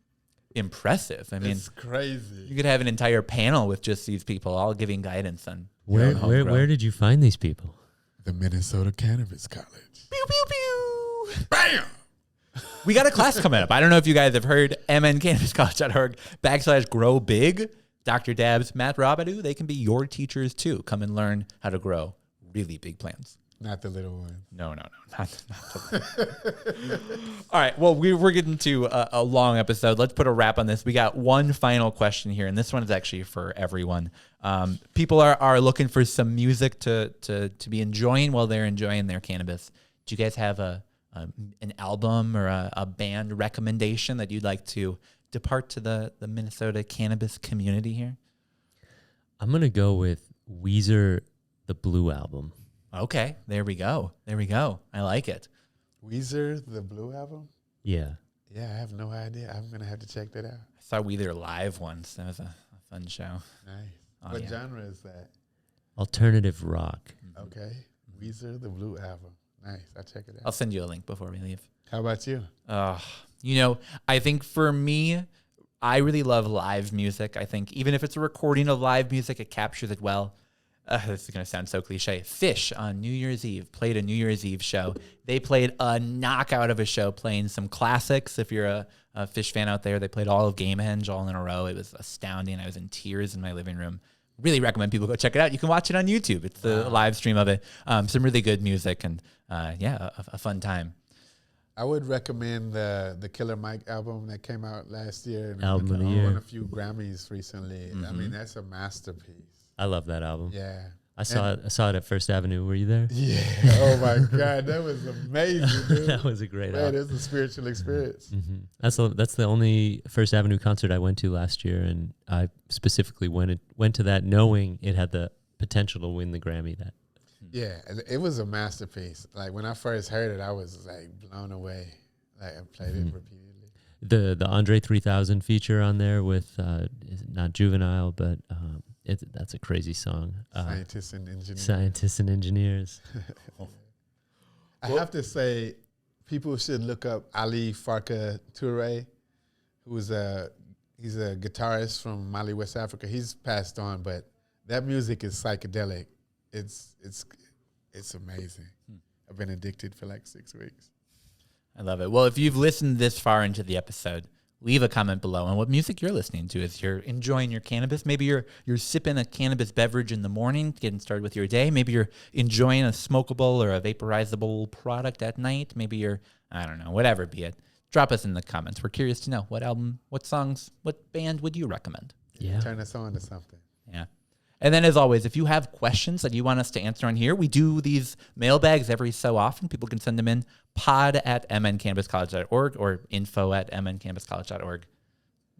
[SPEAKER 2] impressive. I mean,
[SPEAKER 3] it's crazy.
[SPEAKER 2] You could have an entire panel with just these people all giving guidance on
[SPEAKER 4] where did you find these people?
[SPEAKER 3] The Minnesota Cannabis College.
[SPEAKER 2] Pew, pew, pew.
[SPEAKER 3] Bam!
[SPEAKER 2] We got a class coming up. I don't know if you guys have heard, mncannabiscollege.org/grow big. Dr. Dabbs, Matt Robidoux, they can be your teachers too. Come and learn how to grow really big plants.
[SPEAKER 3] Not the little one.
[SPEAKER 2] No, not the All right. Well, we're getting to a long episode. Let's put a wrap on this. We got one final question here, and this one is actually for everyone. People are looking for some music to be enjoying while they're enjoying their cannabis. Do you guys have an album or a band recommendation that you'd like to depart to the Minnesota cannabis community here?
[SPEAKER 4] I'm going to go with Weezer, the Blue Album.
[SPEAKER 2] Okay, there we go. I like it.
[SPEAKER 3] Weezer, the Blue Album?
[SPEAKER 4] Yeah.
[SPEAKER 3] Yeah, I have no idea. I'm going to have to check that out.
[SPEAKER 2] I saw Weezer live once. That was a fun show.
[SPEAKER 3] Nice.
[SPEAKER 2] Oh,
[SPEAKER 3] What
[SPEAKER 2] yeah.
[SPEAKER 3] genre is that?
[SPEAKER 4] Alternative rock.
[SPEAKER 3] Okay. Weezer, the Blue Album. Nice. I'll check it
[SPEAKER 2] I'll
[SPEAKER 3] out.
[SPEAKER 2] send you a link before we leave.
[SPEAKER 3] How about you?
[SPEAKER 2] I think for me, I really love live music. I think even if it's a recording of live music, it captures it well. This is going to sound so cliche. Fish on New Year's Eve played a New Year's Eve show. They played a knockout of a show, playing some classics. If you're a Fish fan out there, they played all of Gamehenge all in a row. It was astounding. I was in tears in my living room. Really recommend people go check it out. You can watch it on YouTube. It's the live stream of it. Some really good music and a fun time.
[SPEAKER 3] I would recommend the Killer Mike album that came out last year. And
[SPEAKER 4] Album of the year.
[SPEAKER 3] won a few Grammys recently. I mean, that's a masterpiece.
[SPEAKER 4] I love that album.
[SPEAKER 3] Yeah.
[SPEAKER 4] I saw it at First Avenue. Were you there?
[SPEAKER 3] Yeah. Oh my God, that was amazing, dude.
[SPEAKER 4] That was a great
[SPEAKER 3] Man,
[SPEAKER 4] album.
[SPEAKER 3] it's a spiritual experience.
[SPEAKER 4] That's the only First Avenue concert I went to last year, and I specifically went to that knowing it had the potential to win the Grammy. That
[SPEAKER 3] Yeah, it was a masterpiece. Like when I first heard it, I was like blown away. Like I played it repeatedly.
[SPEAKER 4] the Andre 3000 feature on there with not Juvenile, but that's a crazy song.
[SPEAKER 3] Scientists and engineers.
[SPEAKER 4] Scientists and Engineers.
[SPEAKER 3] I have to say, people should look up Ali Farka Touré, he's a guitarist from Mali, West Africa. He's passed on, but that music is psychedelic. It's amazing. I've been addicted for like 6 weeks.
[SPEAKER 2] I love it. Well, if you've listened this far into the episode, leave a comment below on what music you're listening to. If you're enjoying your cannabis, maybe you're sipping a cannabis beverage in the morning, getting started with your day. Maybe you're enjoying a smokable or a vaporizable product at night. Maybe you're, I don't know, whatever be it. Drop us in the comments. We're curious to know what album, what songs, what band would you recommend?
[SPEAKER 4] Yeah.
[SPEAKER 3] Turn us on to something.
[SPEAKER 2] Yeah. And then, as always, if you have questions that you want us to answer on here, we do these mailbags every so often. People can send them in pod@mncannabiscollege.org or info@mncannabiscollege.org.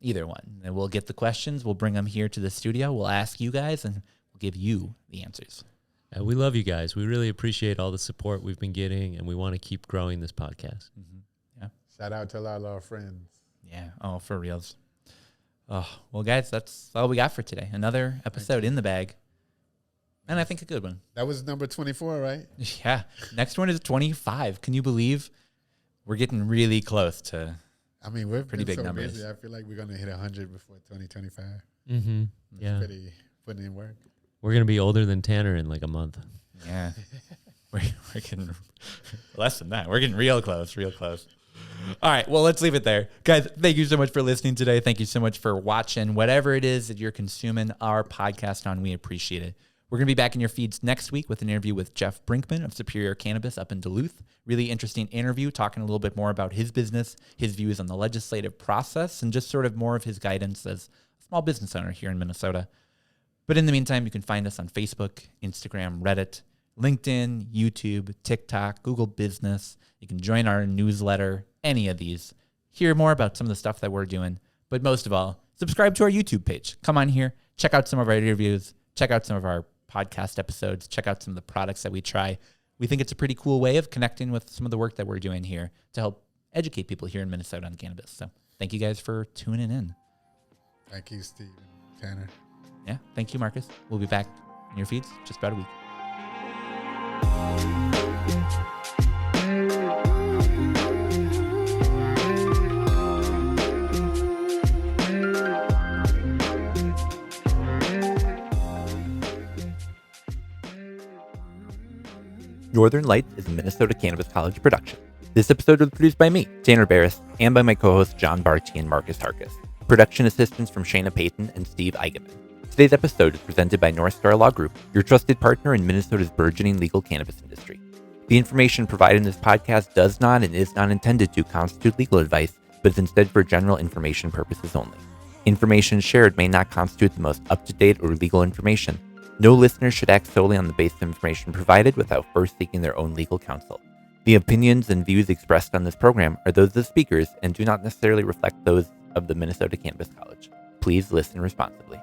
[SPEAKER 2] Either one. And we'll get the questions. We'll bring them here to the studio. We'll ask you guys, and we'll give you the answers.
[SPEAKER 4] We love you guys. We really appreciate all the support we've been getting, and we want to keep growing this podcast.
[SPEAKER 2] Yeah.
[SPEAKER 3] Shout out to all our friends.
[SPEAKER 2] Yeah. Oh, for reals. Oh, well, guys, that's all we got for today. Another episode in the bag. And I think a good one.
[SPEAKER 3] That was number 24, right?
[SPEAKER 2] Yeah. Next one is 25. Can you believe we're getting really close to...
[SPEAKER 3] I mean, we're
[SPEAKER 2] Pretty
[SPEAKER 3] been
[SPEAKER 2] big
[SPEAKER 3] so
[SPEAKER 2] numbers.
[SPEAKER 3] busy. I feel like we're going to hit 100 before 2025.
[SPEAKER 4] Mm-hmm.
[SPEAKER 3] It's
[SPEAKER 4] Yeah.
[SPEAKER 3] pretty putting in work.
[SPEAKER 4] We're going to be older than Tanner in like a month.
[SPEAKER 2] Yeah. we're getting less than that. We're getting real close, All right, well, let's leave it there. Guys, thank you so much for listening today. Thank you so much for watching. Whatever it is that you're consuming our podcast on, we appreciate it. We're going to be back in your feeds next week with an interview with Jeff Brinkman of Superior Cannabis up in Duluth. Really interesting interview, talking a little bit more about his business, his views on the legislative process, and just sort of more of his guidance as a small business owner here in Minnesota. But in the meantime, you can find us on Facebook, Instagram, Reddit, LinkedIn, YouTube, TikTok, Google Business. You can join our newsletter, any of these. Hear more about some of the stuff that we're doing. But most of all, subscribe to our YouTube page. Come on here, check out some of our interviews, check out some of our podcast episodes, check out some of the products that we try. We think it's a pretty cool way of connecting with some of the work that we're doing here to help educate people here in Minnesota on cannabis. So thank you guys for tuning in.
[SPEAKER 3] Thank you, Steve and Tanner.
[SPEAKER 2] Yeah, thank you, Marcus. We'll be back in your feeds just about a week.
[SPEAKER 1] Northern Lights is a Minnesota Cannabis College production. This episode was produced by me, Tanner Barris, and by my co-hosts John Barty and Marcus Harkis. Production assistance from Shayna Payton and Steve Eigenman. Today's episode is presented by North Star Law Group, your trusted partner in Minnesota's burgeoning legal cannabis industry. The information provided in this podcast does not and is not intended to constitute legal advice, but is instead for general information purposes only. Information shared may not constitute the most up-to-date or legal information. No listener should act solely on the basis of information provided without first seeking their own legal counsel. The opinions and views expressed on this program are those of the speakers and do not necessarily reflect those of the Minnesota Cannabis College. Please listen responsibly.